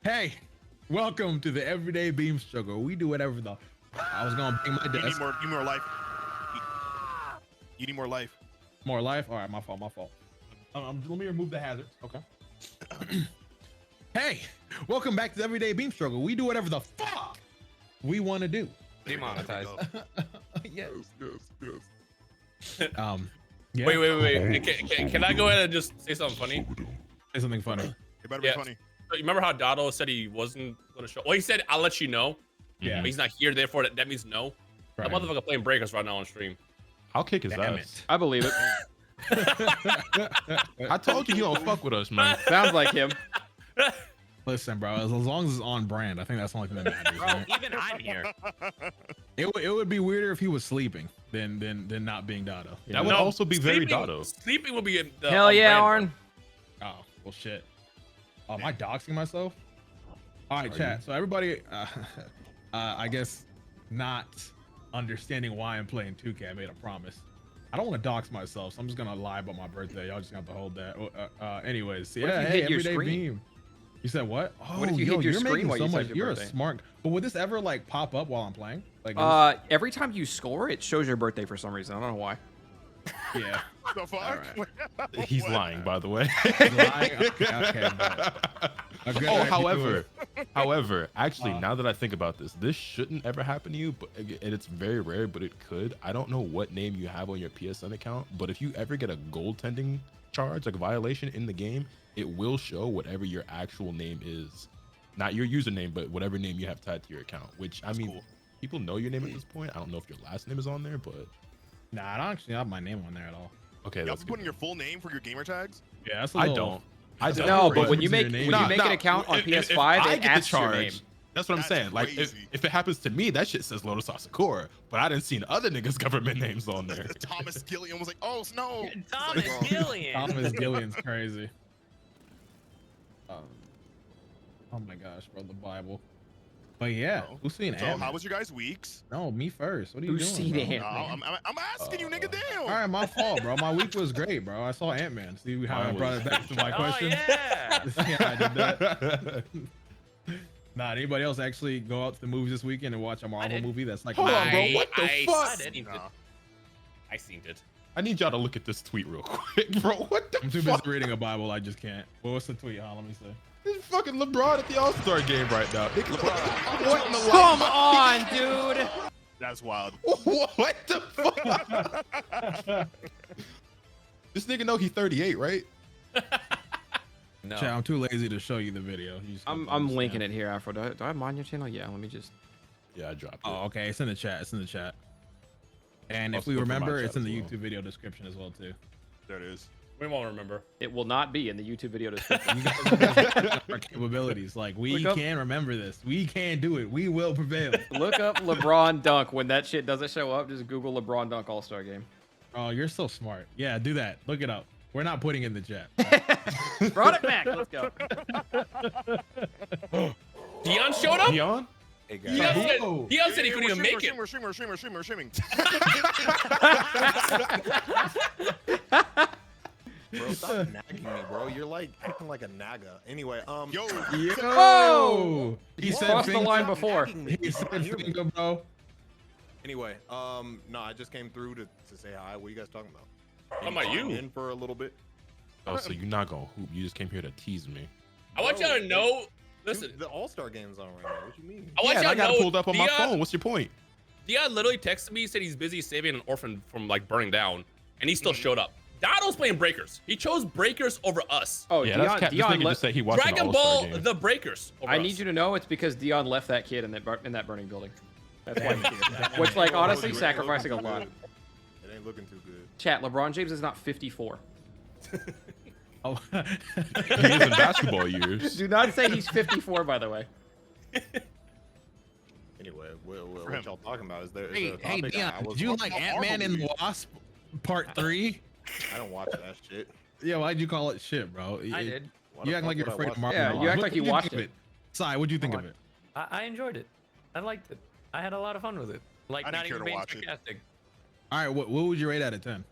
Hey, welcome to the Everyday Beam Struggle. We do whatever the. I was gonna bring my You desk. need more life. You need more life. More life. All right, my fault. My fault. Let me remove the hazards. Okay. Hey, welcome back to the Everyday Beam Struggle. We do whatever the fuck we want to do. Demonetized. Yes. Yes. Yeah. Wait. Can I go ahead and just say something funny? Say something funny. It better be Yeah. funny. So you remember how Dotto said he wasn't gonna show? Well, he said I'll let you know. Yeah. But he's not here, therefore that means no. Right. That motherfucker playing breakers right now on stream. I'll kick his Damn ass. it. I believe it. I told you he don't fuck with us, man. Sounds like him. Listen, bro. As long as it's on brand, I think that's the only thing that matters. Right? Even I'm here. It would be weirder if he was sleeping than not being Dotto. You That know? would also be very Sleeping- Dotto. Sleeping will be in the Hell on yeah, brand, Arn. Oh, well, shit. Oh, am I doxing myself? All right, chat. So everybody, I guess not understanding why I'm playing 2K, I made a promise. I don't want to dox myself, so I'm just gonna lie about my birthday. Y'all just gonna have to hold that. Anyways, What if yeah, you hey, hit your Everyday screen? Beam. You said what? Oh, What if you hit your you're screen making while so you said much. your You're a birthday? smart. But would this ever like pop up while I'm playing? Like, Every time you score, it shows your birthday for some reason. I don't know why. yeah. The fuck? He's What? lying, by the way. Lying? Okay, but a good Oh, idea. however, actually, now that I think about this shouldn't ever happen to you, but and it's very rare, but it could. I don't know what name you have on your PSN account, but if you ever get a goaltending charge, like a violation in the game, it will show whatever your actual name is. Not your username, but whatever name you have tied to your account, which, I mean, cool. people know your name at this point. I don't know if your last name is on there, but Nah, I don't actually have my name on there at all. okay, Y'all that's be putting good. your full name for your gamer tags? Yeah, that's a I little. don't. I don't. No, but crazy. when you Your make name. when you Nah, make nah, an account on if PS5, I it get the asks your name. charge, that's what I'm That's saying. Like, crazy. if it happens to me, that shit says Lotus Sakura, but I didn't see other niggas' government names on there. Thomas Gilliam was like, oh, no. Thomas Gillian. Thomas Gillian's crazy. Oh my gosh, bro, the Bible. But yeah, Oh. who's seen So, Ant? how was your guys' weeks? No, me first. What are you Who's doing? seen bro? Ant? No, I'm asking you, nigga, damn. All right, my fault, bro. My week was great, bro. I saw Ant-Man. See how I Mine brought was- it back to my Oh question? yeah. Yeah, I did that. Nah, anybody else actually go out to the movies this weekend and watch a Marvel did. movie that's like Hold on, bro. I- What the I- fuck? I seen it. Nah. I seen it. I need y'all to look at this tweet real quick, bro. What the I'm too busy fuck? reading a Bible. I just can't. Well, what's the tweet? Huh? Let me see. This is fucking LeBron at the All-Star game right now. Nigga, what in the Come on, dude. That's wild. What the fuck? This nigga know he 38, right? No. Chat, I'm too lazy to show you the video. You just have to I'm understand. linking it here, Afro. Do I have mine on your channel? Yeah, let me just. Yeah, I dropped it. Oh, okay. It's in the chat. It's in the chat. And if Also we look for my remember, chat it's in as the well. YouTube video description as well too. There it is. We won't remember. It will not be in the YouTube video description. You guys our capabilities. Like we Look up- can remember this. We can do it. We will prevail. Look up LeBron dunk. When that shit doesn't show up, just Google LeBron dunk All-Star game. Oh, you're so smart. Yeah, do that. Look it up. We're not putting in the chat. Brought it back. Let's go. Dion showed up. Dion? Hey guys. Dion said, Whoa. Dion said he couldn't even make it. We're streaming. Bro, stop nagging me, bro. You're like acting like a naga. Anyway, Yo, Yo! Oh! He You said crossed the finger. line before. He said finger, bro. Anyway, no, I just came through to say hi. What are you guys talking about? How about chime you? In for a little bit. Oh, so you're not gonna hoop. You just came here to tease me. I want y'all to know. Listen, Dude, the All-Star game's on right now. What you mean? I want Yeah, and y'all I to got know. it pulled up on my Dion- phone. What's your point? Dion literally texted me, said he's busy saving an orphan from like burning down, and he still showed up. Dotto's playing Breakers. He chose Breakers over us. Oh, Yeah, Dion. that's cap. This Dion nigga just said he watched Dragon an All-Star Ball, game. the Breakers. Over I us. need you to know it's because Dion left that kid in that burning building. That's why. Which, like, honestly, sacrificing a lot. It ain't looking too good. Chat. LeBron James is not 54. Oh. He is in basketball years. Do not say he's 54, by the way. Anyway, For what him. y'all talking about? Is there Hey, a hey, topic? Dion, I was did you watching like a Ant-Man Marvel and movie. the Wasp Part 3? I don't watch that shit. Yeah, why'd you call it shit, bro? Why You the act like fuck you're would I afraid of watch Marvel. Yeah, you act like you What'd watched think of it. Sai, what'd you think of it? I enjoyed it. I liked it. I had a lot of fun with it. Like I didn't not care even to being watch it. sarcastic. All right, what would you rate out of 10?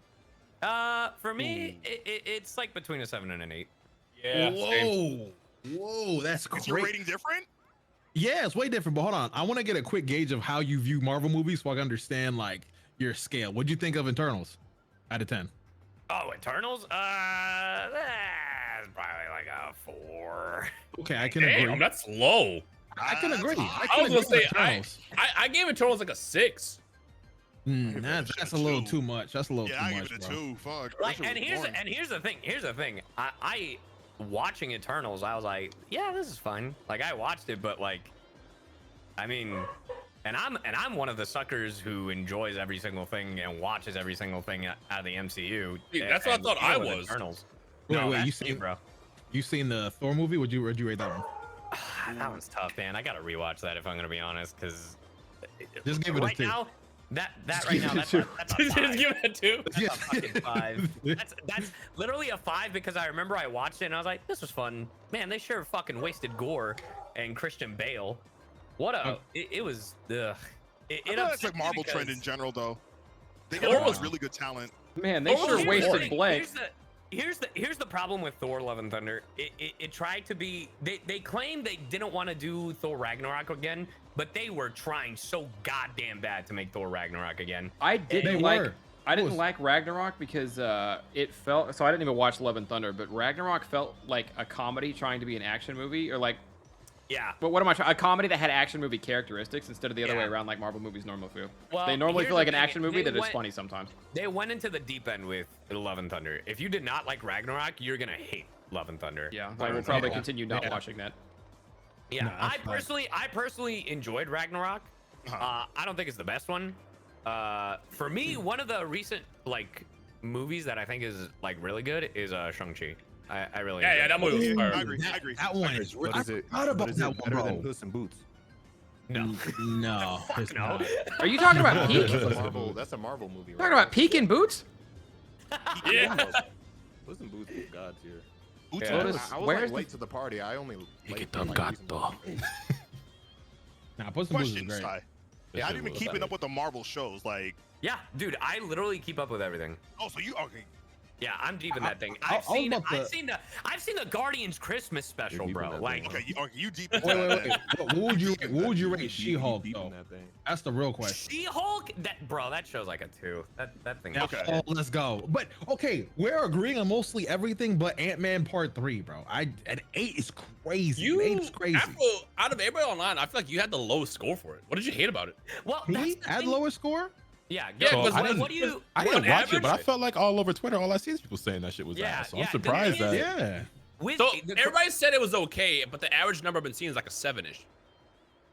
For me, it's like between a 7 and an 8. Yeah. same. Whoa. Whoa, that's Is your great. rating different? Yeah, it's way different. But hold on, I want to get a quick gauge of how you view Marvel movies, so I can understand like your scale. What'd you think of Eternals out of 10? Oh, Eternals? That's probably like a 4. Okay, I can Damn, agree. that's low. I can agree. I can was gonna agree say with Eternals. I gave Eternals like a 6. That's a little too much. That's a little Yeah, I too give much, it a bro. 2. Fuck. Like, that shit was boring. here's the thing. Here's the thing. I watching Eternals, I was like, yeah, this is fun. Like, I watched it, but like, I mean, and I'm one of the suckers who enjoys every single thing and watches every single thing out of the MCU. Dude, that's what I thought I was. Eternals. Wait, No, wait, that's you me, seen bro? You seen the Thor movie? Would you rate that one? That one's tough, man. I gotta rewatch that if I'm gonna be honest, because Just give it a right 2. now, that Just right give now, it a that's 2. a Just 5. give it a 2. That's a fucking 5. That's literally a 5 because I remember I watched it and I was like, this was fun. Man, they sure fucking wasted Gore and Christian Bale. What a it was ugh. I feel that's like Marvel trend in general, though. They got Thor a lot was- of really good talent. Man, they Oh, sure here's wasted the- blank. Here's the problem with Thor: Love and Thunder. It tried to be. They claimed they didn't want to do Thor Ragnarok again, but they were trying so goddamn bad to make Thor Ragnarok again. I They didn't like. were. I didn't was- like Ragnarok because it felt. So I didn't even watch Love and Thunder, but Ragnarok felt like a comedy trying to be an action movie, or like, Yeah. but what am I trying? A comedy that had action movie characteristics instead of the other Yeah. way around, like Marvel movies normally feel. Well, They normally here's feel like the an thing, action movie they that is went- funny sometimes. They went into the deep end with Love and Thunder. If you did not like Ragnarok, you're gonna hate Love and Thunder. Yeah, I will probably continue not Yeah. watching that. Yeah, No, that's I personally enjoyed Ragnarok. I don't think it's the best one. For me, one of the recent like movies that I think is like really good is Shang-Chi. I really Yeah, enjoyed that movie was Ooh, fire. I agree. I agree. That one is. But I is it, forgot about but is that it one, better than bro. Puss in Boots? No. No, it's no. not. Are you talking about Peak? That's a Marvel movie. Right? Talking about Peak in Boots? Yeah. Puss in Boots was God tier. Boots Yeah. and Lotus, Boots. I was where's like the- late to the party. I only Pick it like up, gato. Nah, Puss in Boots is Question, great. Sai. That Yeah, I've shit been was keeping fire. up with the Marvel shows. Like, Yeah, dude, I literally keep up with everything. oh, so you okay? Yeah, I'm deep in that thing. I I've was seen about to- I've seen the Guardians Christmas special, deep in bro. that Like, thing. Okay, you deep Wait, into wait, that. wait. What would you rate Deep She-Hulk in though? that thing. That's the real question. She-Hulk, that show's like a 2. That thing. Okay. Oh, let's go. But okay, we're agreeing on mostly everything but Ant-Man Part 3, bro. An 8 is crazy. You, 8 is crazy. out of everybody online, I feel like you had the lowest score for it. What did you hate about it? Well, that's Me? the At thing. lowest score? Yeah, Yeah, go- because I what, didn't- what do you? I What didn't watch it, but I average? felt like all over Twitter, all I see is people saying that shit was Yeah, ass. So yeah, I'm the surprised thing that. is- Yeah. With, So the- everybody said it was okay, but the average number I've been seeing is like a 7-ish.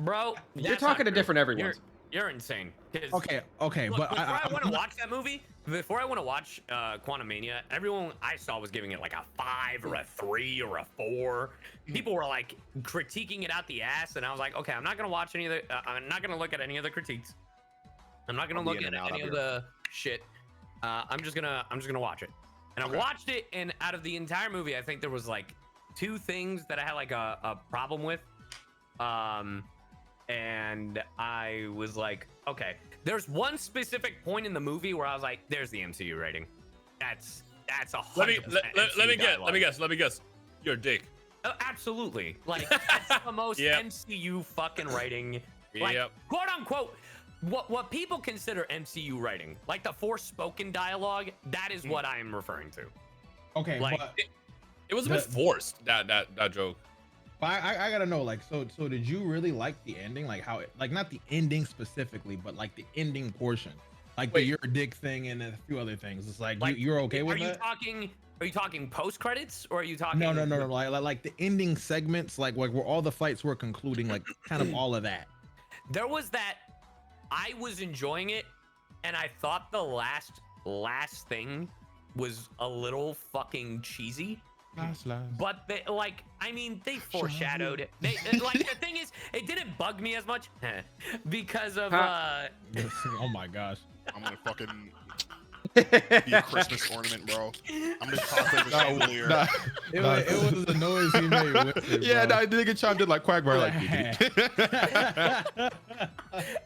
bro, You're that's talking not to different true. everyone's. You're insane. 'Cause- Okay, Look, but before I want to I'm not- watch that movie, before I want to watch Quantumania, everyone I saw was giving it like a 5 or a 3 or a 4. People were like critiquing it out the ass, and I was like, okay, I'm not gonna watch any of the. I'm not gonna look at any of the critiques. I'm not gonna I'll be look in at and out any of of the shit. I'm just gonna watch it. And I watched it, and out of the entire movie, I think there was like 2 things that I had like a problem with. And I was like, okay, there's one specific point in the movie where I was like, there's the MCU rating. That's a 100% Let me guess. You're a dick. Oh, absolutely. Like, that's the most Yep. MCU fucking writing. Like, Yep. quote unquote, what people consider MCU writing, like the Forspoken dialogue, that is what I am referring to. okay, like, but It was a bit forced, that joke. I gotta know, like, so did you really like the ending? Like how it, like not the ending specifically, but like the ending portion, like the Wait. you're a dick thing and a few other things. It's like, Like, you're okay with Are you that? talking post credits, or are you talking? No, like the ending segments, like where all the fights were concluding, like kind of all of that. There was that. I was enjoying it, and I thought the last thing was a little fucking cheesy. But they, like, I mean, they foreshadowed it. They like the thing is, it didn't bug me as much because of Oh my gosh. I'm gonna fucking be a Christmas ornament, bro. I'm just talking the chandelier. Nah, It nah. was the noise he made with it, Yeah, bro. no, the nigga chimed in like Quagmire, like.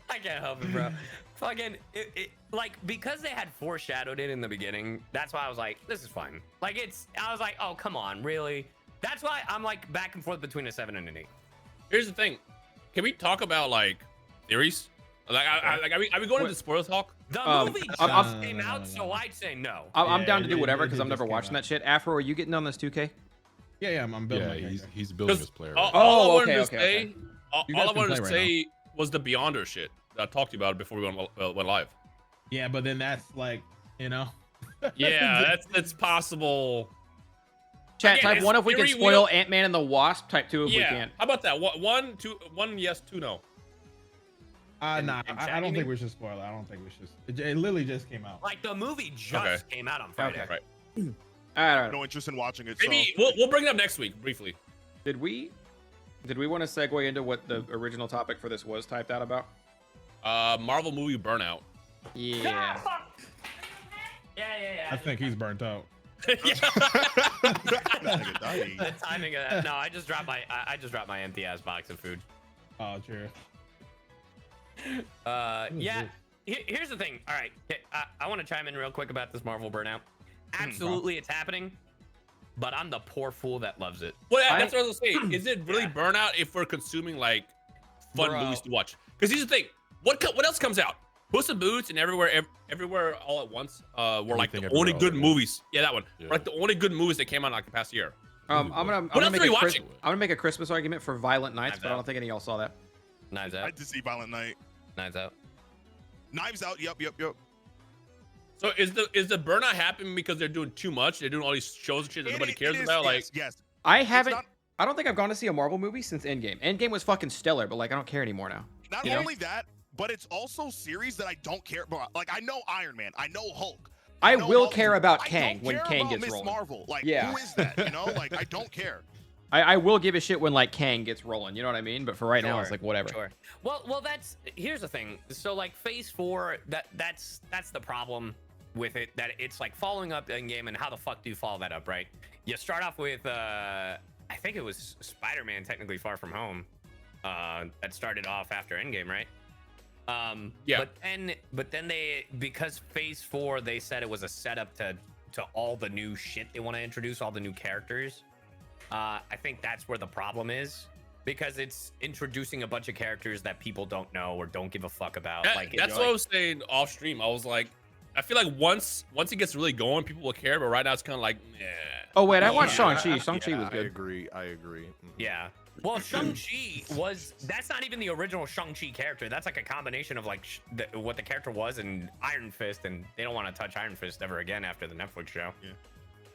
I can't help it, bro. Fucking it like, because they had foreshadowed it in the beginning. That's why I was like, this is fun. Like, I was like, oh come on, really? That's why I'm like back and forth between a 7 and an 8. Here's the thing. Can we talk about like theories? Like, are we going into spoiler talk? The movie just I'm- came out, so I'd say no. I'm Yeah, down to do it- whatever it because I'm just never came watching out. that shit. Afro, are you getting on this 2K? Yeah, I'm building. Yeah, my character. he's building his player. Right? All I okay, wanted to okay, say, okay. all You guys I can wanted to play say was the Beyonder shit that I talked to you about before we went live. Yeah, but then that's like, you know. Yeah, that's possible. Chat, Again, type it's 1 if we can theory, we spoil don't- Ant-Man and the Wasp. Type 2 if we Yeah, can't. how about that? One yes, 2 no. Nah, And I Jack, don't you think mean? we should spoil it. I don't think we should. It literally just came out. Like the movie just Okay. came out on Friday. Okay. Right. All right. No interest in watching it. Maybe so. we'll bring it up next week briefly. Did we want to segue into what the original topic for this was typed out about? Marvel movie Burnout. Yeah. Yeah. I think he's burnt out. That nigga dying. The timing of that. No, I just dropped my empty ass box of food. Oh, true. Yeah. Here's the thing. All right, I want to chime in real quick about this Marvel burnout. Absolutely, it's happening, but I'm the poor fool that loves it. Well, that's what I was gonna say. Is it really burnout if we're consuming like fun Bro. movies to watch? Because here's the thing. What else comes out? Puss in Boots and everywhere all at once. Were like the Everything, only Everywhere, good All at movies. Yeah, that one. Yeah. Were like the only good movies that came out like the past year. I'm gonna else make are you a watching? I'm gonna make a Christmas argument for Violent Nights, Knives but I don't Out. think any of y'all saw that. Knives I out. had to see Violent Night. Knives out. Knives Out. Yep. So is the burnout happening because they're doing too much? They're doing all these shows and shit that nobody It cares is- about. Like, yes. I haven't. not- I don't think I've gone to see a Marvel movie since Endgame. Endgame was fucking stellar, but like I don't care anymore now. Not You know? only that, but it's also series that I don't care about. Like I know Iron Man, I know Hulk. I know will Hulk. care about I Kang don't when care Kang about gets Miss rolling. Marvel. Like, Yeah. who is that? You know, like I don't care. I will give a shit when like Kang gets rolling. You know what I mean? But for right now, it's like whatever. Sure. Well, here's the thing. So like Phase 4, that's the problem with it. That it's like following up Endgame, and how the fuck do you follow that up, right? You start off with I think it was Spider-Man, technically Far From Home, that started off after Endgame, right? Yeah. But then they, because Phase 4, they said it was a setup to all the new shit they want to introduce, all the new characters. I think that's where the problem is, because it's introducing a bunch of characters that people don't know or don't give a fuck about. that's what I was saying off stream. I was like, I feel like once it gets really going, people will care. But right now, it's kind of like, nah. Oh wait, I watched Yeah, Shang-Chi. Shang-Chi yeah, was I good. agree. Mhm. Yeah. Well, Shang-Chi that's not even the original Shang-Chi character. That's like a combination of like what the character was in Iron Fist, and they don't want to touch Iron Fist ever again after the Netflix show.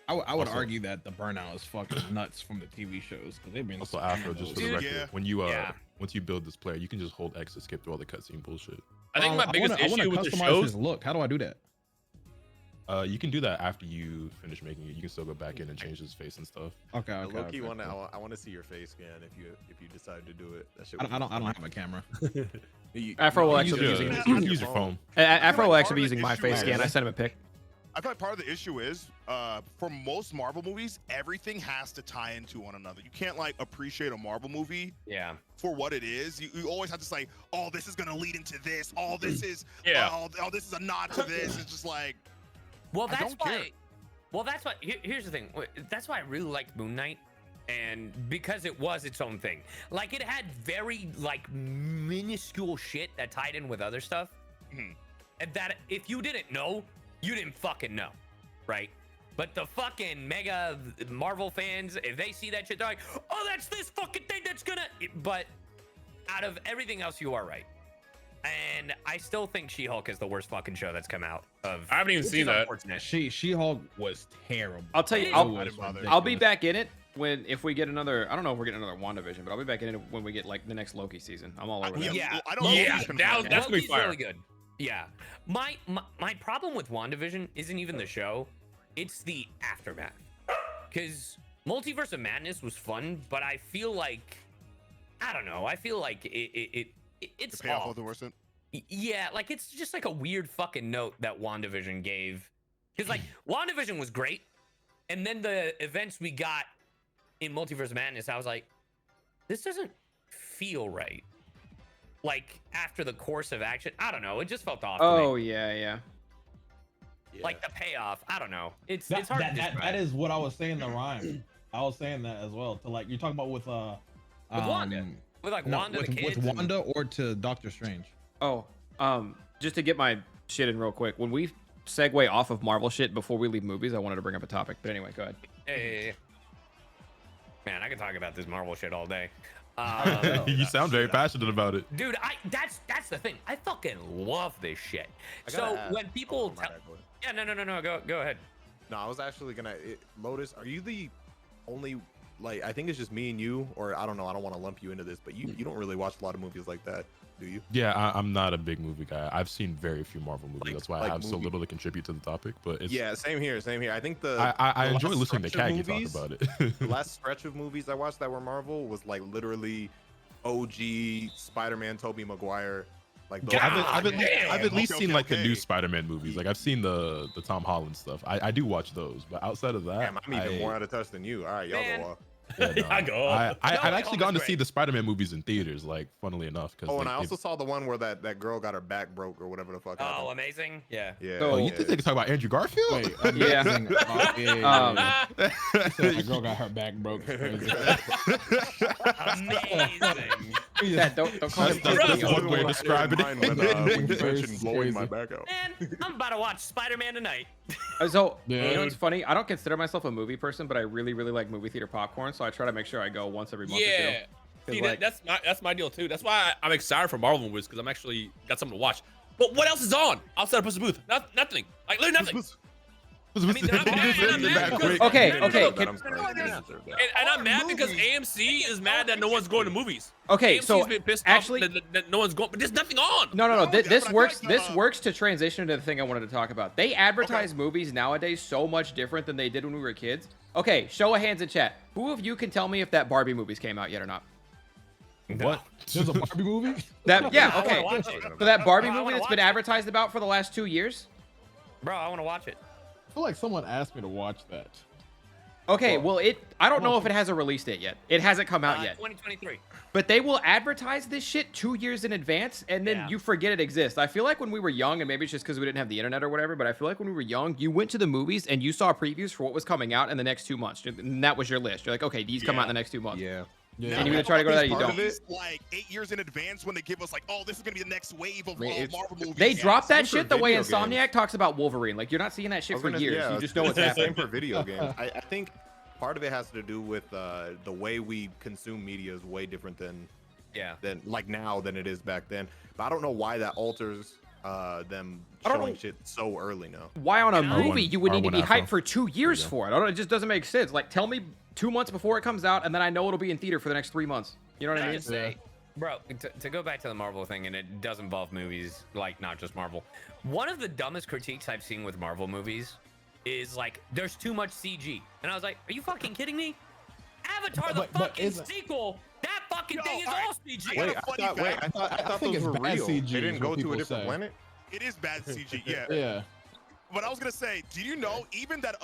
I would Also- argue that the burnout is fucking nuts from the TV shows because they've been Also, Afro, just for the Dude, record, yeah. when you Yeah. once you build this player, you can just hold X to skip through all the cutscene bullshit. I think my biggest I wanna issue with the customize shows. his look. How do I do that? You can do that after you finish making it. You can still go back in and change his face and stuff. Okay, I okay. low-key okay, wanna, cool. I want to see your face scan if you decide to do it. That shit I don't have a camera. Afro will you actually use be your- using You can use your phone. Afro will like actually be part of using the my issue face is- scan. I sent him a pic. I feel like part of the issue is, for most Marvel movies, everything has to tie into one another. You can't like appreciate a Marvel movie Yeah. for what it is. You always have to say, oh, this is gonna lead into this. Oh, this is, Yeah. oh, this is a nod to this. It's just like, Well, I that's don't care. why. Well, that's why. Here's the thing. That's why I really liked Moon Knight, and because it was its own thing. Like it had very like minuscule shit that tied in with other stuff, Mhm. and that if you didn't know, you didn't fucking know, right? But the fucking mega Marvel fans, if they see that shit, they're like, "Oh, that's this fucking thing that's gonna." But out of everything else, you are right. And I still think She-Hulk is the worst fucking show that's come out of. I haven't even which seen is that. unfortunate. She-Hulk was terrible. I'll tell you. It I'll, I didn't bother. I'll be back in it if we get another. I don't know if we're getting another WandaVision, but I'll be back in it when we get like the next Loki season. I'm all over that. Yeah. I don't know. Yeah, if it's that- confirmed. that's gonna be Loki's fire. really good. Yeah. My problem with WandaVision isn't even the show, it's the aftermath. Because Multiverse of Madness was fun, but I feel like, I don't know, I feel like it's The payoff off. of the worst. Yeah, like it's just like a weird fucking note that WandaVision gave. Because like WandaVision was great, and then the events we got in Multiverse of Madness, I was like, this doesn't feel right. Like after the course of action, I don't know, it just felt off. to Oh me. yeah. Like the payoff, I don't know. It's That, hard that, to that, describe. that is what I was saying. The rhyme. I was saying that as well. To like you're talking about with Wanda. With like no, Wanda with, the kids. with Wanda or to Doctor Strange. Oh, just to get my shit in real quick. When we segue off of Marvel shit before we leave movies, I wanted to bring up a topic. But anyway, go ahead. Hey. Man, I can talk about this Marvel shit all day. You sound very passionate about it. Dude, that's the thing. I fucking love this shit. I gotta So ask- when people my tell, bad, go yeah, ahead. no, go ahead. No, I was actually gonna. Lotus, are you the only? Like, I think it's just me and you, or I don't know. I don't want to lump you into this, but you don't really watch a lot of movies like that, do you? Yeah, I'm not a big movie guy. I've seen very few Marvel movies. Like- That's why like I have so movie- little to contribute to the topic. But it's Yeah, same here, same here. I think I the enjoy last listening to stretch of Kagi talk movies- about the it. last stretch of movies I watched that were Marvel was like literally OG Spider-Man, Tobey Maguire. Like those I've at least Okay, seen like the okay. new Spider-Man movies. Like I've seen the Tom Holland stuff. I do watch those, but outside of that, Damn, I'm even more out of touch than you. All right, y'all Man. go off. Yeah, no. I go. I've wait, actually hold gone on, to see great. the Spider-Man movies in theaters, like funnily enough. Cause, Oh, like, and I also they've- saw the one where that girl got her back broke or whatever the fuck Oh, happened. amazing. Yeah. Yeah. So- Oh, you yeah. think they can talk about Andrew Garfield? Wait, Yeah. amazing. Oh, yeah. My girl got her back broke. Crazy. Amazing. Dad, don't call him That's Disney. one way to describe it. When you It's mentioned blowing my crazy. back out. Man, I'm about to watch Spider-Man tonight. So, Yeah. you know what's funny? I don't consider myself a movie person, but I really, really like movie theater popcorn. So I try to make sure I go once every month or Yeah. two. 'Cause, See, like- that's my deal too. That's why I'm excited for Marvel movies because I'm actually got something to watch. But what else is on outside of Puss in Booth? Nothing. Like literally nothing. Was I mean, they're not Did you mad, just they're end not it mad that because- quick? Okay, No, no, okay, no, can- no, I'm sorry, no, I no, didn't no. deserve that. And I'm mad because AMC is mad that no one's going to movies. Okay, AMC's so been pissed actually, off that no one's going, but there's nothing on. no. No, This that's what I works. thought, This works to transition into the thing I wanted to talk about. They advertise movies nowadays so much different than they did when we were kids. Okay, show of hands in chat. Who of you can tell me if that Barbie movies came out yet or not? What? There's a Barbie movie. That yeah. I wanna Okay. watch it. So that Barbie I movie wanna that's been watch it. advertised about for the last 2 years. Bro, I want to watch it. I feel like someone asked me to watch that. Okay, well, I don't know if it has a release date yet. It hasn't come out yet. 2023. But they will advertise this shit 2 years in advance, and then Yeah. you forget it exists. I feel like when we were young, and maybe it's just because we didn't have the internet or whatever, but I feel like when we were young, you went to the movies and you saw previews for what was coming out in the next 2 months, and that was your list. You're like, okay, these come out in the next 2 months. Yeah. Yeah. And you're gonna try to go to that, you Part don't. of it- Like 8 years in advance when they give us like, oh, this is gonna be the next wave of I mean, it's- Marvel movies. They drop that same for shit the way video Insomniac games. talks about Wolverine. Like, you're not seeing that I shit was for gonna- years. yeah, You just know what's Same happening. for video games. I think part of it has to do with the way we consume media is way different than Yeah. like now than it is back then. But I don't know why that alters them I don't showing know. shit so early now. Why on a R1 movie you would need to be Afro. hyped for 2 years There you for it? I don't. It just doesn't make sense. Like, tell me 2 months before it comes out, and then I know it'll be in theater for the next 3 months. You know what I I mean? just say, bro, to go back to the Marvel thing, and it does involve movies, like not just Marvel. One of the dumbest critiques I've seen with Marvel movies is like, there's too much CG. And I was like, are you fucking kidding me? Avatar, the But fucking isn't- sequel, that fucking Yo, thing is alright. all CG. got Wait, a funny I fact. thought think those it's were bad real. CG They is didn't what go to people a different say. planet. It is bad CG, yeah. Yeah. But I was gonna say, do you know even that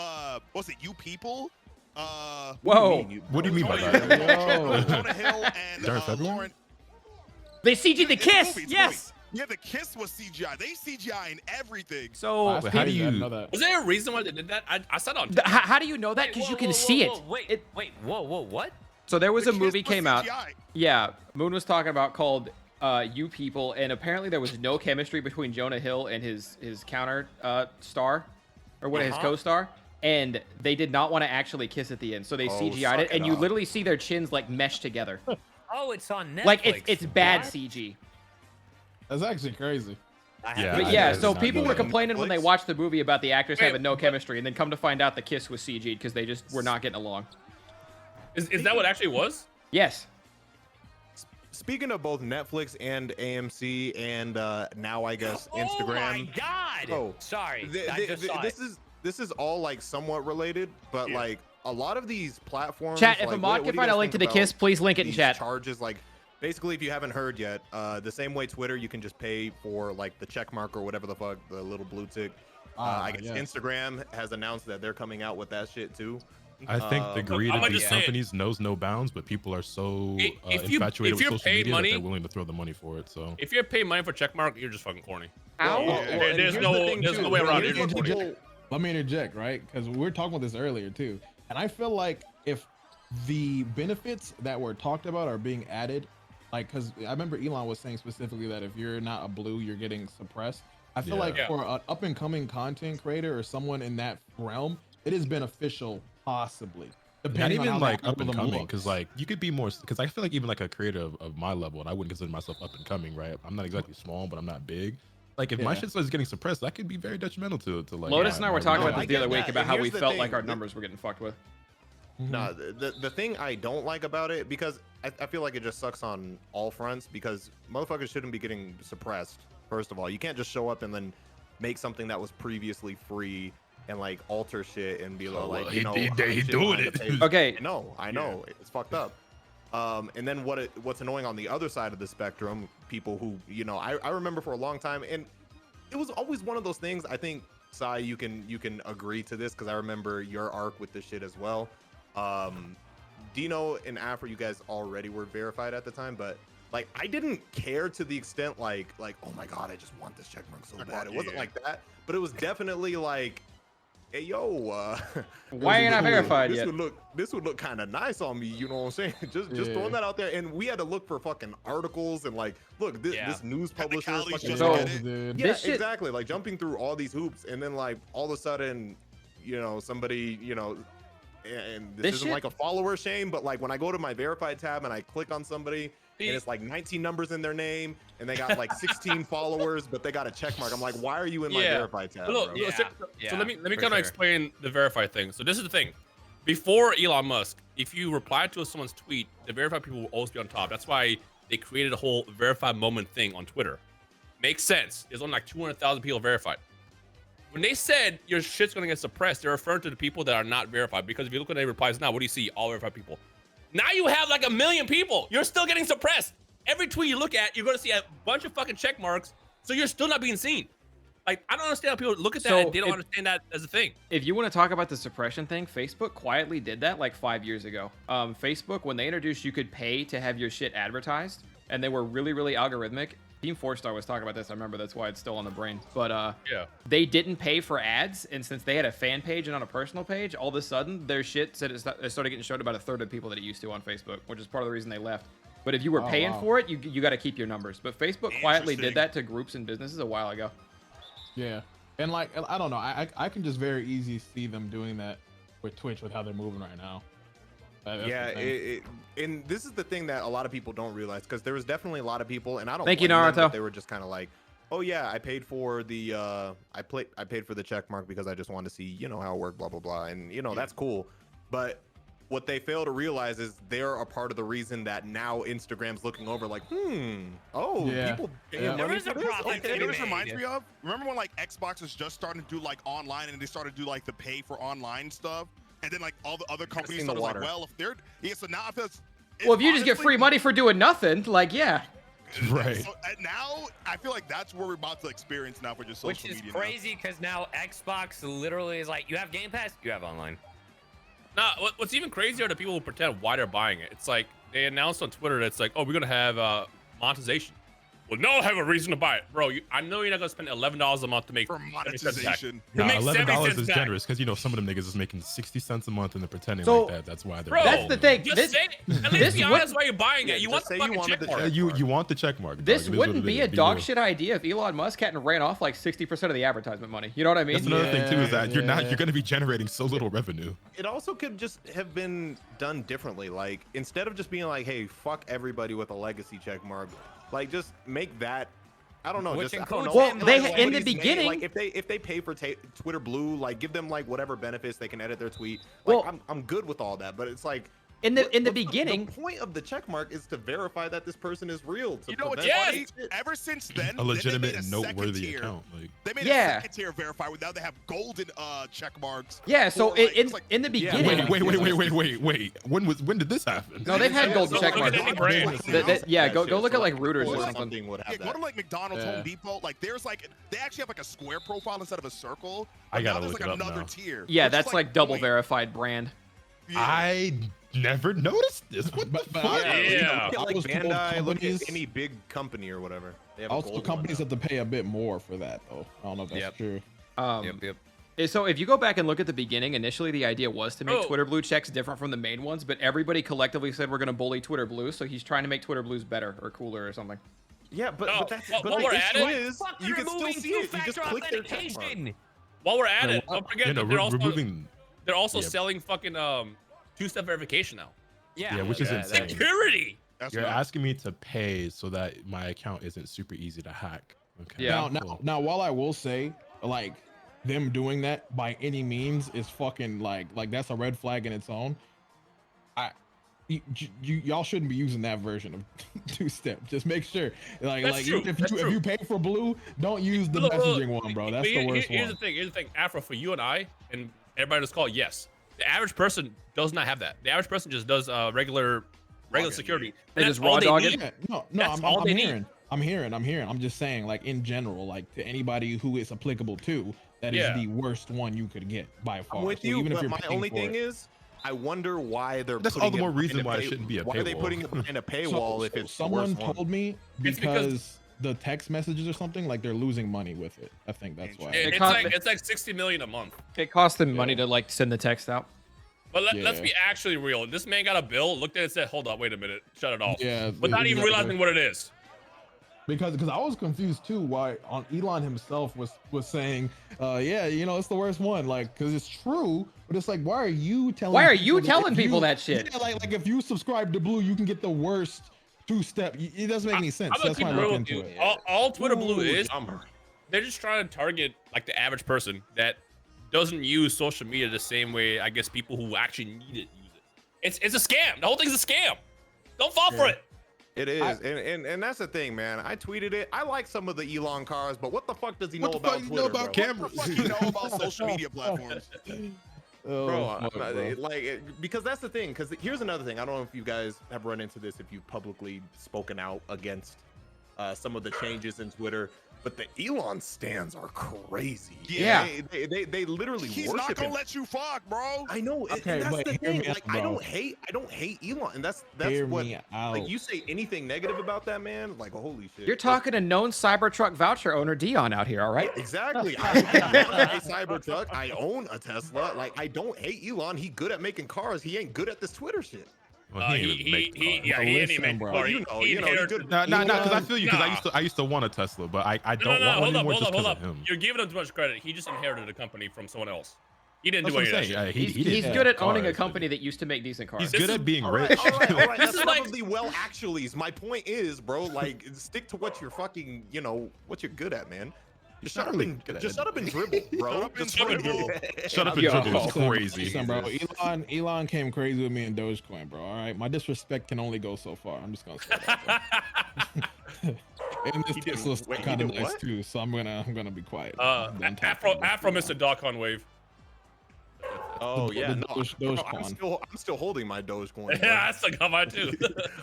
what's it, You People? Whoa. What do you mean by Jonah that? Hill- Yo. Jonah Hill and During February? Lauren. They CG'd the It's kiss. movies, Yes. Yeah, the kiss was CGI. They CGI in everything. So That's Wait, how do crazy. I didn't you- know that. Was there a reason why they did that? I saw it on. how do you know that? Because you can see it. Wait, whoa, what? So there was The a kiss movie was came out. CGI. Yeah, Moon was talking about called You People, and apparently there was no chemistry between Jonah Hill and his counter star, or what his Uh-huh. co-star, and they did not want to actually kiss at the end, so they Oh, CGI'd it, suck and it you up. literally see their chins like mesh together, Oh, it's on Netflix. like it's bad What? CG. That's actually crazy. I Yeah, have But I yeah, did so not people know were that. complaining when they Netflix? watched the movie about the actors Wait, having no but- chemistry, and then come to find out the kiss was CG'd because they just were not getting along. Is that what it actually was? Yes. Speaking of both Netflix and AMC and now I guess Oh my Instagram. god! Oh, Sorry, th- I th- just th- saw this it. is this is all like somewhat related, but Yeah. like a lot of these platforms. Chat, if like, a mod what can do you find a guys link to think the kiss, about please link it in these chat. charges? Like basically, if you haven't heard yet, the same way Twitter, you can just pay for like the check mark or whatever the fuck, the little blue tick. I guess yes. Instagram has announced that they're coming out with that shit too. I think the greed I'm of gonna these just say it. companies knows no bounds, but people are so If you- infatuated if you're with social paid media money- that they're willing to throw the money for it. So If you're paying money for checkmark, you're just fucking corny. How? Well, Yeah. and There's here's no- the thing, there's too. no way around Here's it. what It's people- Let me interject, right? Because we were talking about this earlier too, and I feel like if the benefits that were talked about are being added. Like, because I remember Elon was saying specifically that if you're not a blue, you're getting suppressed. I feel like Yeah. for an up and coming content creator or someone in that realm, it is beneficial, possibly. Not Depending on even how like the up and algorithm coming, because looks. like you could be more, because I feel like even like a creator of my level, and I wouldn't consider myself up and coming, right? I'm not exactly small, but I'm not big. Like if my Yeah. shit starts getting suppressed, that could be very detrimental to like. Lotus and I were talking No, about I this the get other week that, about and how here's we the felt thing, like our numbers were getting fucked with. Nah, the thing I don't like about it, because I feel like it just sucks on all fronts, because motherfuckers shouldn't be getting suppressed. First of all, you can't just show up and then make something that was previously free and like alter shit and be Oh, like, well, you know, he shit doing behind it. the page. Okay. I know, it's fucked up. And then what's annoying on the other side of the spectrum, people who, you know, I remember for a long time, and it was always one of those things. I think Sai, you can agree to this, because I remember your arc with this shit as well. Dino and Afro, you guys already were verified at the time, but like I didn't care to the extent like oh my god, I just want this checkmark so bad. It wasn't like that, but it was definitely like, hey yo, Why ain't I verified this yet? This would look kind of nice on me, you know what I'm saying? just throwing that out there, and we had to look for fucking articles and like, look, this news publisher, Technicalities fucking, just So- to get it. Dude. yeah, This shit- exactly, like jumping through all these hoops, and then like all of a sudden, you know, somebody, you know, and this This isn't shit- like a follower shame, but like when I go to my verified tab and I click on somebody See- and it's like 19 numbers in their name and they got like 16 followers, but they got a check mark. I'm like, why are you in my Yeah. verified tab? Look, bro? look, so let me for kind of sure. explain the verified thing. So this is the thing. Before Elon Musk, if you reply to someone's tweet, the verified people will always be on top. That's why they created a whole verified moment thing on Twitter. Makes sense. There's only like 200,000 people verified. When they said your shit's gonna get suppressed, they're referring to the people that are not verified. Because if you look at the replies now, what do you see? All verified people. Now you have like 1 million people. You're still getting suppressed. Every tweet you look at, you're gonna see a bunch of fucking check marks. So you're still not being seen. Like, I don't understand how people look at that So and they don't if- understand that as a thing. If you want to talk about the suppression thing, Facebook quietly did that like 5 years ago. Facebook, when they introduced you could pay to have your shit advertised, and they were really, really algorithmic. Team 4-Star was talking about this. I remember, that's why it's still on the brain. But Yeah. they didn't pay for ads, and since they had a fan page and not a personal page, all of a sudden their shit said it started getting showed about a third of the people that it used to on Facebook, which is part of the reason they left. But if you were Oh, paying wow. for it, you got to keep your numbers. But Facebook quietly did Interesting. that to groups and businesses a while ago. Yeah, and like I don't know, I can just very easy see them doing that with Twitch with how they're moving right now. That's Yeah, the thing. and this is the thing that a lot of people don't realize, because there was definitely a lot of people, and I don't Thank you, blame them, but Naruto. they were just kind of like, oh yeah, I paid for the I paid for the check mark because I just wanted to see, you know, how it worked, blah blah blah, and you know, that's cool. But what they fail to realize is they're a part of the reason that now Instagram's looking over like, oh, Yeah. people paying Yeah. money There is for a this? profit Okay. to be You know what this made. reminds me of? Remember when like Xbox was just starting to do like online and they started to do like the pay for online stuff? And then like all the other companies in the started like, water. well, if they're so now I feel Well, if you just get free money for doing nothing, like, yeah. Right. So, now I feel like that's what we're about to experience now for just social Which is media. now. crazy because now Xbox literally is like, you have Game Pass, you have online. Nah, what's even crazier are the people who pretend why they're buying it. It's like they announced on Twitter that it's like, oh, we're gonna have monetization. Well, no, I have a reason to buy it, bro. I know you're not gonna spend $11 a month to make For 70 cents back. monetization. To make 70 $11 cents is back. generous, because you know some of them niggas is making 60 cents a month and they're pretending So- like that. That's why they're. Bro, That's the thing. Just This- say it. At this least be would- honest why you're buying Yeah, it. You just want say the you fucking wanted check the mark. check. You want the check mark. This dog. It is wouldn't what it be is. a dog real. shit idea if Elon Musk hadn't ran off like 60% of the advertisement money. You know what I mean? That's another thing too, is that you're Yeah. going to be generating so little revenue. It also could just have been done differently. Like, instead of just being like, hey, fuck everybody with a legacy check mark, like just make that, I don't know, Which just I don't know. includes Well, him, they- like, in the somebody's name, beginning- like if they pay for Twitter Blue, like give them like whatever benefits they can edit their tweet. Like Well- I'm good with all that, but it's like In the what's beginning, the point of the check mark is to verify that this person is real. To You know what's prevent funny? shit. Ever since then, A legitimate then and they made a second noteworthy tier. account. Like, They made Yeah. a second tier verify. Now they have golden check marks. yeah. So Or, like, in it's like- in the Yeah, beginning, wait. When did this happen? no, they've had golden Look check at marks. any brand. Yeah, go That look shit, at like so, Reuters or or something. would have Yeah, go that. to like McDonald's, Yeah. Home Depot. Like there's like they actually have like a square profile instead of a circle. I But gotta now there's look like it up another now. tier. Yeah, which is, that's like double point. verified brand. Yeah. I never noticed this. What the But fuck? I- Yeah. Look at I like was told Bandai, look at companies- any big company or whatever. They have a Also, gold companies one have to pay a bit more for that, though. I don't know if that's Yep. true. Yep. So if you go back and look at the beginning, initially the idea was to make Oh. Twitter Blue checks different from the main ones, but everybody collectively said we're going to bully Twitter Blue, so he's trying to make Twitter Blues better or cooler or something. Yeah, but No, that's well, but while the we're at issue it- is Fuck, you can still removing see it. You just two-factor click their check mark. authentication. While we're at it, don't forget You that know, they're also removing. they're also Yeah. selling fucking two-step verification now. Yeah, Yeah, which is Yeah, insane. Security. That's You're right. asking me to pay so that my account isn't super easy to hack. Okay. Yeah. Now, while I will say, like, them doing that by any means is fucking like that's a red flag in its own. Y'all shouldn't be using that version of two-step. Just make sure, That's true. even if That's you true. if you pay for Blue, don't use the Look, messaging one, bro. That's the worst Here's one. the thing. Here's the thing. Afro, for you and I and everybody that's called, yes. The average person does not have that. The average person just does regular Login, security. They And just that's all raw they dog need. it? Yeah, no, That's all they need. I'm hearing. I'm just saying, like, in general, like, to anybody who it's applicable to, that is Yeah. the worst one you could get by far. I'm with So you, even if but you're my paying only for thing it- is, I wonder why they're. That's putting all the more behind reason a why it shouldn't be a Why are they paywall. putting it behind a paywall if it's the someone worst one? told me It's because, because- the text messages or something, like, they're losing money with it. I think that's why. It's cost- like it's like 60 million a month. It costs them money to like send the text out. But let's Yeah. be actually real. This man got a bill, looked at it, and said, "Hold up, wait a minute, shut it off." Yeah, Without even exactly. realizing what it is. Because I was confused too why on Elon himself was saying, yeah, you know, it's the worst one, like, because it's true, but it's like, why are you telling if people you- that shit? Yeah, like if you subscribe to Blue, you can get the worst two-step. It doesn't make any sense. I'm gonna That's keep why I it real looked with into you. it. All Twitter Blue Ooh, is, yummer. they're just trying to target like the average person that doesn't use social media the same way I guess people who actually need it use it. It's a scam. The whole thing's a scam. Don't fall for it. It is, and that's the thing, man. I tweeted it. I like some of the Elon cars, but what the fuck does he know What the about fuck you Twitter, know about bro? cameras? What the fuck you know about social media platforms? Oh, Bro, fuck, bro. because that's the thing. Because here's another thing. I don't know if you guys have run into this, if you've publicly spoken out against some of the changes in Twitter, but the Elon stands are crazy. Yeah. They literally He's worship not gonna him. let you fuck, bro. I know, and Okay, that's but the hear thing. me out, Like, I bro. don't hate Elon, and that's Hear what. me out. Like, you say anything negative about that man, like, holy shit. You're talking to known Cybertruck voucher owner Dion out here, all right? Exactly. I run a Cybertruck. I own a Tesla. Like, I don't hate Elon. He good at making cars. He ain't good at this Twitter shit. Well, he didn't even make the car. Yeah, he didn't Listen, even bro. make Well, the you car. know, He you know, he inherited- good. No, because I feel you. Because Nah. I used to want a Tesla, but I don't No, want one hold anymore up, just hold because up. of him. You're giving him too much credit. He just inherited a company from someone else. He didn't That's do what any I'm of that saying. shit. He He's didn't good make at owning a cars, company that used to make decent cars. He's This good is- at being All rich. right, all right, all right. This That's is enough like- of the well actuallys. My point is, bro, like, stick to what you're fucking, you know, what you're good at, man. Just shut up really and good at just it. shut up and dribble, bro. Shut up and Just dribble. Shut up and Yo. dribble is crazy. Listen, bro. Elon came crazy with me in Dogecoin, bro. All right, my disrespect can only go so far. I'm just gonna say that, bro. And this He did- Tesla's wait, he kind of did nice what? too, so I'm gonna be quiet. I'm done talking Afro about Mr. Elon. Darkon Wave. Oh The yeah, no, Dogecoin. I'm still holding my Dogecoin. bro. Yeah, I still got mine too.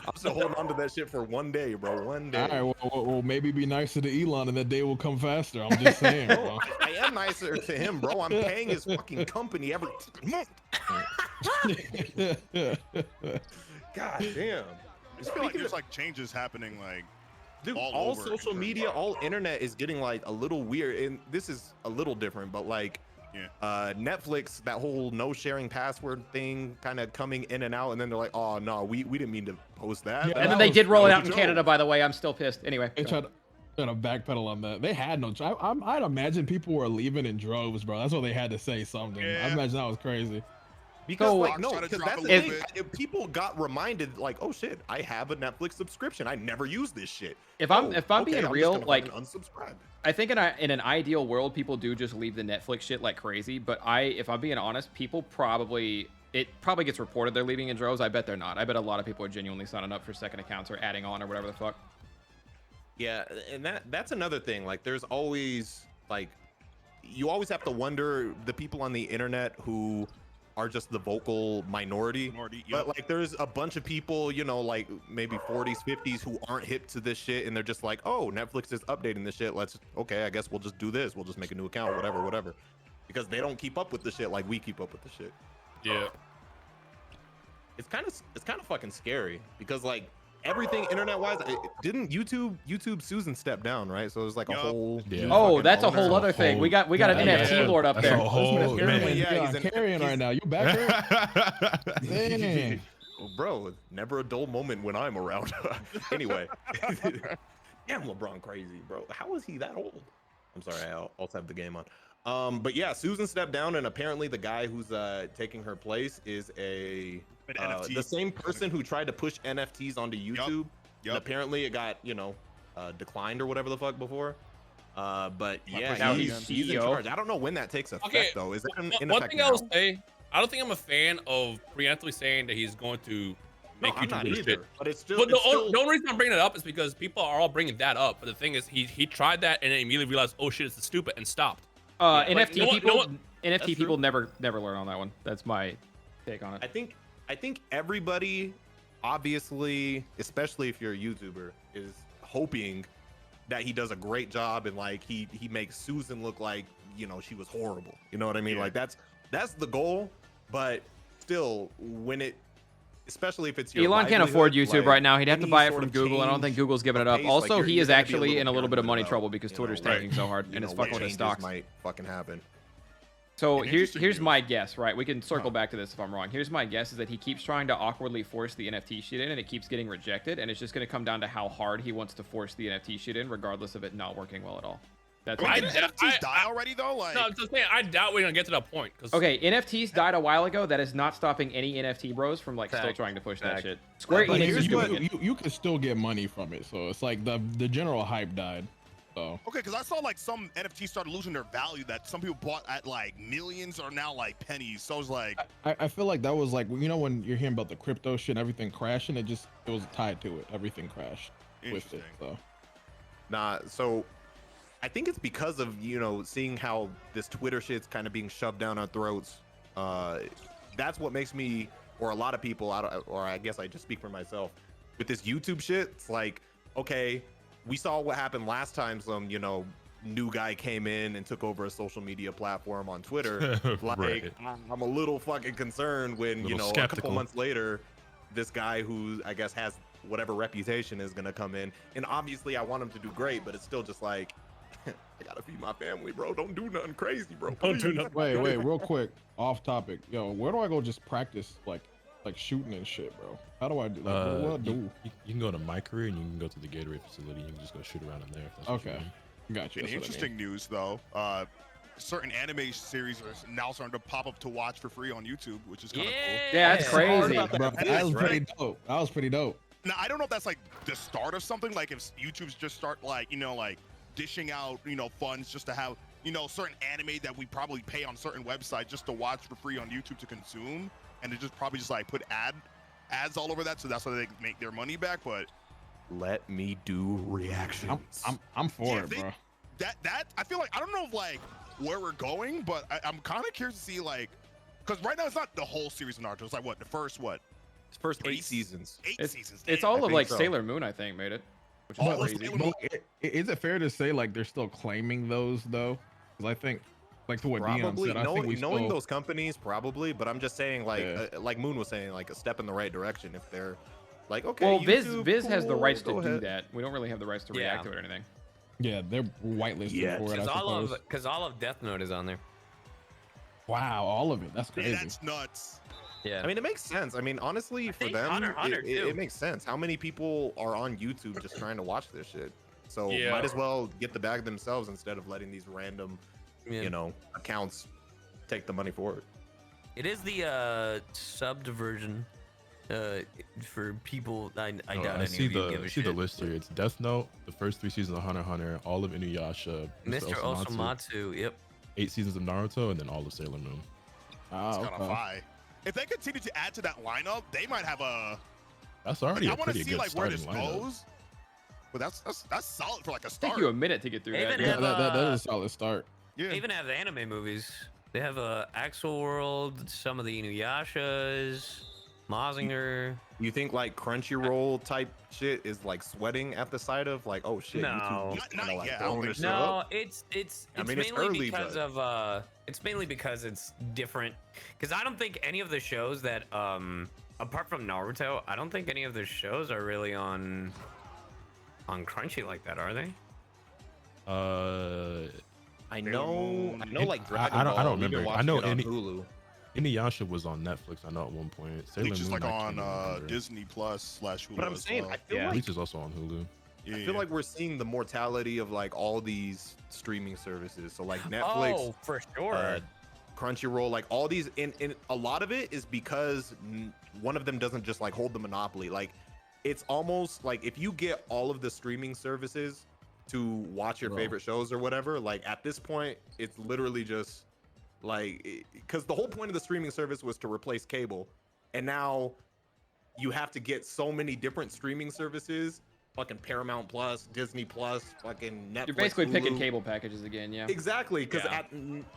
I'm still holding on to that shit for one day, bro. One day. All right, well, maybe be nicer to Elon, and that day will come faster. I'm just saying, Bro, bro. I am nicer to him, bro. I'm paying his fucking company every month. God damn. I feel like there's like changes happening, like Dude, all all over social in media, all internet is getting like a little weird, and this is a little different, but like Netflix, that whole no sharing password thing kind of coming in and out, and then they're like, oh no, we didn't mean to post that. Yeah, That And then that they was- did roll it that out was in a Canada, joke. by the way. I'm still pissed. Anyway. They tried to backpedal on that. They had no. I'd imagine people were leaving in droves, bro. That's what they had to say something. I Yeah. imagine that was crazy. Because So- like Try no, to because drop that's a the little thing. bit. If people got reminded, like, oh shit, I have a Netflix subscription. I never use this shit. If I'm Oh, being I'm just real, gonna like, fucking unsubscribe. I think in an ideal world, people do just leave the Netflix shit like crazy. But if I'm being honest, people it probably gets reported they're leaving in droves. I bet they're not. I bet a lot of people are genuinely signing up for second accounts or adding on or whatever the fuck. Yeah, and that's another thing. Like, there's always like, you always have to wonder the people on the internet who are just the vocal minority. Yep. But like, there's a bunch of people, you know, like maybe 40s, 50s who aren't hip to this shit, and they're just like, oh, Netflix is updating this shit. Okay, I guess we'll just do this. We'll just make a new account, whatever. Because they don't keep up with the shit like we keep up with the shit. Yeah. It's kind of fucking scary because like everything internet-wise, didn't YouTube Susan step down, right? So it was like a whole. Yeah. Oh, fucking that's a owner. whole other thing. We got an Yeah, NFT lord up that's there. a whole Apparently, man. yeah, he's carrying right now. You back there? Dang. Well, bro, never a dull moment when I'm around. Anyway, damn, LeBron crazy, bro. How is he that old? I'm sorry, I also have the game on. But yeah, Susan stepped down, and apparently the guy who's taking her place is the same person who tried to push NFTs onto YouTube. Yep. And apparently it got declined or whatever the fuck before. But yeah, Now he's in CEO. charge. I don't know when that takes effect though. Is that in One effect thing I will now? say, I don't think I'm a fan of preemptively saying that he's going to make No, I'm YouTube not do either. shit. But it's still. But it's still the only reason I'm bringing it up is because people are all bringing that up. But the thing is, he tried that and then immediately realized, oh shit, it's stupid, and stopped. NFT no one- people, no one- NFT people never learn on that one. That's my take on it. I think everybody, obviously, especially if you're a YouTuber, is hoping that he does a great job and like he makes Susan look like she was horrible. You know what I mean? Yeah. Like that's the goal. But still, especially if it's your Elon can't afford livelihood, YouTube like, right now. He'd have to any buy it sort from of Google. I don't think change Google's giving it of up. pace, like, Also, you're- he you're is gonna be actually in a little bit of money paranoid trouble about, because you Twitter's know, tanking so hard and it's what fucking with his changes stocks. might fucking happen. So An here's interesting my news. guess, right? We can circle back to this if I'm wrong. Here's my guess is that he keeps trying to awkwardly force the NFT shit in and it keeps getting rejected, and it's just going to come down to how hard he wants to force the NFT shit in, regardless of it not working well at all. That's Wait, my didn't guess. NFTs die already though? Like, No, I'm just saying, I doubt we're gonna get to that point. Okay, NFTs died a while ago. That is not stopping any NFT bros from still Fact. trying to push that Fact. shit. Square But Enix here's is doing it. You can still get money from it, so it's like the general hype died. So okay, because I saw like some NFTs started losing their value that some people bought at like millions are now like pennies. So I was like, I feel like that was like when you're hearing about the crypto shit, everything crashing, it was tied to it. Everything crashed with interesting. it. So Nah, so I think it's because of seeing how this Twitter shit's kind of being shoved down our throats. That's what makes me, or a lot of people, or I guess I just speak for myself, with this YouTube shit. It's like, okay, we saw what happened last time. Some new guy came in and took over a social media platform on Twitter. Like, Right. I'm a little fucking concerned when Little a couple skeptical. months later, this guy who I guess has whatever reputation is gonna come in, and obviously I want him to do great, but it's still just like, I gotta feed my family, bro. Don't do nothing crazy, bro. Don't do Please. nothing. wait, real quick, off topic. Yo, where do I go just practice like shooting and shit, bro? How do I do? Like, what do I do? You can go to my career and you can go to the Gatorade facility. You can just go shoot around in there. If that's what you Okay, want. got you. in That's what I mean. interesting news though, certain anime series are now starting to pop up to watch for free on YouTube, which is kind of cool. Yeah, that's crazy. Bro, that was pretty dope. That was pretty dope. Now I don't know if that's like the start of something. Like if YouTube's just start like like dishing out funds just to have certain anime that we probably pay on certain websites just to watch for free on YouTube to consume, and they just probably just like put ads all over that, so that's how they make their money back. But Let me do reactions. I'm for Yeah, it, they- bro. that I feel like I don't know if, like where we're going, but I'm kind of curious to see like, because right now it's not the whole series of Naruto. It's like the first It's first 8 seasons. 8 It's, seasons. it's Damn. all I of think like so. Sailor Moon, I think, made it. Which is All of crazy. Sailor Moon. Is it fair to say like they're still claiming those though? Because I think, like to what Dion Probably said, I think we knowing still, those companies, probably. But I'm just saying, like Yeah. like Moon was saying, like a step in the right direction. If they're like, okay, Well, YouTube, Viz has the cool, rights to go do ahead. that. We don't really have the rights to react to it or anything. yeah, they're whitelisted Yeah, for it. I suppose. Because all of Death Note is on there. Wow, all of it. That's Yeah, crazy. that's nuts. Yeah. I mean, it makes sense. I mean, honestly, for think them, Hunter x Hunter, it too. makes sense. How many people are on YouTube just trying to watch this shit? So Yeah. might as well get the bag themselves instead of letting these random, Yeah. accounts take the money for it. It is the subbed version for people. I Oh, doubt I any see of you give a the shit. list here. It's Death Note, the first 3 seasons of Hunter x Hunter, all of Inuyasha, Mr. Osamatsu. Yep. 8 seasons of Naruto, and then all of Sailor Moon. It's Oh, kind of okay. high. If they continue to add to that lineup, they might have a. That's Like, already I a want to pretty see good like where starting this lineup. goes. But that's solid for like a Take start. you a minute to get through They that. even Yeah, have, that is a solid start. Yeah. They even have the anime movies. They have Axel World, some of the Inuyashas, Mazinger. You think like Crunchyroll type shit is like sweating at the sight of like, oh shit, No. YouTube's kinda, like, yet, I don't throwing think this so. No, up. it's I mean, it's mainly early, because but- of it's mainly because it's different. Because I don't think any of the shows that apart from Naruto, I don't think any of the shows are really on Crunchy like that, are they? I know like Dragon I don't Ball, we've been remember. I watching know it on any- Hulu. Inuyasha was on Netflix. I know at one point. I Sailor think just Moon, like I on can't remember. Disney Plus / Hulu. But I'm as saying, well. I feel Yeah. like Bleach is also on Hulu. Yeah, I feel like we're seeing the mortality of like all these streaming services. So like Netflix, Oh, for sure. Crunchyroll, like all these, and a lot of it is because one of them doesn't just like hold the monopoly. Like it's almost like if you get all of the streaming services to watch your Bro. favorite shows or whatever, like at this point, it's literally just like, because the whole point of the streaming service was to replace cable, and now you have to get so many different streaming services. Fucking Paramount Plus, Disney Plus, fucking Netflix. You're basically picking Hulu. cable packages again, yeah. Exactly, because Yeah.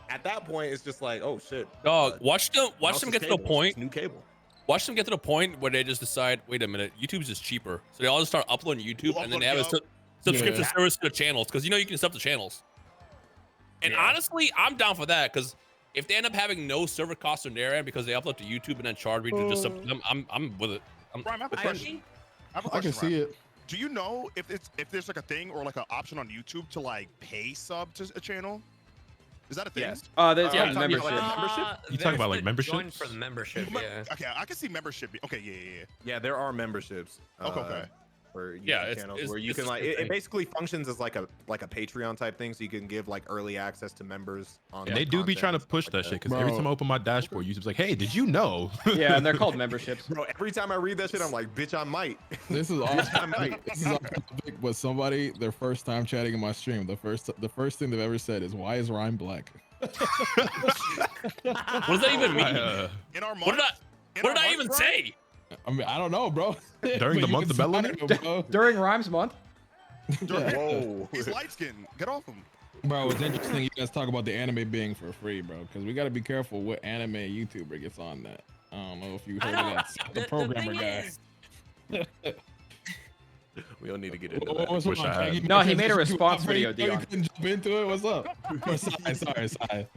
at that point it's just like, oh shit. Dog, watch them now get it's to the cable, it's point. new cable. Watch them get to the point where they just decide, wait a minute, YouTube's just cheaper. So they all just start uploading YouTube, and then they have a subscription Yeah. service to the channels, because you know you can sub the channels. And honestly, I'm down for that, because if they end up having no server costs on their end because they upload to YouTube and then charge me to just sub them, I'm with it. Brian, I have a I question. think I have a I can question, see Ryan. it. Do you know if there's like a thing or like an option on YouTube to like pay sub to a channel? Is that a thing? Yes. There's Yeah, yeah, I'm talking membership. about, like, membership? You talking there's about, like, the memberships? join for the membership, yeah. Okay, I can see membership. Okay, yeah. Yeah, there are memberships. Okay. For YouTube Yeah, channels where you it's can a like good it thing. basically functions as like a Patreon type thing, so you can give like early access to members on. And like, they do be content trying to and stuff push like that shit because every Bro. time I open my dashboard, YouTube's like, "Hey, did you know?" Yeah, and they're called memberships. Bro, every time I read that shit, I'm like, bitch, I might. This is I awesome. might. This is off topic, but somebody, their first time chatting in my stream, the first thing they've ever said is, "Why is Rhyme black?" What does that even mean? In our month, What did I even say? I mean, I don't know, bro. During the But you month can of see Melanin? it, bro. During Rhymes Month. Whoa. He's light skinned. Get off him. Bro, it's interesting you guys talk about the anime being for free, bro, because we got to be careful what anime YouTuber gets on that. I don't know if you I heard don't, of that. The programmer thing guy. is, We don't need to get into What that. was Wish wrong? I had. Like, No, he made a you- response you- video, you Dion. couldn't jump into it. What's up? Sorry.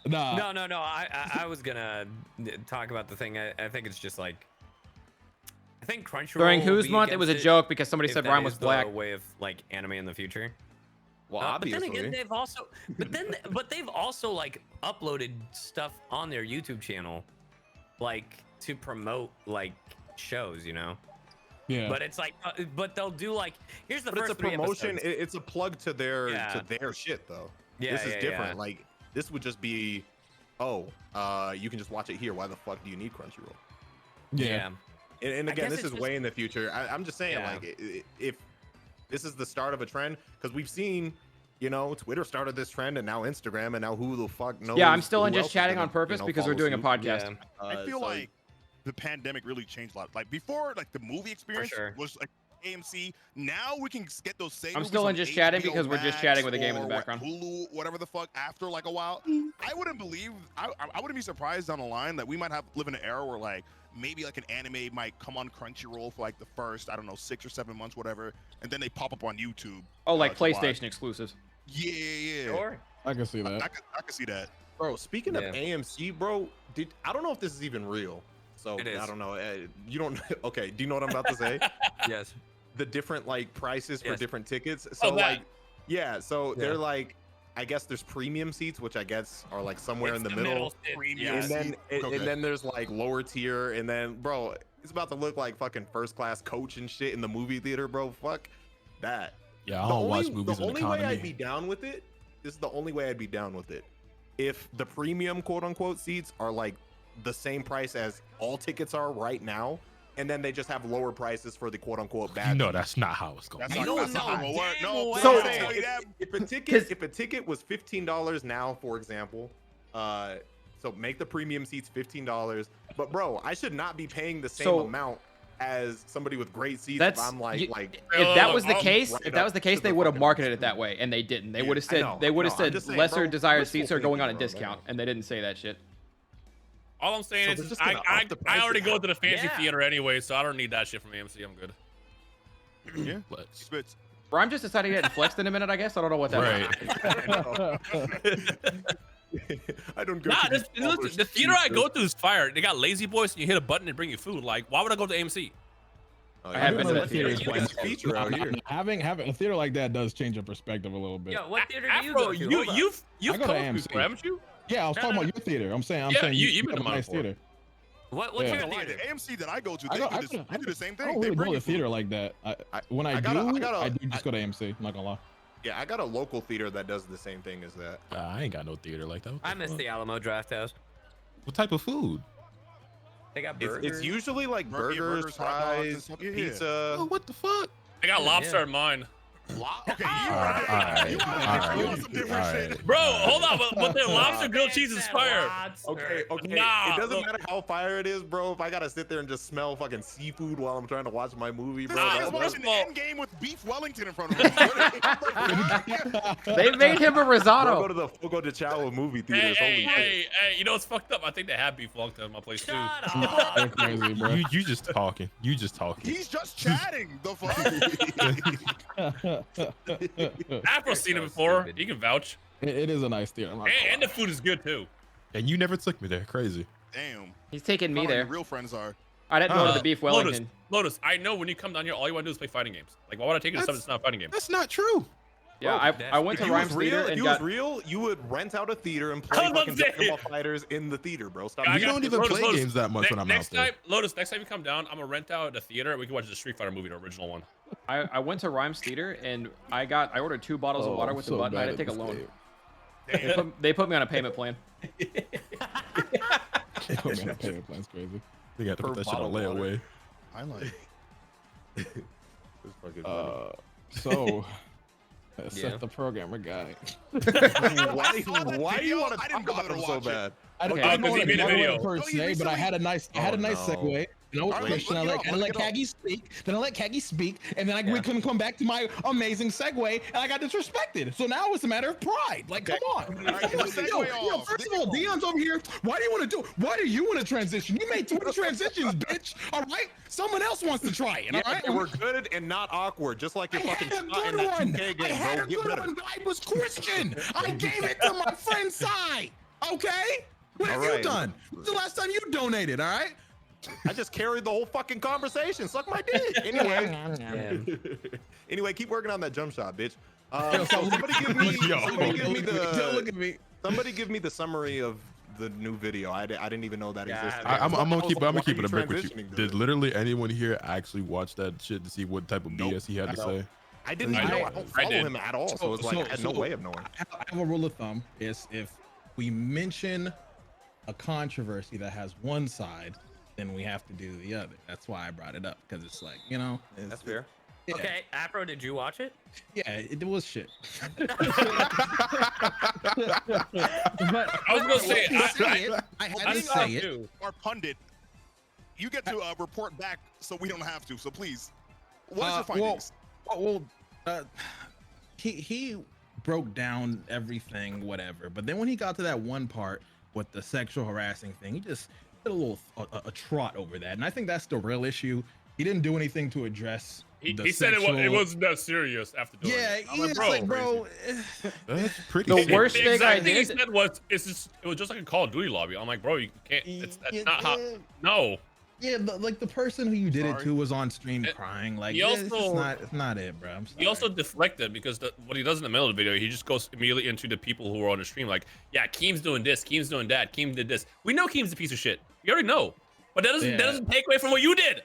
Nah. no. I was gonna talk about the thing. I think it's just like, I think Crunchyroll. During will Whose be Month, it was a against joke because somebody if said that Rhyme was is the black. way of like anime in the future. Well, But obviously. then again, they've also, but they've also like uploaded stuff on their YouTube channel, like to promote like shows, you know. Yeah. But it's like, but they'll do like, here's the But it's first a three promotion. episodes. It's a plug to their Yeah. shit though. Yeah, This is yeah, different. yeah. Like this would just be, oh, you can just watch it here. Why the fuck do you need Crunchyroll? yeah. And I again, guess this it's is just- way in the future. I'm just saying, Yeah. like, if this is the start of a trend, because we've seen, you know, Twitter started this trend, and now Instagram, and now who the fuck knows? Yeah, I'm still in who just else is chatting gonna, on purpose you know, because we're follow doing a suit. podcast. Yeah, I feel so- like the pandemic really changed a lot. Like before, like the movie experience sure. was like AMC. Now we can get those same. I'm movies still on in just chatting HBO because we're just Max chatting with a game in the or background. Hulu, whatever the fuck. After like a while, I wouldn't believe. I wouldn't be surprised down the line that we might live in an era where like maybe like an anime might come on Crunchyroll for like the first 6 or 7 months, whatever, and then they pop up on YouTube. Oh, like to watch. PlayStation exclusives. Yeah. sure. I can see that. I could see that. Bro, speaking Yeah. of AMC, bro, I don't know if this is even real. So It is. I don't know. You don't. Okay. Do you know what I'm about to say? Yes. The different like prices for Yes. different tickets. So that. like, yeah. So Yeah. they're like, I guess there's premium seats, which I guess are like somewhere It's in the middle. Premium And seat. then Okay. and then there's like lower tier, and then bro, it's about to look like fucking first class coach and shit in the movie theater, bro. Fuck that. Yeah, I don't watch movies The in only way I'd be economy. down with it. This is the only way I'd be down with it. If the premium quote unquote seats are like the same price as all tickets are right now, and then they just have lower prices for the quote unquote bad. No, that's not how it's going. That's I not, don't that's not know. how it works. Damn No, well. So- I'm saying, if a ticket was $15 now, for example, so make the premium seats $15. But bro, I should not be paying the same So- amount as somebody with great seats. That's if I'm like, you- like If that was the I'm case, right if that was the up case, to they the would have fucking marketed it screen. that way, and they didn't. They Yeah, would have I said know, they would have I know. I'm said just saying, lesser bro, desired wishful seats are going on a thinking, bro, discount, man. and they didn't say that shit. All I'm saying So is they're just I gonna up the I price already of go to the fancy Yeah. theater anyway, so I don't need that shit from AMC. I'm good. Yeah. Flex. Spits. Bro, I'm just deciding to get flexed in a minute, I guess. I don't know what that Right. I don't go Nah, to these listen, the theater I go to is fire. They got lazy boys, and you hit a button and bring you food. Like, why would I go to AMC? Oh, I have yeah. been to that That's theater. a nice feature out here. Having a theater like that does change your perspective a little bit. Yo, what theater do you Afro, go to? you've I go to come AMC. before, haven't you? Yeah, I was No, talking no, about your theater. I'm saying Yeah, you've you been have to a mine nice before. theater. What's Yeah. your The theater? AMC that I go to, I they go- do I this- go- they do the same I thing. don't They really bring go you to theater food. like that. When I I do, gotta- I do just go to AMC. I'm not gonna lie. Yeah, I got a local theater that does the same thing as that. I ain't got no theater like that. What the I miss fuck? the Alamo Draft House. What type of food? They got It's, burgers. it's usually like Burgers, burgers, hot dogs, and fries, stuff. Yeah. pizza. Oh, what the fuck? I got lobster Yeah. in mine. Okay, you Alright, want some different shit. Bro, hold on, but the lobster grilled cheese is fire. Okay, Nah, it doesn't look. matter how fire it is, bro. If I gotta sit there and just smell fucking seafood while I'm trying to watch my movie, This bro. Nah, guy's that's- first watching of all- Endgame with beef Wellington in front of him. They made him a Bro, go risotto. to the Fogo de Chao movie Hey, theaters. hey, Holy shit. hey, you know what's fucked up? I think they have beef Wellington in my place too. Shut That's up. crazy, bro. You just talking. You just talking. He's just chatting. The fuck? Afro's seen it so before. stupid. He can vouch. It is a nice theater. I'm not gonna And lie. the food is good too. And you never took me there. Crazy. Damn. He's taking me Not how your there. real friends are. I didn't go to Uh, the beef Lotus, Wellington. Lotus, I know when you come down here, all you want to do is play fighting games. Like, why would I take you to something that's not a fighting game? That's not true. Yeah, Bro, I went If to you was Rhymes real, Theater if and you got. was real, you would rent out a theater and I play was about fucking to say- Dragon Ball Fighters in the theater, bro. Stop. I You got don't you. even Lotus, play Lotus, games that much when I'm next out there. time, Lotus, next time you come down, I'm gonna rent out the theater and we can watch the Street Fighter movie, the original one. I went to Rhymes Theater and I ordered 2 bottles of water with the button. I had to take a loan. They put me on a payment plan. Oh, man, that payment plan's crazy. You got to put Per that shit on bottle of water. layaway. I like. It's fucking funny. So, Yeah. set the programmer guy. why do you want to I didn't talk about bother him to so watch it. bad? I Okay. don't because he want to made a talk about video. it per Oh, you se, but I had a nice Oh, no. segue. And I was All right, questioning. let I let it off. Kagi speak. Then I let Kagi speak, and then Yeah. we couldn't come back to my amazing segue, and I got disrespected. So now it's a matter of pride. Like, come on. All right, get the segue off. First of all, Dion's over here. Why do you want to do? Why do you want to transition? You made 20 transitions, bitch. All right. Someone else wants to try it. All Yeah, right. they were good and not awkward, just like I your fucking had a shot in good that one. 2K I game, had bro. a Get good better. one, but I was Christian. I gave it to my friend's side. Okay? What have All you right. done? When's the last time you donated? All right? I just carried the whole fucking conversation. Suck my dick. Anyway, anyway, keep working on that jump shot, bitch. So somebody give me, Look at me. somebody give me the summary of the new video. I didn't even know that Yeah, existed. I'm gonna keep Why it are a brick with you. transitioning to Did this? literally anyone here actually watch that shit to see what type of Nope. BS he had to No. say? I didn't I even know. did. I don't I follow did. him at all, so it's like I had no way of knowing. I have a rule of thumb: is if we mention a controversy that has one side, then we have to do the other. That's why I brought it up, because it's like, you know, That's fair. yeah, Okay, Afro, did you watch it? yeah, it was shit. I was gonna say, I had I to think say it. too. Our pundit, you get to report back, so we don't have to. So please, what is your findings? He broke down everything, whatever. But then when he got to that one part with the sexual harassing thing, he just did a little a trot over that, and I think that's the real issue. He didn't do anything to address. He said it wasn't that serious after doing Yeah, it. I'm like, it's bro, like, bro. That's pretty. The shit. worst the thing exact I thing he did. said was, it was just like a Call of Duty lobby. I'm like, bro, you can't. That's not how. No. Yeah, like the person who you did it Sorry. to was on stream And crying. Like, he yeah, it's just also- it's not it, bro. I'm sorry. He also deflected because what he does in the middle of the video, he just goes immediately into the people who are on the stream. Like, yeah, Keem's doing this, Keem's doing that, Keem did this. We know Keem's a piece of shit. We already know, but that doesn't take away from what you did.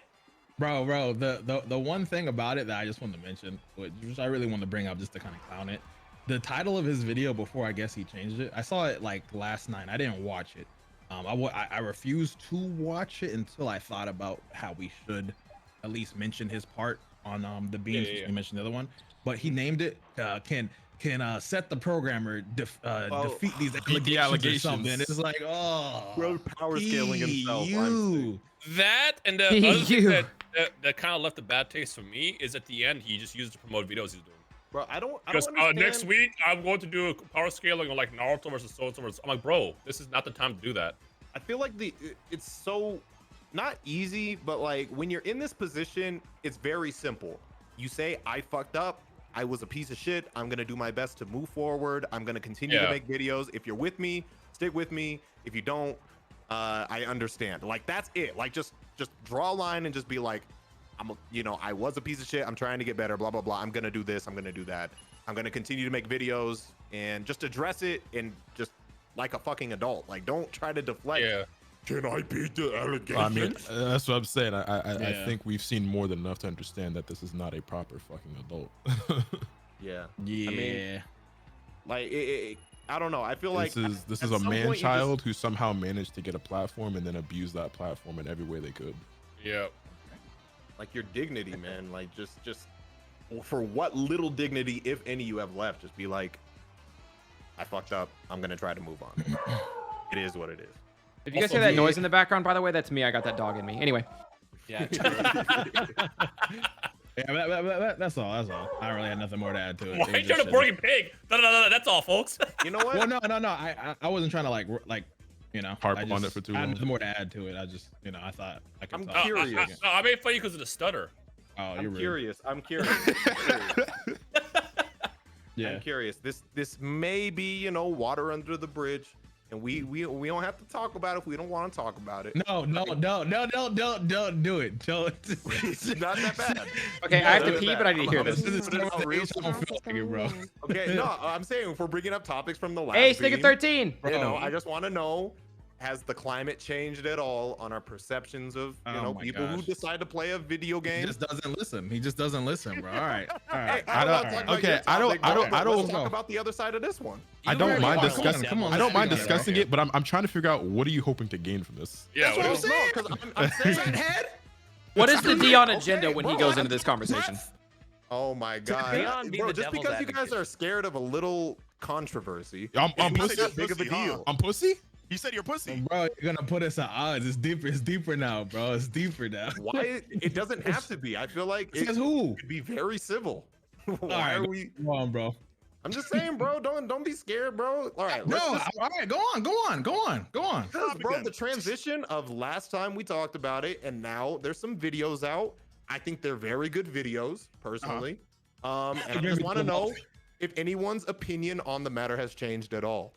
Bro, the one thing about it that I just wanted to mention, which I really wanted to bring up just to kind of clown it, the title of his video before I guess he changed it. I saw it like last night. I didn't watch it. I refused to watch it until I thought about how we should at least mention his part on the beams. Yeah. You mentioned the other one, but he named it can set the programmer defeat these allegations, allegations. or something. It's like, oh, Bro, power scaling himself. you. That and the You. other thing that kind of left a bad taste for me is at the end he just used to promote videos he's doing. Bro, I don't Because understand. next week I'm going to do a power scaling on like Naruto versus so. I'm like, bro, this is not the time to do that. I feel like it's so not easy, but like when you're in this position, it's very simple. You say, I fucked up. I was a piece of shit. I'm going to do my best to move forward. I'm going to continue to make videos. If you're with me, stick with me. If you don't, I understand. Like, that's it. Like, just draw a line and just be like, I was a piece of shit. I'm trying to get better, blah, blah, blah. I'm going to do this. I'm going to do that. I'm going to continue to make videos and just address it and just like a fucking adult. Like, don't try to deflect. Yeah. Can I beat the allegations? I mean, that's what I'm saying. I think we've seen more than enough to understand that this is not a proper fucking adult. Yeah. Yeah. I mean, like, I don't know. I feel like this is a man child who somehow managed to get a platform and then abuse that platform in every way they could. Yeah. Like your dignity, man. Like just for what little dignity, if any, you have left, just be like, I fucked up. I'm gonna try to move on. It is what it is. If you guys hear that noise in the background, by the way, that's me. I got that dog in me. Anyway. Yeah. That's all. That's all. I don't really had nothing more to add to it. Why are you trying to Burger Pig? No. That's all, folks. You know what? Well, no. I wasn't trying to like harp on it for too I had long. nothing more to add to it. I just, I thought I could. I'm talk. curious. No, I made fun of you because of the stutter. Oh, you're I'm rude. curious. I'm curious. Yeah. I'm curious. This may be, water under the bridge, and we don't have to talk about it if we don't want to talk about it. No, don't do it. Don't. It's not that bad. Okay, I have to pee, but I need to hear this. Bro. Okay, no, I'm saying if we're bringing up topics from the last Hey, Stick beam, 13. I just want to know, has the climate changed at all on our perceptions of people who decide to play a video game? He just doesn't listen, bro. All right. Hey, I don't talk about the other side of this one. I don't mind discussing. Come on, I don't mind let's discussing it, but I'm trying to figure out what are you hoping to gain from this? Yeah. That's what I'm saying. Because I'm saying, head. What is the Dion agenda when he goes into this conversation? Oh my god, Dion be bro! the Just devil's because you guys advocate. are scared of a little controversy, I'm He said pussy. you're big of a pussy, huh? deal. I'm pussy. He said you're pussy. Bro, you're gonna put us at odds. It's deeper. It's deeper now, bro. It's deeper now. Why? It doesn't have to be. I feel like it Says who? could be very civil. All Why right, are we? Come on, bro. I'm just saying, bro. Don't be scared, bro. All right, No. let's just, All right. Go on. because, bro, the transition of last time we talked about it, and now there's some videos out. I think they're very good videos, personally. And I just want to know if anyone's opinion on the matter has changed at all.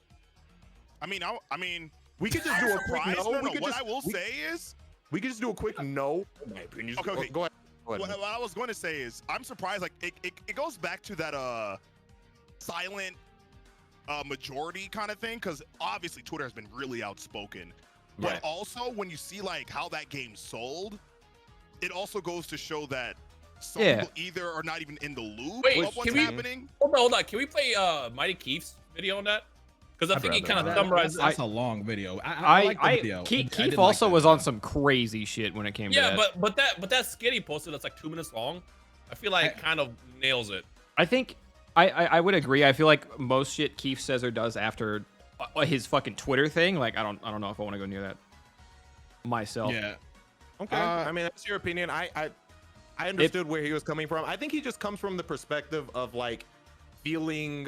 I mean, We could just do a quick surprised. no. No, We could what just, I will say is, we could just do a quick no. My opinion. Okay. Go ahead. what I was going to say is, I'm surprised. Like, it goes back to that silent majority kind of thing, because obviously Twitter has been really outspoken. But Right. also, when you see like how that game sold, it also goes to show that some Yeah. people either are not even in the loop Wait, of what's can we- happening. Hold on. Can we play Mighty Keith's video on that? Because I I'd think he rather kind of not. summarizes. That's a long video. I like the video. Keith also was on some crazy shit when it came to Yeah, that. but that skit he posted that's like 2 minutes long, I feel like kind of nails it. I think I would agree. I feel like most shit Keith says or does after his fucking Twitter thing, like I don't know if I want to go near that myself. Yeah. Okay. I mean, that's your opinion. I understood where he was coming from. I think he just comes from the perspective of like feeling,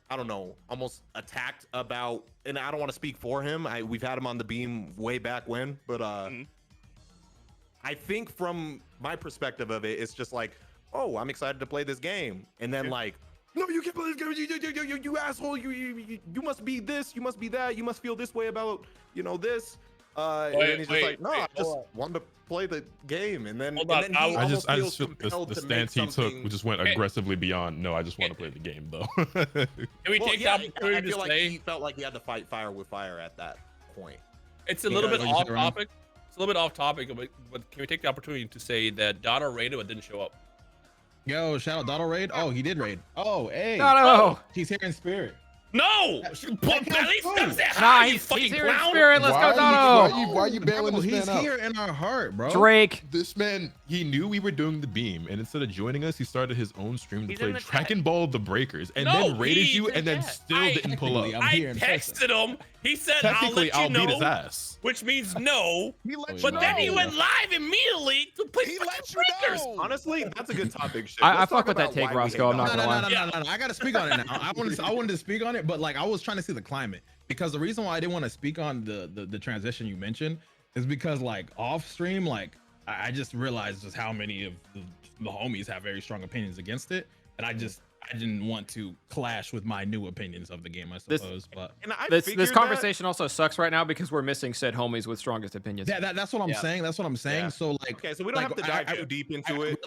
I don't know, almost attacked about, and I don't want to speak for him. We've had him on the beam way back when, but I think from my perspective of it, it's just like, oh, I'm excited to play this game, and then like, no, you can't play this game. You asshole. You must be this. You must be that. You must feel this way about this. And then he's just like, no, I just wanted to play the game, and then Hold on, he I almost just feels feel compelled the to make stance he took something- just went Hey. aggressively beyond. No, I just want to play the game though. Can we Well, take yeah, the I opportunity feel to like say he felt like he had to fight fire with fire at that point. it's a little bit What you off said, Ron? topic? It's a little bit off topic, but can we take the opportunity to say that Dada raided but didn't show up? Yo, shout out Dotto raid. Oh, he did raid. Oh, hey. No. He's here in spirit. No! At least say Nah, hi, you he's fucking here in clown! spirit. Let's go, Dono. Why are you bailing Bro, this he's man out? here in our heart, bro. Drake. This man, he knew we were doing the beam, and instead of joining us, he started his own stream to He's in play the Dragon Ball the Breakers, and No, then raided he's you, in and then chat. still I- didn't pull up. I'm I here in person. texted him. He said, "I'll Technically, let you I'll beat his know," ass. which means no. He let But you then he know. went live immediately to play He fucking let you Breakers. know. Honestly, that's a good topic. Shit. I Let's fuck talk with that about take, why we hate Roscoe. I'm not Dotto. gonna lie. No. I gotta speak on it now. I wanted to speak on it right, but like I was trying to see the climate because the reason why I didn't want to speak on the transition you mentioned is because like off stream, like I just realized just how many of the homies have very strong opinions against it, and I didn't want to clash with my new opinions of the game, I suppose. But And I This figured conversation also sucks right now because we're missing said homies with strongest opinions. that's what I'm saying. That's what I'm saying. Yeah. So like, Okay, so we don't like, have to dive too deep into it.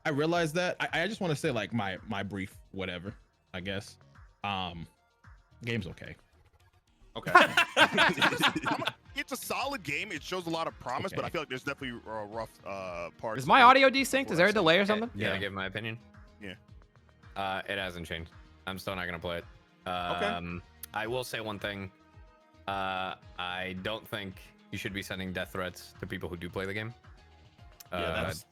I realized that. I just want to say like my brief whatever, I guess. Game's okay. Okay. It's a solid game. It shows a lot of promise, but I feel like there's definitely rough parts. Is my audio desynced? Is there a delay or something? Can I give my opinion? Yeah. It hasn't changed. I'm still not gonna play it. Okay. I will say one thing. I don't think you should be sending death threats to people who do play the game.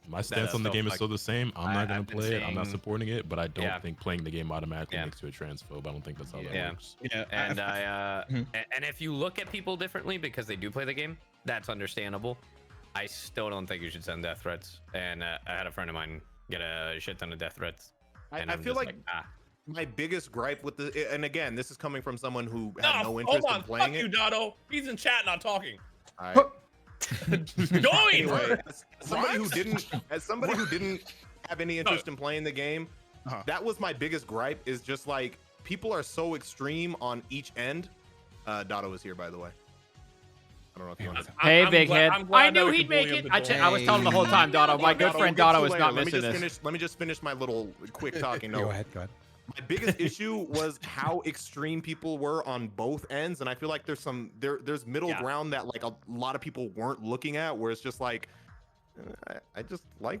My stance on the game is still the same. I'm not gonna I've been play it. I'm not seeing- supporting it, but I don't Yeah. think playing the game automatically Yeah. makes you a transphobe. I don't think that's how that Yeah. works. Yeah, And and if you look at people differently because they do play the game, that's understandable. I still don't think you should send death threats. And I had a friend of mine get a shit ton of death threats. And I I'm feel just like my biggest gripe with the, and again, this is coming from someone who had no hold interest on. in playing Fuck you, it. Dotto. He's in chat, not talking. All right. Join. Anyway, as somebody who didn't have any interest in playing the game, that was my biggest gripe. Is just like people are so extreme on each end. Dotto is here, by the way. I don't know if you want to. Hey, big head. I knew that we he'd can make bully it. him I to was telling him the whole time, Dotto. My good friend Dotto is not missing this. Let me just finish my little quick talking note. Go ahead. My biggest issue was how extreme people were on both ends, and I feel like there's middle ground that like a lot of people weren't looking at, where it's just like, I just like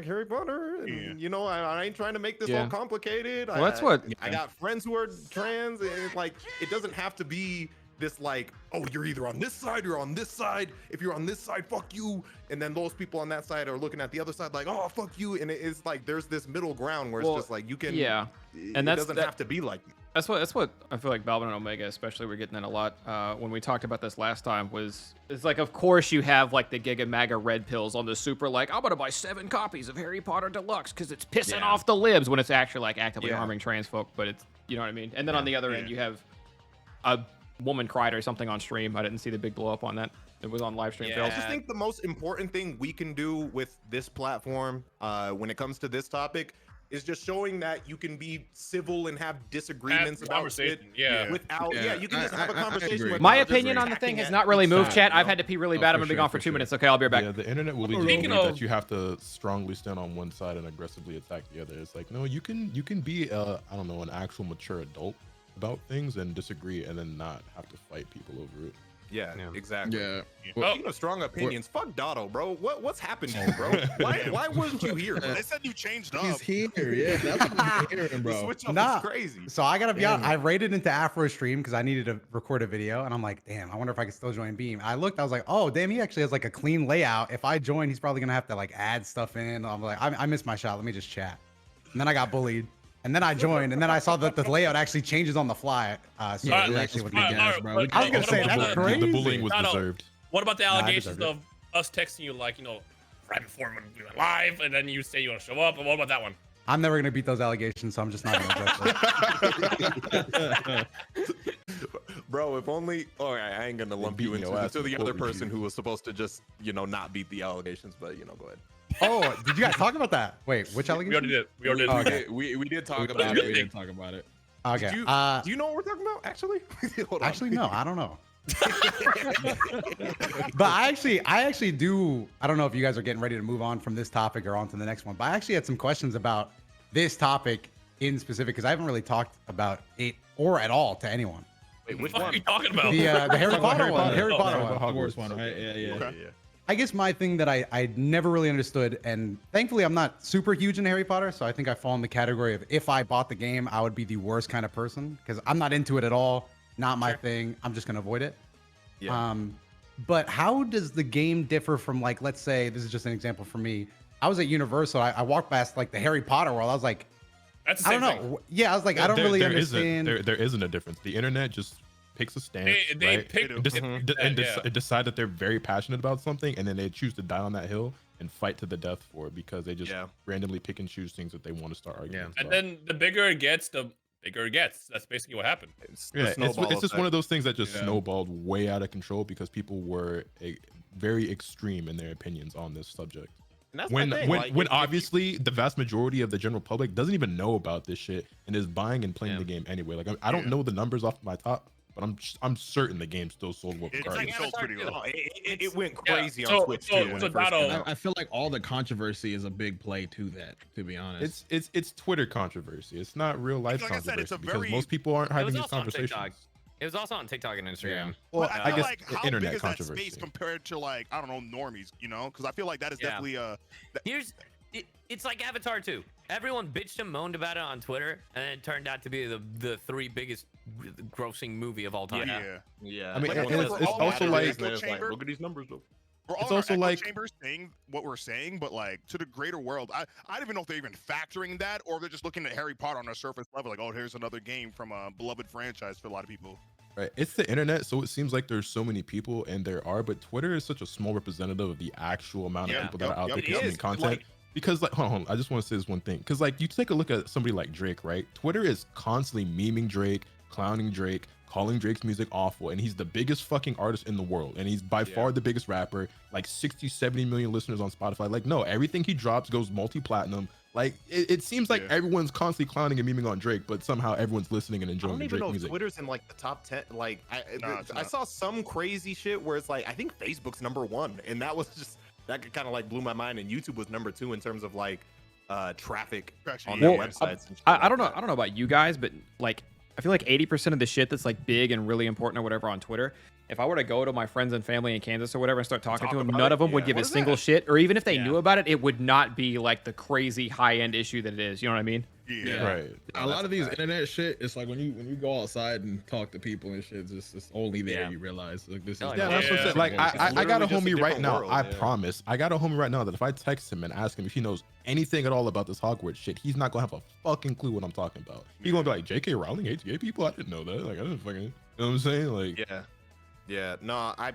Harry Potter, and you know, I ain't trying to make this all complicated. Well, that's what I got friends who are trans, and it's like it doesn't have to be this like, oh, you're either on this side, you're on this side. If you're on this side, fuck you. And then those people on that side are looking at the other side like, oh, fuck you. And it's like there's this middle ground where it's just like you can, and it doesn't have to be like that. That's what I feel like Balvin and Omega especially were getting in a lot when we talked about this last time. It's like, of course you have like the Giga Maga red pills on the super like, I'm gonna buy 7 copies of Harry Potter Deluxe because it's pissing off the libs, when it's actually like actively harming trans folk. But it's, you know what I mean. And then on the other end you have a woman cried or something on stream. I didn't see the big blow up on that. It was on live stream. I just think the most important thing we can do with this platform when it comes to this topic is just showing that you can be civil and have disagreements about it without you can just have a conversation with my opinion on the thing has not really moved, chat. I've had to pee really bad. I'm gonna be gone for 2 minutes. Okay, I'll be right back. Yeah, the internet will lead you to believe that you have to strongly stand on one side and aggressively attack the other. It's like, no, you can be I don't know, an actual mature adult about things and disagree and then not have to fight people over it. Yeah, exactly. Yeah. Speaking of strong opinions, fuck Dotto, bro. What's happened to you, bro? Why wasn't you here? Bro? They said you changed up. He's here. Yeah, that's what I'm hearing, The bro. switch up Nah. is crazy. So I gotta be honest. I raided into Afro stream because I needed to record a video, and I'm like, damn, I wonder if I can still join Beam. I looked, I was like, oh, damn, he actually has like a clean layout. If I join, he's probably gonna have to like add stuff in. I'm like, I missed my shot. Let me just chat. And then I got bullied. And then I joined, and then I saw that the layout actually changes on the fly. So Yeah, it it actually would would be be gas, bro. I was gonna say that's crazy. The bullying was Dotto, deserved. What about the I allegations deserve of us texting you like, you know, right before we went live, and then you say you want to show up? And what about that one? I'm never gonna beat those allegations, so I'm just not gonna address it. Bro, if only. All right, I ain't gonna lump you beating into your ass the with other quote person review. who was supposed to just, not beat the allegations, but go ahead. Oh, did you guys talk about that? Wait, which We allegation? already did. We already did. Oh, okay. We did talk But about it's it. We didn't talk about it. Okay. Do you know what we're talking about? Actually, Hold on. Actually, no, I don't know. But I actually do. I don't know if you guys are getting ready to move on from this topic or on to the next one, but I actually had some questions about this topic in specific because I haven't really talked about it or at all to anyone. Wait, which What are one? you talking about? The Harry Potter Harry one. Potter. Harry Oh, Potter Harry one. The worst one, right? Yeah. Okay. I guess my thing that I never really understood, and thankfully I'm not super huge in Harry Potter, so I think I fall in the category of if I bought the game, I would be the worst kind of person because I'm not into it at all. Not my thing. I'm just gonna avoid it. Yeah. But how does the game differ from, like, let's say this is just an example for me. I was at Universal. I walked past like the Harry Potter world. I was like, That's the I same don't know. Yeah, I was like, I don't There- really there understand. There isn't a difference. The internet just picks a stance, They right? pick and decide that they're very passionate about something, and then they choose to die on that hill and fight to the death for it because they just randomly pick and choose things that they want to start arguing. And then the bigger it gets, the bigger it gets. That's basically what happened. It's just one of those things that just Yeah. snowballed way out of control because people were very extreme in their opinions on this subject. And that's When my thing, when like, when if- obviously the vast majority of the general public doesn't even know about this shit and is buying and playing the game anyway. Like I don't know the numbers off my top, but I'm certain the game still sold well. It's regardless. sold pretty Avatar well. It went Yeah, crazy so- on Twitch so- too when so it first Dotto- came out. I feel like all the controversy is a big play to that, to be honest. It's Twitter controversy. It's not real life Like I said, controversy it's a because very- most people aren't It having was these also on TikTok. conversations. It was also on TikTok and Instagram. Well, But I feel guess like how internet big is that controversy. space compared to like I don't know normies, you know? Because I feel like that is Yeah. definitely It's like Avatar 2. Everyone bitched and moaned about it on Twitter, and then it turned out to be the 3 biggest grossing movie of all time. Yeah. I mean, Like, and we're it's all also at like- echo chamber. look at these numbers though. We're all It's in our also echo like- chambers saying what we're saying, but like to the greater world, I don't even know if they're even factoring that, or they're just looking at Harry Potter on a surface level, like, oh, here's another game from a beloved franchise for a lot of people. Right. It's the internet, so it seems like there's so many people, and there are, but Twitter is such a small representative of the actual amount of Yeah, people that are out yep, there it consuming is. content. Like- Because like, hold on, I just want to say this one thing. Because like, you take a look at somebody like Drake, right? Twitter is constantly memeing Drake, clowning Drake, calling Drake's music awful, and he's the biggest fucking artist in the world, and he's by far the biggest rapper. Like 60, 70 million listeners on Spotify. Like, no, everything he drops goes multi-platinum. Like, it seems like everyone's constantly clowning and memeing on Drake, but somehow everyone's listening and I enjoying don't the even Drake know music. if Twitter's in like the top 10. Like No, it's I not. saw some crazy shit where it's like I think Facebook's #1, and that was just that kind of like blew my mind. And YouTube was #2 in terms of like traffic Actually, on yeah. their Well, websites. And shit I like don't know. that. I don't know about you guys, but like, I feel like 80% of the shit that's like big and really important or whatever on Twitter, if I were to go to my friends and family in Kansas or whatever and start talking Talk to them, about none it? of them would Yeah. give What a is single that? shit. Or even if they Yeah. knew about it, it would not be like the crazy high end issue that it is. You know what I mean? Yeah. Right. A lot of these internet shit, it's like when you go outside and talk to people and shit, it's only there Yeah. you realize like this is. Yeah, Yeah, that's what I'm Yeah. saying. Like, I got a literally just a homie right different now. world, I yeah. promise. I got a homie right now that if I text him and ask him if he knows anything at all about this Hogwarts shit, he's not gonna have a fucking clue what I'm talking about. He's gonna be like, J.K. Rowling hates gay people? I didn't know that. Like, I didn't fucking. You know what I'm saying? Like, Yeah. No, I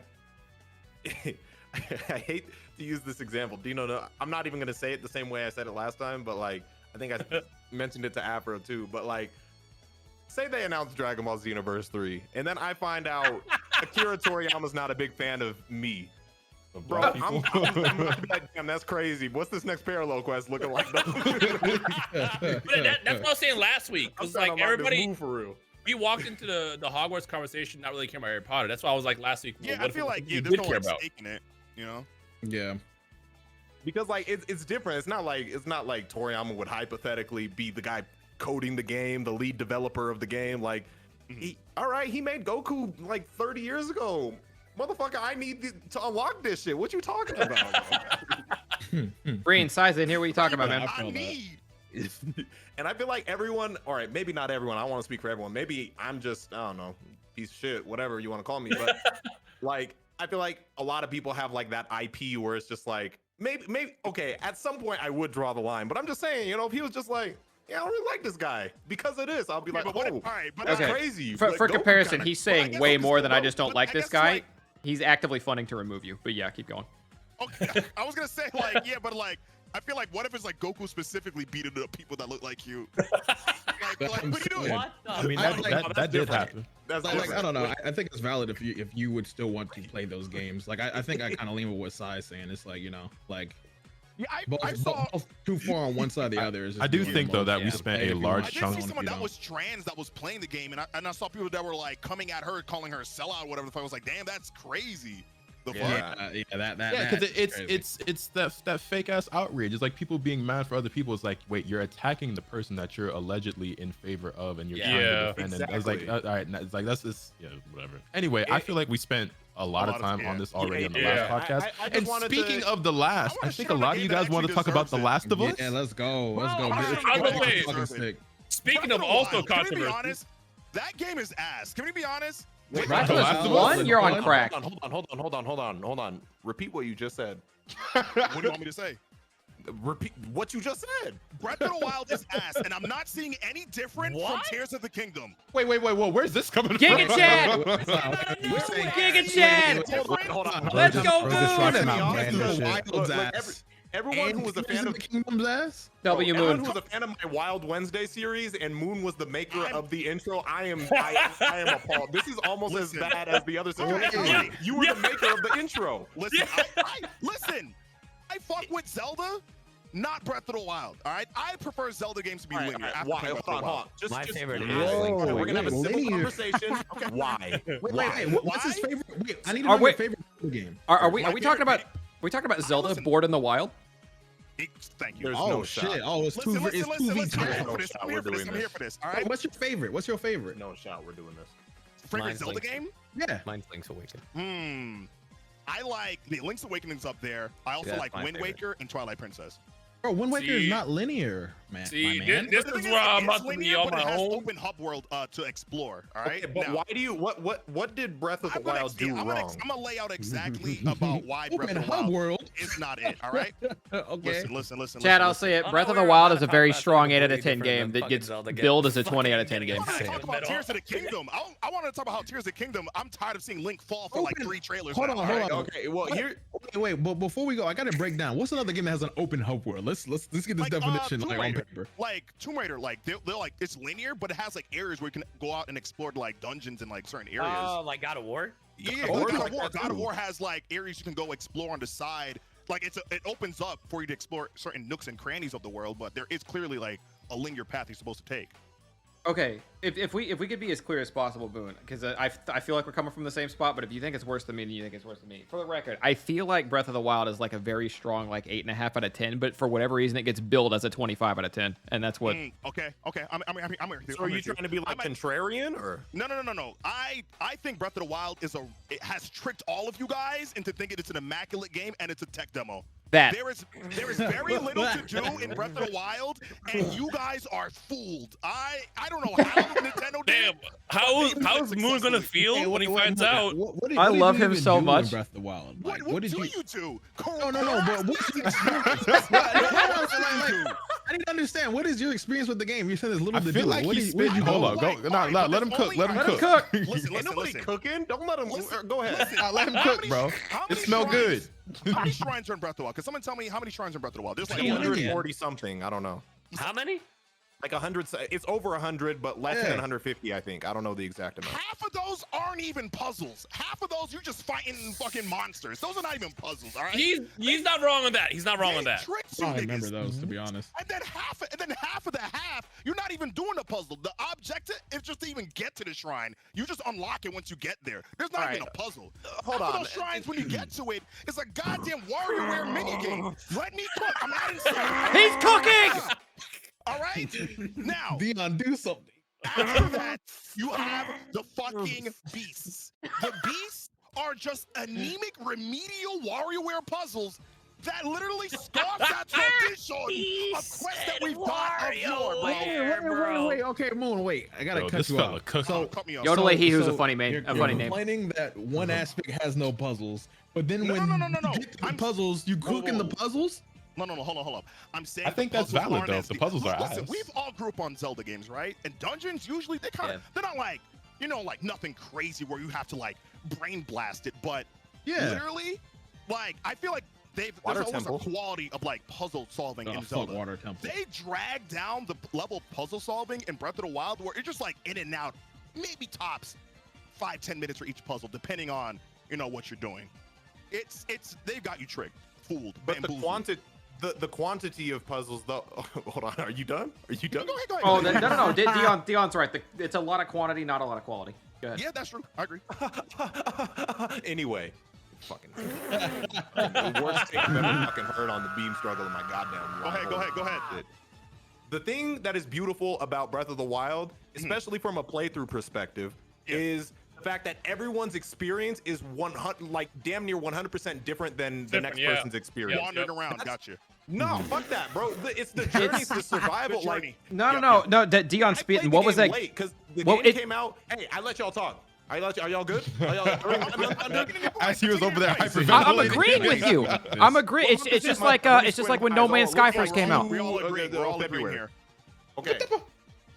I hate to use this example. Dino, no, I'm not even gonna say it the same way I said it last time, but like I think I mentioned it to Afro too. But like, say they announce Dragon Ball Xenoverse 3, and then I find out Akira Toriyama's not a big fan of me. Bro, black I'm people. like, damn, that's crazy. What's this next parallel quest looking like? But that's what I was saying last week. I'm Because trying like to mark this everybody, move for real. we walked into the Hogwarts conversation not really caring about Harry Potter. That's why I was like last week. Well, Yeah, what I if feel it was like something yeah, you there's did no care like about? stake in it, you know. Yeah. Because like it's different. It's not like Toriyama would hypothetically be the guy coding the game, the lead developer of the game. Like, all right, he made Goku like 30 years ago. Motherfucker, I need to unlock this shit. What you talking about? Brain size, I didn't hear what you talking about, man. I need. And I feel like everyone, all right, maybe not everyone. I don't want to speak for everyone. Maybe I'm just, I don't know, piece of shit, whatever you want to call me. But like, I feel like a lot of people have like that IP where it's just like, maybe, okay, at some point I would draw the line. But I'm just saying, you know, if he was just like, yeah, I don't really like this guy because of this, I'll be Yeah, like, but what if- oh, all right, but that's Okay. crazy. For Like, Goku comparison, kinda- he's but I saying guess way I'm more just- than I no, just don't but like I this guess, guy. like- He's actively funding to remove you. But yeah, keep going. Okay, I was gonna say like yeah, but like I feel like what if it's like Goku specifically beating up people that look like you? like what are you doing? What the I mean, I that, like- that, that's that did different. happen. That's Like, I different. don't know. I think it's valid if you would still want to play those games. Like I think I kind of lean with what Sai's saying. It's like, you know, like Yeah, both, I saw. both too far on one side or the other. Is just I do doing the think, though, most. that we Yeah, spent play a if you large want, I did chunk- see if someone you that don't. was trans that was playing the game, and I saw people that were like coming at her, calling her a sellout, whatever the fuck. I was like, damn, that's crazy. The fuck? Yeah, that. Yeah, because that's crazy. it's that fake ass outrage. It's like people being mad for other people. It's like, wait, you're attacking the person that you're allegedly in favor of, and you're trying Yeah. to defend. And I was like, Exactly. all right, it's like that's just whatever. Anyway, I feel like we spent a lot of time on this already on the Yeah. last podcast. I just And wanted speaking to- of the last, wanna I think shit a on a lot of game you that guys want to actually talk about The deserves it. Last of Us. Yeah, let's go. Let's go. Well, Bitch, I was gonna say- fucking stick. Speaking Breath of the also Wild, Can we be controversy, honest? That game is ass. Can we be honest? Wait, Last The of Last Us of 1? Us? You're on Hold crack. Hold on. Repeat what you just said. What do you want me to say? Repeat what you just said. Breath of the Wild is ass, and I'm not seeing any different from What? Tears of the Kingdom. Wait, whoa, where's this coming Giga from? Chad! You're saying- Giga Chad! Hold on. Let's go, Bro, this Moon! Rocky Be Mountain honest, man, though, this why- shit. look, Ass. everyone who was a fan of the Kingdom's ass. W everyone Moon. who was a fan of my Wild Wednesday series, and Moon was the maker of the intro. I am appalled. This is almost as bad as the other situation. You were the maker of the intro. Listen, listen. I fuck with Zelda, not Breath of the Wild. All right, I prefer Zelda games to be linear. After Why? playing Breath of the Hold on, Wild. Just, My favorite is we're gonna have a civil linear. conversation. Why? Wait. What's his Why? favorite? Wait, I need to Are know we- your favorite Zelda game. Are we My talking about? favorite- We talking about Zelda listen. Bored in the Wild? Thank you. There's Oh no shit! shot. Oh, it's Listen, two. It's listen, two v listen. I'm here two. for this. I'm We're here for this. doing I'm here this. for this. All right. What's your favorite? What's your favorite? No shot. We're doing this. Favorite Mine's Zelda Link's- game? Yeah. Mine's Link's Awakening. I like the Link's Awakening's up there. I also That's like my Wind favorite. Waker and Twilight Princess. Bro, Wind Waker See? is not linear, man. See, my man. this But the is thing where I'm it's about to be linear, on but my it has own. open hub world to explore. All right. Okay, but Now, why do you what did Breath of the Wild do wrong? I'm gonna lay out exactly about why Breath Open of the hub Wild world. is not it. All right. Okay. Listen. Chad, I'll listen. say it. I'm Breath not of the worried Wild about is a how very that's strong 8 out completely of 10 different game than that fucking gets Zelda game. billed as a 20 out of 10 Fucking game. I want to Same. talk about Tears of the Kingdom. I want to talk about how Tears of the Kingdom. I'm tired of seeing Link fall for like Open- 3 trailers. Hold now, on, all hold right? on. Okay, well here Wait, but before we go, I gotta break down. What's another game that has an open hub world? Let's get this definition Tomb like on Raider. paper. Like Tomb Raider, like they're like it's linear, but it has like areas where you can go out and explore like dungeons in like certain areas. Oh, like God of War? Yeah, God of War God like of War. that God of too. War has like areas you can go explore on the side. Like it opens up for you to explore certain nooks and crannies of the world, but there is clearly like a linear path you're supposed to take. Okay, if we could be as clear as possible, Boone, because I feel like we're coming from the same spot. But if you think it's worse than me, then you think it's worse than me. For the record, I feel like Breath of the Wild is like a very strong like 8.5 out of 10. But for whatever reason, it gets billed as a 25 out of 10, and that's what. Okay. I'm with you. so are you trying to be like contrarian or No. I think Breath of the Wild it has tricked all of you guys into thinking it's an immaculate game and it's a tech demo. That There is very little to do in Breath of the Wild, and you guys are fooled. I don't know how Nintendo did Damn, it. how's Moon gonna feel when he finds out? I love him so much. Breath of the Wild. What did do you? you do? No. But what's your experience? I need to understand. What is your experience with the game? You said there's little I to feel do. like Where'd he's you spitting. go? Hold on, Like, go. No, alright, no, but let him it's cook. only- Let him Let him cook. cook. Listen, Ain't nobody listen. cooking? Don't let him go ahead. Let him cook, bro. How It many smell good. shrines- How many shrines are in Breath of the Wild? Can someone tell me how many shrines are in Breath of the Wild? There's like 140 something. I don't know. How many? Like 100. It's over 100, but less Yeah. than 150. I think. I don't know the exact amount. half of those aren't even puzzles. Half of those you're just fighting fucking monsters. Those are not even puzzles. All right. He's not wrong on that. He's not wrong on They that. tricked I you don't remember niggas. those, to be honest. And then half of the half, you're not even doing the puzzle. The objective is just to even get to the shrine. You just unlock it once you get there. There's not even a puzzle. hold half on. Of those shrines, when you get to it, it's a goddamn WarioWare minigame. Let me cook. I'm adding something. He's cooking. All right. Now, Dion, do something. after that, you have the fucking beasts. The beasts are just anemic remedial WarioWare puzzles that literally scoff at tradition. A quest that we've got of yore, bro. Wait. Okay, Moon, wait. I gotta Bro, cut this you fella off. cooks. So, Cut me off. Yodel he who's a so funny you're funny name. complaining that one aspect has no puzzles, but then No, when no. you get to the I'm- puzzles, you cook in the puzzles? No, hold on. I'm saying I think the that's puzzles valid, aren't though, as if the deep. puzzles are Listen, ass. we've all grew up on Zelda games, right? And dungeons usually they're not like, like nothing crazy where you have to like brain blast it, but Yeah. literally, like I feel like there's Water almost temple. a quality of like puzzle solving Oh, in fuck Zelda. water temple. They drag down the level of puzzle solving in Breath of the Wild where it's just like in and out, maybe tops 5-10 minutes for each puzzle, depending on what you're doing. It's they've got you tricked, fooled, But the bamboozled. quantity of puzzles though. Hold on. Are you done? Are you done? Go ahead. Oh, no. Dion's right. It's a lot of quantity, not a lot of quality. Go ahead. Yeah, that's true. I agree. Anyway, fucking the worst thing I've ever fucking heard on the beam struggle in my goddamn life. Go ahead. Shit. The thing that is beautiful about Breath of the Wild, especially from a playthrough perspective, is the fact that everyone's experience is damn near 100% different than the next person's experience. Wandering around, gotcha. No, fuck that, bro. It's the journey, it's the survival. The journey. Like, No. That Dion's spitting. What was that? Because the Well, game came out. Hey, I let y'all talk. Are y'all good? As he was over there hyperventilating. I'm agreeing with you. I'm agreeing. It's just like when No Man's Sky first came out. We all agree. We're all agreeing here.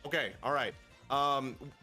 Okay. All right.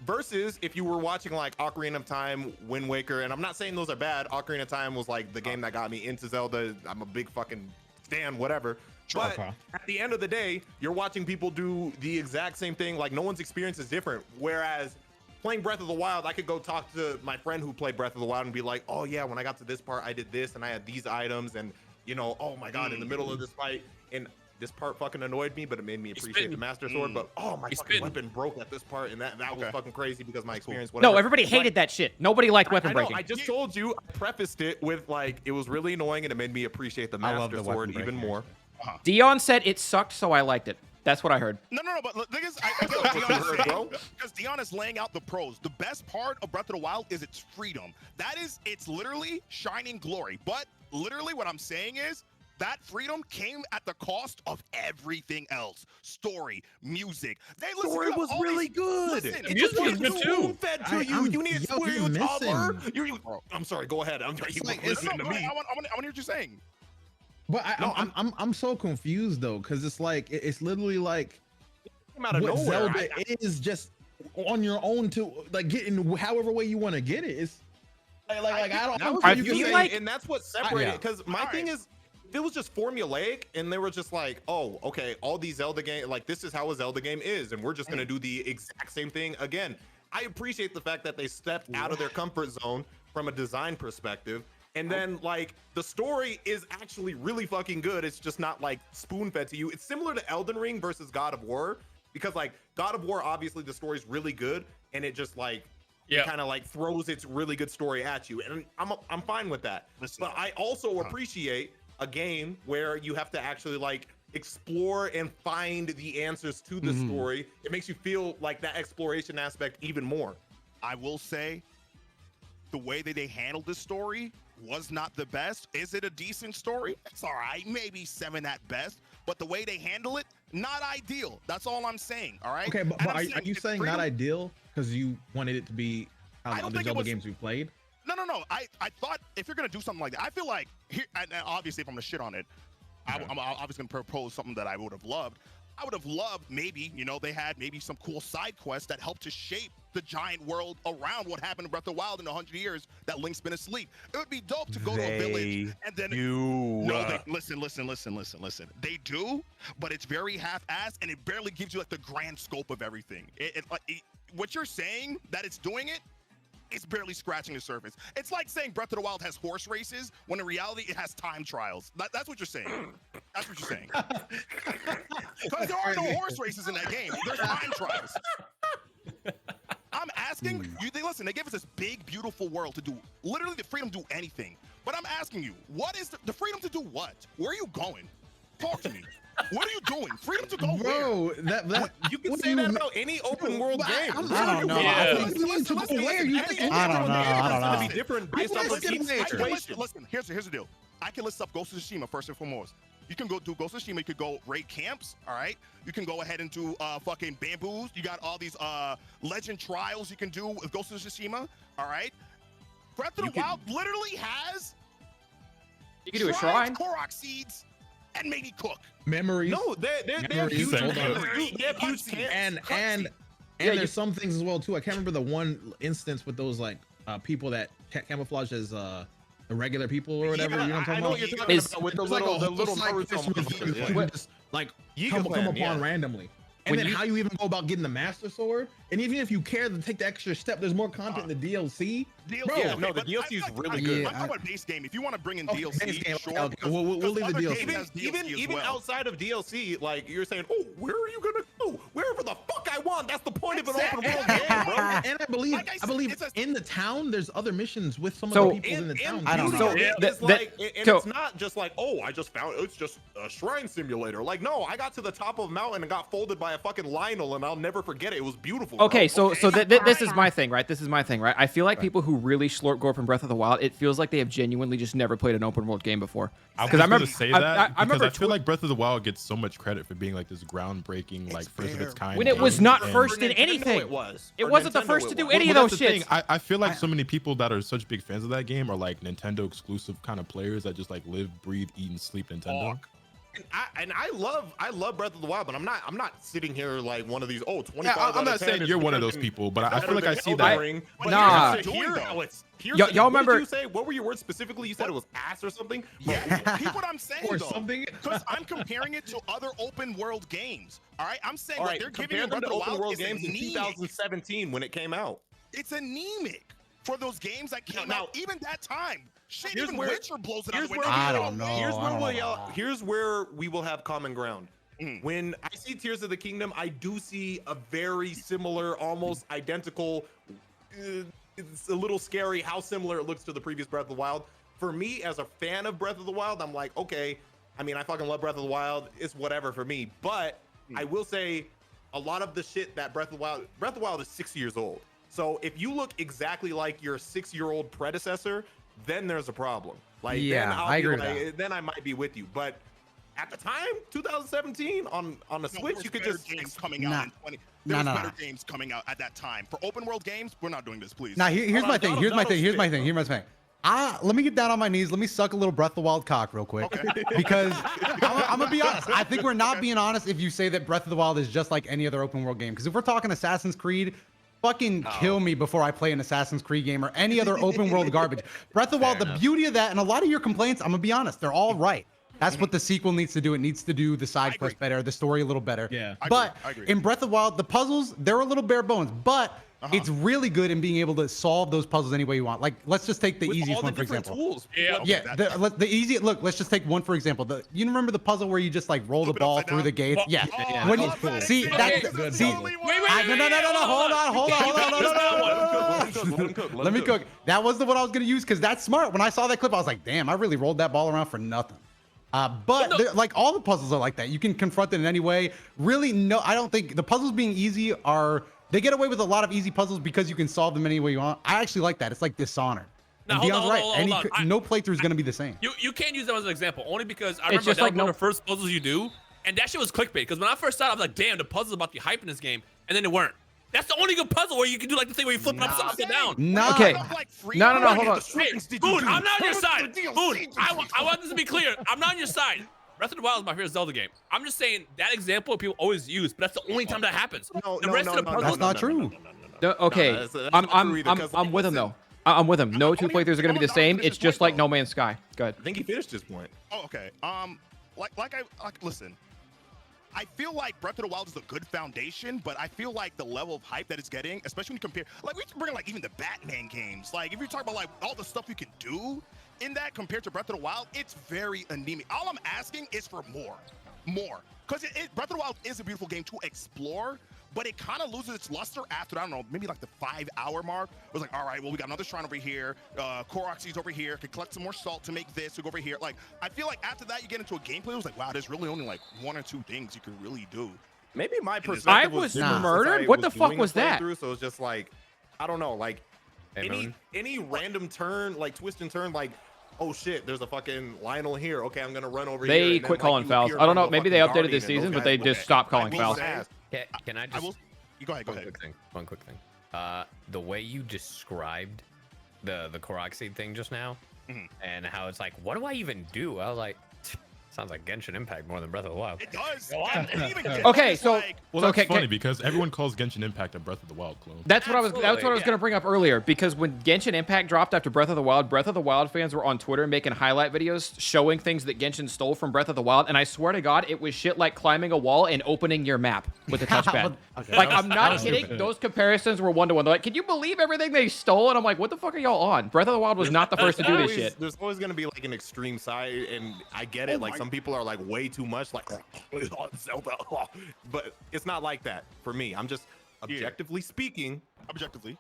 Versus if you were watching like Ocarina of Time, Wind Waker, and I'm not saying those are bad. Ocarina of Time was like the game that got me into Zelda. I'm a big fucking stand, whatever. But at the end of the day, you're watching people do the exact same thing. Like no one's experience is different. Whereas playing Breath of the Wild, I could go talk to my friend who played Breath of the Wild and be like, oh yeah, when I got to this part, I did this and I had these items and you know, oh my God, in the middle of this fight. And this part fucking annoyed me, but it made me appreciate the Master Sword. But oh, my fucking weapon broke at this part, and that was fucking crazy because my experience. Whatever. No, everybody hated that shit. Nobody liked weapon breaking. I just told you. I prefaced it with like it was really annoying, and it made me appreciate the Master Sword even more. Dion said it sucked, so I liked it. That's what I heard. No, but the thing is, I get what Dion is saying, because Dion is laying out the pros. The best part of Breath of the Wild is its freedom. It's literally shining glory. But literally what I'm saying is, that freedom came at the cost of everything else. Story, music. Story was really good. Listen, the music was good too. Fed to you. You need to I'm sorry. Go ahead. I'm sorry. You listening to me. I want to hear what you're saying. But I'm so confused though, because it's like it's literally like out of what nowhere. Zelda is just on your own to like get in however way you want to get it. It's like I don't. I feel like, and that's what separated. Because my thing is, it was just formulaic, and they were just like, oh, okay, all these Zelda games, like this is how a Zelda game is, and we're just gonna do the exact same thing again. I appreciate the fact that they stepped out of their comfort zone from a design perspective. And then like the story is actually really fucking good. It's just not like spoon fed to you. It's similar to Elden Ring versus God of War, because like God of War, obviously the story's really good, and it just like kind of like throws its really good story at you, and I'm fine with that. But I also appreciate a game where you have to actually like explore and find the answers to the story. It makes you feel like that exploration aspect even more. I will say, the way that they handled this story was not the best. Is it a decent story? It's all right, maybe 7 at best. But the way they handle it, not ideal. That's all I'm saying. All right. Okay, but are you saying not ideal because you wanted it to be on the Zelda games we played? No. I thought if you're gonna do something like that, I feel like here, and obviously if I'm gonna shit on it, I'm obviously gonna propose something that I would have loved. I would have loved maybe, you know, they had maybe some cool side quests that helped to shape the giant world around what happened in Breath of the Wild in 100 years that Link's been asleep. It would be dope to go to a village and then listen. They do, but it's very half-assed and it barely gives you like the grand scope of everything. What you're saying that it's doing it, it's barely scratching the surface. It's like saying Breath of the Wild has horse races when in reality it has time trials. That's what you're saying. That's what you're saying. Because there are no horse races in that game. There's time trials. I'm asking you. Listen, they gave us this big, beautiful world to do literally the freedom to do anything. But I'm asking you, what is the freedom to do what? Where are you going? Talk to me. What are you doing? Freedom to go Bro, where? You can say that about any open world game. I don't know. Yeah. I don't know. It's gonna be different based off of each situation. Listen, here's the deal. I can list up Ghost of Tsushima first and foremost. You can go do Ghost of Tsushima. You could go raid camps. All right. You can go ahead and do fucking bamboos. You got all these legend trials you can do with Ghost of Tsushima. All right. Breath of the Wild literally has. You can do a shrine. Korok seeds. And maybe cook. Memories. No, they're huge. They have huge and there's some things as well too. I can't remember the one instance with those like people that camouflage as the regular people or whatever. You know what I'm talking about? I know what you're talking about with the little just like come upon randomly. And then how you even go about getting the Master Sword, and even if you care to take the extra step, there's more content in the DLC. Bro, yeah, no, the DLC is really good. I'm talking about base game. If you want to bring in DLC, sure. We'll leave the DLC. Even outside of DLC, like you're saying, oh, where are you gonna go? Wherever the fuck I want. That's the point of an open world game, bro. And I believe in the town, there's other missions with some of the people in the town. I don't know. It's not just like, oh, I just found it's just a shrine simulator. Like, no, I got to the top of a mountain and got folded by a fucking Lionel, and I'll never forget it. It was beautiful. Okay, so this is my thing, right? This is my thing, right? I feel like people who really slurp gore from Breath of the Wild, it feels like they have genuinely just never played an open world game before. Because I remember say that because I feel like Breath of the Wild gets so much credit for being like this groundbreaking, like first of its kind. When it was not first in anything. It wasn't the first to do any of those shits. I feel like so many people that are such big fans of that game are like Nintendo exclusive kind of players that just like live, breathe, eat, and sleep Nintendo. And I love Breath of the Wild, but I'm not sitting here like one of these 25. Yeah, I'm not saying you're one of those people, but I feel like I see that. Nah. Y'all remember? What did you say? What were your words specifically? You said it was ass or something. Yeah, hear what I'm saying Or though. something. Because I'm comparing it to other open world games. All right, I'm saying All what right, they're giving compare you them Breath to of the open Wild world is games in anemic. 2017 when it came out. It's anemic for those games that came Now- out even that time. Shit, Here's even where- Witcher blows it out here's of the where window. I don't know. Here's where we will have common ground. Mm. When I see Tears of the Kingdom, I do see a very similar, almost identical. It's a little scary how similar it looks to the previous Breath of the Wild. For me, as a fan of Breath of the Wild, I'm like, okay. I mean, I fucking love Breath of the Wild. It's whatever for me. But I will say, a lot of the shit that Breath of the Wild is 6 years old. So if you look exactly like your 6-year-old predecessor, then there's a problem. Like, Yeah, then I agree with like, then I might be with you. But at the time, 2017, on the No, Switch, there you could was just better games coming out in 20. There was better games coming out at that time. For open world games, we're not doing this, please. Now here's my thing. Here's my thing. Let me get down on my knees. Let me suck a little Breath of the Wild cock real quick. Okay. Because I'm gonna be honest. I think we're not being honest if you say that Breath of the Wild is just like any other open world game. Because if we're talking Assassin's Creed, fucking kill me before I play an Assassin's Creed game or any other open world garbage. Breath of the Wild, the beauty of that, and a lot of your complaints, I'm gonna be honest, they're all right. That's what the sequel needs to do. It needs to do the side quest better, the story a little better. Yeah. But I agree. in Breath of the Wild, the puzzles, they're a little bare bones, but it's really good in being able to solve those puzzles any way you want. Like, let's just take the with easiest all the one, for different example. tools. Yeah. Yeah, the easy look. Let's just take one for example. You remember the puzzle where you just like roll the Flip it ball upside through down? the gates? Well, Yeah. yeah, When that you was cool. see Okay, that, good see, puzzle. Wait, no, hold on. Let me cook. That was the one I was gonna use because that's smart. When I saw that clip, I was like, damn, I really rolled that ball around for nothing. But like all the puzzles are like that. You can confront it in any way. Really, no, I don't think the puzzles being easy they get away with a lot of easy puzzles because you can solve them any way you want. I actually like that. It's like Dishonored. Now, And hold on, Dion's right. hold on. No playthrough is gonna be the same. You can't use that as an example only because I remember just that like was one of the first puzzles you do, and that shit was clickbait. Because when I first started, I was like, damn, the puzzles about the hype in this game, and then they weren't. That's the only good puzzle where you can do like the thing where you flip it upside down. Nah. Okay. No, hold on. Hey, Boone, I'm not on your side. Boone, I want this to be clear. I'm not on your side. Breath of the Wild is my favorite Zelda game. I'm just saying that example people always use, but that's the only time that happens. The rest of the puzzles, That's not true. Okay, that's not true either, 'cause, I'm with him though. I'm with him. No two playthroughs are gonna be the same. It's just like No Man's Sky. Go ahead. I think he finished his point. Oh, okay. Listen. I feel like Breath of the Wild is a good foundation, but I feel like the level of hype that it's getting, especially when you compare, like we bring like even the Batman games. Like if you talk about like all the stuff you can do in that compared to Breath of the Wild, it's very anemic. All I'm asking is for more. Because Breath of the Wild is a beautiful game to explore, but it kind of loses its luster after, I don't know, maybe like the 5-hour mark. It was like, all right, well, we got another shrine over here. Koroxi's over here. Could collect some more salt to make this. We go over here. Like, I feel like after that, you get into a gameplay. It was like, wow, there's really only like 1 or 2 things you can really do. Maybe my I perspective was different since murdered? I What the fuck doing was a that? playthrough, So it's just like, I don't know, like Hey, Moon. any random turn, like twist and turn, like, oh shit, there's a fucking Lionel here. Okay, I'm gonna run over here. They and then, quit like, calling you fouls. appear I don't know. behind the Maybe they fucking updated this guardian, season, and but those they guys- just stopped calling will fouls. say- Can I I just will. Go ahead. one quick thing. The way you described the Korok seed thing just now, and how it's like, what do I even do? I was like, sounds like Genshin Impact more than Breath of the Wild. It does. And even Okay, it's so like, Well, So, that's okay, funny because everyone calls Genshin Impact a Breath of the Wild clone. That's what I was Absolutely, gonna bring up earlier, because when Genshin Impact dropped after Breath of the Wild fans were on Twitter making highlight videos showing things that Genshin stole from Breath of the Wild, and I swear to God, it was shit like climbing a wall and opening your map with a touchpad. Okay, Like, that was- I'm that not was kidding. stupid. Those comparisons were one to one. They're like, can you believe everything they stole? And I'm like, what the fuck are y'all on? Breath of the Wild was not the first to do this shit. There's always gonna be like an extreme side, and I get it. Like some people are like way too much, like Zelda, but it's not like that for me. I'm just objectively speaking, objectively.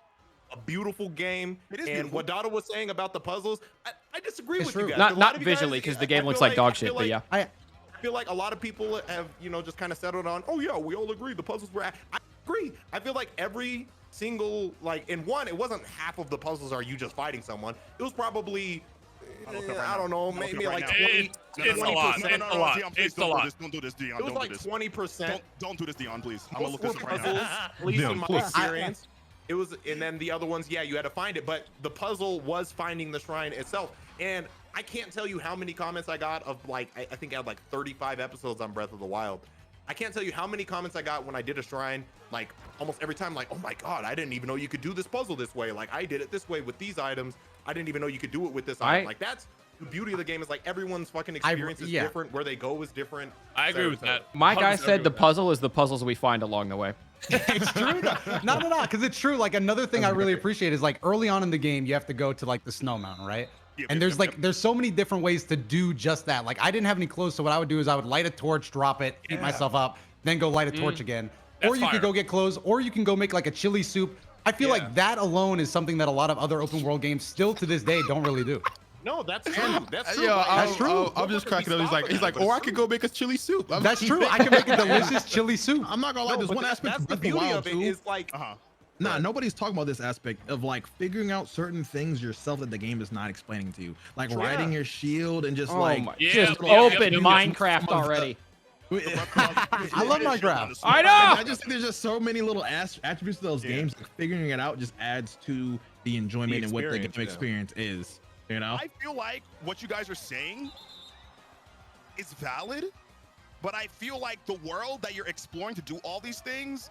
a beautiful game. It is and beautiful. what Dada was saying about the puzzles, I disagree It's with true. you guys. Not A lot of you guys- visually, because the I game feel looks like dog I shit, feel but like- yeah. I feel like a lot of people have, just kind of settled on, oh yeah, we all agree the puzzles were. I agree. I feel like every single, like, in one, it wasn't half of the puzzles are you just fighting someone. It was probably, I don't know, maybe like 20. It's a lot. No, It's a lot. Dion, please It's a don't do lot. this. Don't do this, Dion. It was Don't like do this. 20%. Don't do this, Dion, please. I'm gonna Most look this were up right puzzles, now. at least Dion, in my please. experience. It was, and then the other ones, yeah, you had to find it, but the puzzle was finding the shrine itself. And I can't tell you how many comments I got of like, I think I had like 35 episodes on Breath of the Wild. I can't tell you how many comments I got when I did a shrine, like almost every time, like, oh my God, I didn't even know you could do this puzzle this way. Like I did it this way with these items. I didn't even know you could do it with this item. Like that's the beauty of the game, is like everyone's fucking experience is different. Where they go is different. I agree with that. My guy 100% said the agree puzzle is the puzzles we find along the way. It's true. No, because it's true. Like another thing I really appreciate is like early on in the game, you have to go to like the snow mountain, right? And there's there's so many different ways to do just that. Like I didn't have any clothes, so what I would do is I would light a torch, drop it, heat myself up, then go light a torch again. That's or you could go get clothes, or you can go make like a chili soup. I feel like that alone is something that a lot of other open world games still to this day don't really do. No, that's true. That's true. Yeah, That's true. I'm just cracking up. He's like, or I could go make a chili soup. That's true. I can make a delicious chili soup. I'm not gonna lie. There's one aspect of That's the Breath of the beauty Wild of it too. is like, Nah, nobody's talking about this aspect of like figuring out certain things yourself that the game is not explaining to you, like riding your shield and just Just open Minecraft already. I love Minecraft. I know. I just think there's just so many little attributes to those games. Like, figuring it out just adds to the enjoyment and what the game experience is. You know, I feel like what you guys are saying is valid, but I feel like the world that you're exploring to do all these things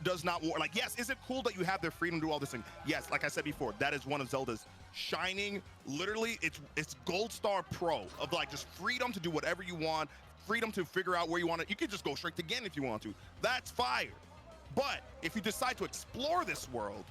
does not warrant. Like, yes, is it cool that you have their freedom to do all this thing? Yes, like I said before, that is one of Zelda's shining. Literally, it's Gold Star Pro of like just freedom to do whatever you want, freedom to figure out where you want it. You can just go straight to Ganon if you want to. That's fire. But if you decide to explore this world,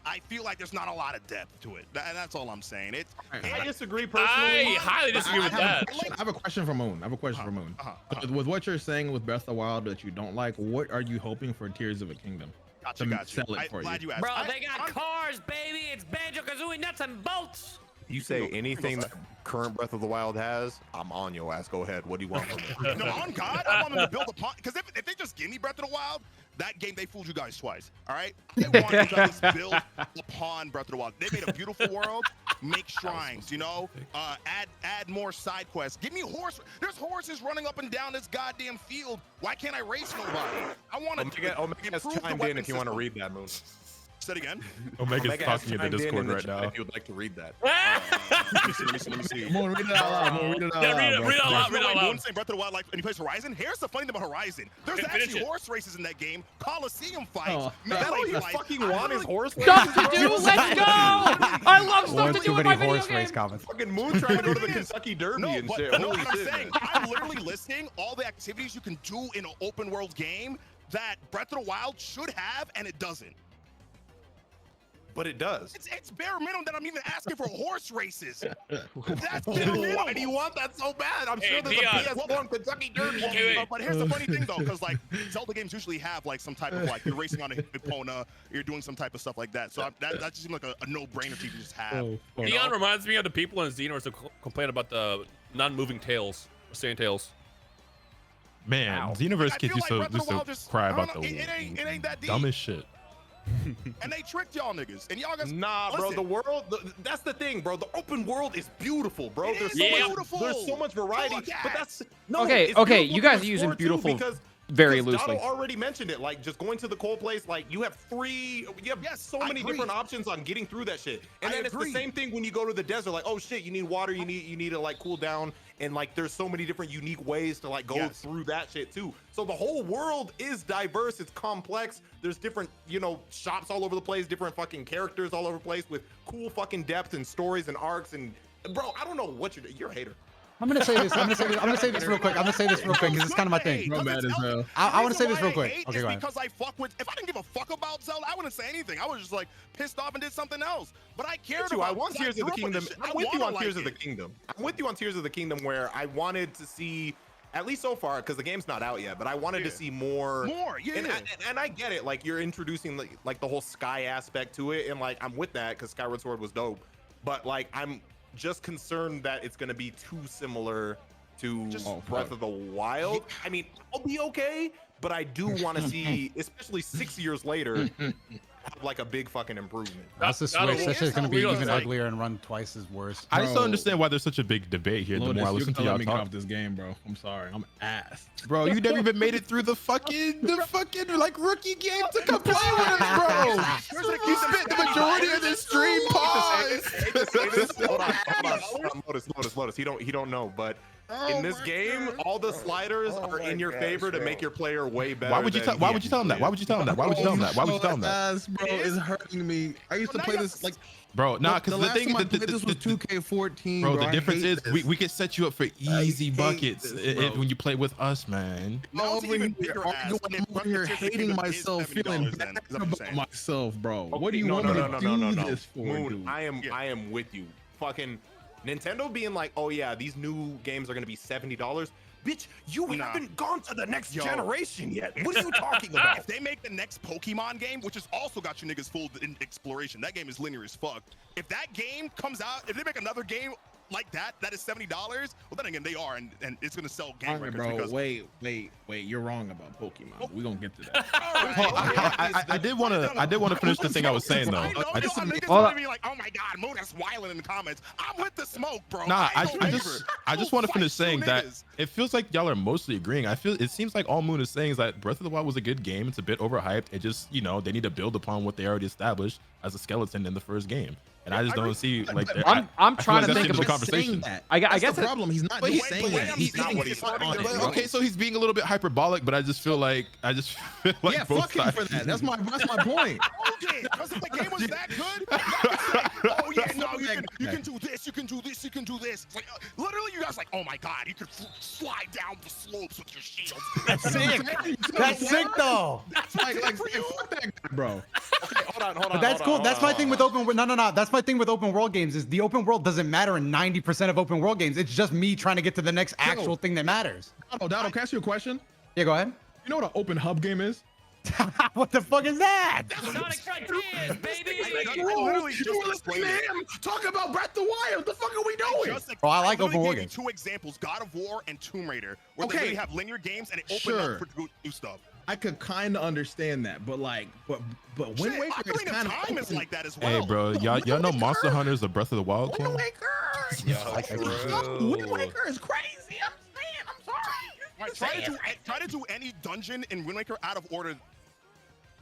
I feel like there's not a lot of depth to it. And that's all I'm saying. I disagree personally. I highly disagree with that. I have a question for Moon. With what you're saying with Breath of the Wild that you don't like, what are you hoping for Tears of a Kingdom? Gotcha. Sell it for Glad you asked. Bro, they got cars, baby. It's Banjo-Kazooie nuts and bolts. You say anything that current Breath of the Wild has, I'm on your ass. Go ahead. What do you want from me? No, on God, I want them to build upon. Because if they just give me Breath of the Wild, that game, they fooled you guys twice. All right? They want you guys to build upon Breath of the Wild. They made a beautiful world. Make shrines, you know? Add more side quests. Give me horse. There's horses running up and down this goddamn field. Why can't I race nobody? I want to Omega's chimed in if you want to read that, Moon. Say it again. Omega's talking in the Discord right now. If you would like to read that. Let me see. Moon, read it out loud. Read it out Yeah, loud. read it out loud. Read it out loud. Saying Breath of the Wild, like, and he plays Horizon. Here's the funny thing about Horizon. There's Finish actually it. horse races in that game, Coliseum fights. Oh. That's all you fucking want is horse races. Stuff to do. Let's go. I love stuff One to do too in many my video horse race game. comments. Fucking Moon trying to go to the Kentucky Derby No, and but shit. no, Holy what I'm shit, saying, man. I'm literally listing all the activities you can do in an open world game that Breath of the Wild should have, and it doesn't. But it does. It's bare minimum that I'm even asking for horse races. That's bare minimum. Why do you want that so bad? I'm sure there's Dion. a PS1 Kentucky Derby. Wait. But here's the funny thing though, because like Zelda games usually have like some type of like you're racing on a Epona, you're doing some type of stuff like that. So that just seems like a no-brainer to just have. Dion reminds me of the people in Xenos who complain about the non-moving tails, or staying tails. Man, Xenoverse I kids feel used like Breath of the to Wild just- cry I don't about know, the it ain't that deep. dumbest shit. And they tricked y'all niggas. And y'all guys Nah, bro, listen, the world, that's the thing, bro. The open world is beautiful, bro. It There's is so much, beautiful. there's so much variety, Look at but it. that's no. Okay, it's okay, beautiful you guys to are using explore, too, beautiful because very Dono loosely. already mentioned it, like just going to the coal place, like you have so many different options on getting through that shit. And then it's the same thing when you go to the desert, like, oh shit, you need water, you need to like cool down, and like there's so many different unique ways to like go through that shit too. So the whole world is diverse, it's complex. There's different, shops all over the place, different fucking characters all over the place with cool fucking depth and stories and arcs. And bro, I don't know what you're a hater. I'm gonna say this real quick because it's kind of my thing. Bro, mad as hell. I want to say this real quick. Okay, go ahead. Because I fuck with. If I didn't give a fuck about Zelda, I wouldn't say anything. I was just like pissed off and did something else. But I cared about. I want Tears of the Kingdom. I'm with you on Tears of the it. Kingdom. I'm with you on Tears of the Kingdom, where I wanted to see, at least so far, because the game's not out yet, but I wanted to see more. And I get it. Like you're introducing like the whole sky aspect to it, and like I'm with that because Skyward Sword was dope. But like I'm just concerned that it's gonna be too similar to Breath of the Wild. I mean, I'll be okay, but I do want to see, especially 6 years later, have like a big fucking improvement. That's the Switch. That shit's gonna be even uglier and run twice as worse. I just don't understand why there's such a big debate here. The more I listen to y'all talk, off this game, bro. I'm sorry. I'm ass. Bro, you never even made it through the fucking like rookie game to complain with us, bro. You spent the majority of this stream pause. Hold on. Lotus. He don't know, but in this game, all the sliders are in your favor to make your player way better. Why would you tell him that? Why would you tell him that? Why would you tell him that? Why would you tell him that? Ass, bro, is hurting me. I used to play this like, Bro, nah, because the last thing time I played this was 2K14. bro, the I difference hate is this. we can set you up for easy hate buckets this, bro. when you play with us, man. Now I'm it's over even here bigger ass. arguing, I'm over here hating myself, feeling bad about myself, bro. What do you want me to do this for, Moon, dude? I am with you. Fucking Nintendo being like, oh yeah, these new games are gonna be $70. Bitch, you haven't gone to the next generation yet. What are you talking about? If they make the next Pokemon game, which has also got you niggas full in exploration, that game is linear as fuck. If that game comes out, if they make another game like that is $70, well then again they are, and it's gonna sell game Alright, records. bro, Because wait, you're wrong about Pokemon. We're gonna get to that. I did want to finish the thing I was saying though. I know I just niggas Hold gonna on. be like, oh my god, Moon is wilding in the comments. I'm with the smoke, bro. Nah, I don't just favor. want to Fight finish you saying that niggas. it feels like y'all are mostly agreeing. It seems like all Moon is saying is that Breath of the Wild was a good game. It's a bit overhyped. It just, they need to build upon what they already established as a skeleton in the first game. And I just don't see like I'm trying to that's think the of conversation. I That's guess the problem. He's not But just he- saying but that. he's not saying what it. he's on it, But, bro. Okay, so he's being a little bit hyperbolic, but I just feel like yeah, both fuck him sides. for that. That's my point. Okay, because if the game was that good, oh yeah, no, you can do this, you can do this, you can do this. It's like, literally, you guys like, oh my god, you could slide down the slopes with your shields. That's sick. That's sick though. That's Like, like for you. fuck that guy, bro. Okay, hold on. But that's cool. That's my thing with open. No. That's my thing with open world games. Is the open world doesn't matter in 90% of open world games. It's just me trying to get to the next actual thing that matters. Donald, can I ask you a question? Yeah, go ahead. You know what an open hub game is? What the fuck is that? Sonic Frontiers, baby. I literally just explained it. Talk about Breath of the Wild. What the fuck are we doing? Oh, I like literally open world gave you games. two examples: God of War and Tomb Raider, where Okay. they really have linear games and it opened Sure. up for new stuff. I could kind of understand that, but Wind Shit, Waker is Ocarina kind of Time is open. like that as well. Hey, bro, y'all know Monster Hunter is a Breath of the Wild Wind clone? Waker. Wind Waker is crazy. I'm saying. I'm sorry. Right, try to do any dungeon in Wind Waker out of order.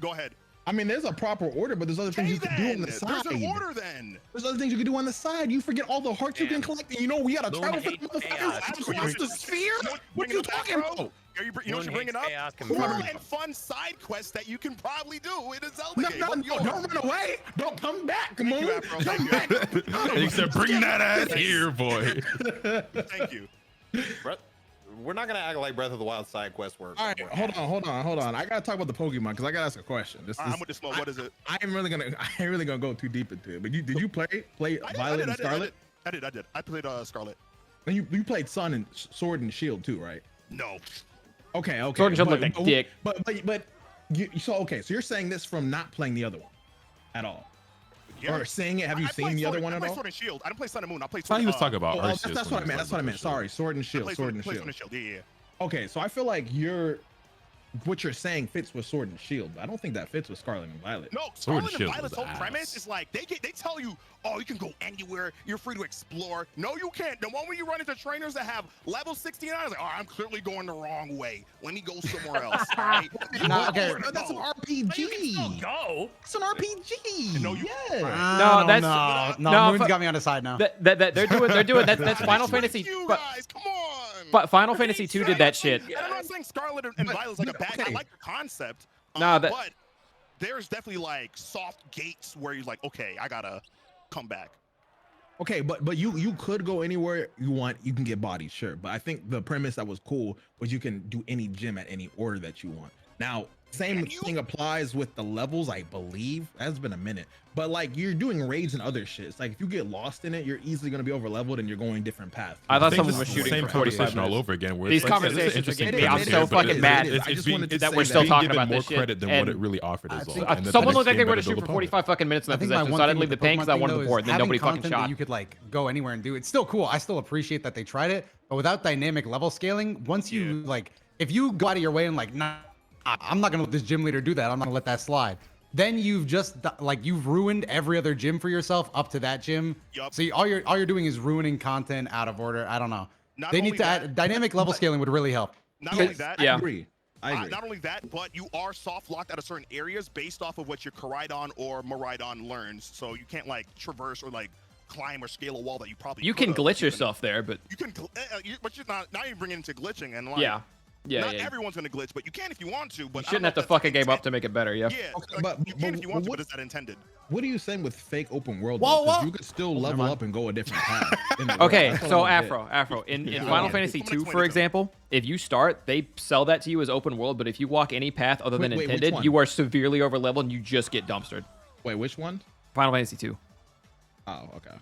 Go ahead. I mean, there's a proper order, but there's other things you can do on the There's side. an order then. There's other things you can do on the side. You forget all the hearts you can Damn. collect, and you know we gotta Moon travel for the hates motherfuckers chaos. across the sphere. What you talking about? You know what you're bringing up? Chaos Cool confirmed. and fun side quests that you can probably do in a Zelda No, game. no, What's no, yours? don't run away. Don't come back. Come Thank you, on. Afro. Come Thank you. back. And he said, "Bring that ass here, boy." Thank you. We're not gonna act like Breath of the Wild side quest work. All right, hold on. I gotta talk about the Pokemon because I gotta ask a question. I'm with the smoke. What is it? I ain't really gonna go too deep into it. But did you play Violet and Scarlet? I did. I played Scarlet. And you played Sun and Sword and Shield too, right? No. Okay. Sword and Shield look like dick. But so you're saying this from not playing the other one at all, or seeing it? Have you I seen played the other Sword- one I at played all? Sword and Shield. I didn't play Sun and Moon. I played I thought Sword. he was talking about Oh, Arceus. that's what I meant. That's what I meant. Sorry, Sword and Shield. Sword and Shield. Yeah. Okay, so I feel like what you're saying fits with Sword and Shield, but I don't think that fits with Scarlet and Violet. No, Sword and Scarlet and Shield Violet's was whole premise ass. is like they tell you, oh, you can go anywhere, you're free to explore. No, you can't. The one where you run into trainers that have level 69, is like, oh, I'm clearly going the wrong way. Let me go somewhere else. Right? No, okay. But that's an But you can still RPG. go. It's an RPG. No, you- yeah. No, no, Moon's but- got me on the side now. They're doing that's Final Fantasy. You But guys, come on. Final Fantasy 2 did that shit. And I'm not saying Scarlet and Violet's like a bad. I okay. like the concept. Nah, that- but there's definitely like soft gates where you're like, okay, I gotta come back. Okay, but you could go anywhere you want. You can get bodies, sure. But I think the premise that was cool was you can do any gym at any order that you want. Now, same thing applies with the levels, I believe. That's been a minute. But like you're doing raids and other shit. It's like if you get lost in it, you're easily gonna be over leveled and you're going different paths. I thought think someone this was is the shooting same for 45 conversation all minutes. over again. Where These it's like, this is conversations are interesting getting me- I'm concept, so but fucking mad It's I just being, wanted to it's that say we're that. still being talking given about more this shit. credit than what And it really offered. Is all. think- And then the someone next looked like game they were better to shoot build for upon it. 45 fucking minutes in that I think my possession, one so I thing didn't leave with the pain because I Pokemon wanted thing, the though, board, is and then having nobody fucking content that shot. you could like go anywhere and do. It's still cool. I still appreciate that they tried it, but without dynamic level scaling, once you like, if you go out of your way and like, nah, I'm not gonna let this gym leader do that. I'm not gonna let that slide. Then you've just like you've ruined every other gym for yourself up to that gym. Yup. So all you're doing is ruining content out of order. I don't know. Not They only need to that, add dynamic level scaling would really help. Not only that, Yeah. I agree. not only that, but you are soft locked out of certain areas based off of what your Koraidon or Miraidon learns. So you can't like traverse or like climb or scale a wall that you probably You can could've, glitch even. yourself there, but You can, but you're not. Now you're bringing it into glitching and like. yeah, Not yeah. everyone's gonna glitch, but you can if you want to. But You I don't shouldn't know have to if fuck a that's game up intent- to make it better. Yeah. Yeah, Okay, like, but- you can if you want to, what- but is that intended? What are you saying with fake open world? Whoa, though? 'Cause whoa. You could still never level mind. up and go a different path. in the world. Okay, That's so all I'm getting. Afro, in Yeah, Final yeah. Fantasy Someone 2, explain for it to me. example, if you start, they sell that to you as open world, but if you walk any path other than Wait, which intended, one? you are severely over leveled and you just get dumpstered. Wait, which one? Final Fantasy 2. Oh, okay.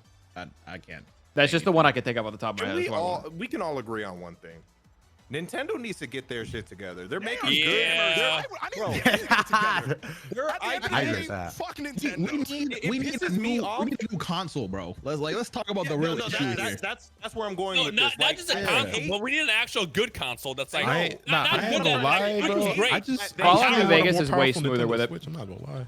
I can't. That's just the one I could think of off the top of my Can head. we That's why I went. we can all agree on one thing. Nintendo needs to get their shit together. They're making Yeah. good. I Bro. need to get it together. They're, At the end of the I day, agree with that. fuck We Nintendo. need a pisses me new off. console, bro. Let's talk about the Yeah, real no, issue here. that's where I'm going No, with not, this. not Like, just a yeah. console, but we need an actual good console that's like. I ain't, nah, not I ain't good, gonna but lie, like, bro. great. I just Fallout I New want a Vegas more is way powerful smoother Nintendo with it. Switch, I'm not gonna lie.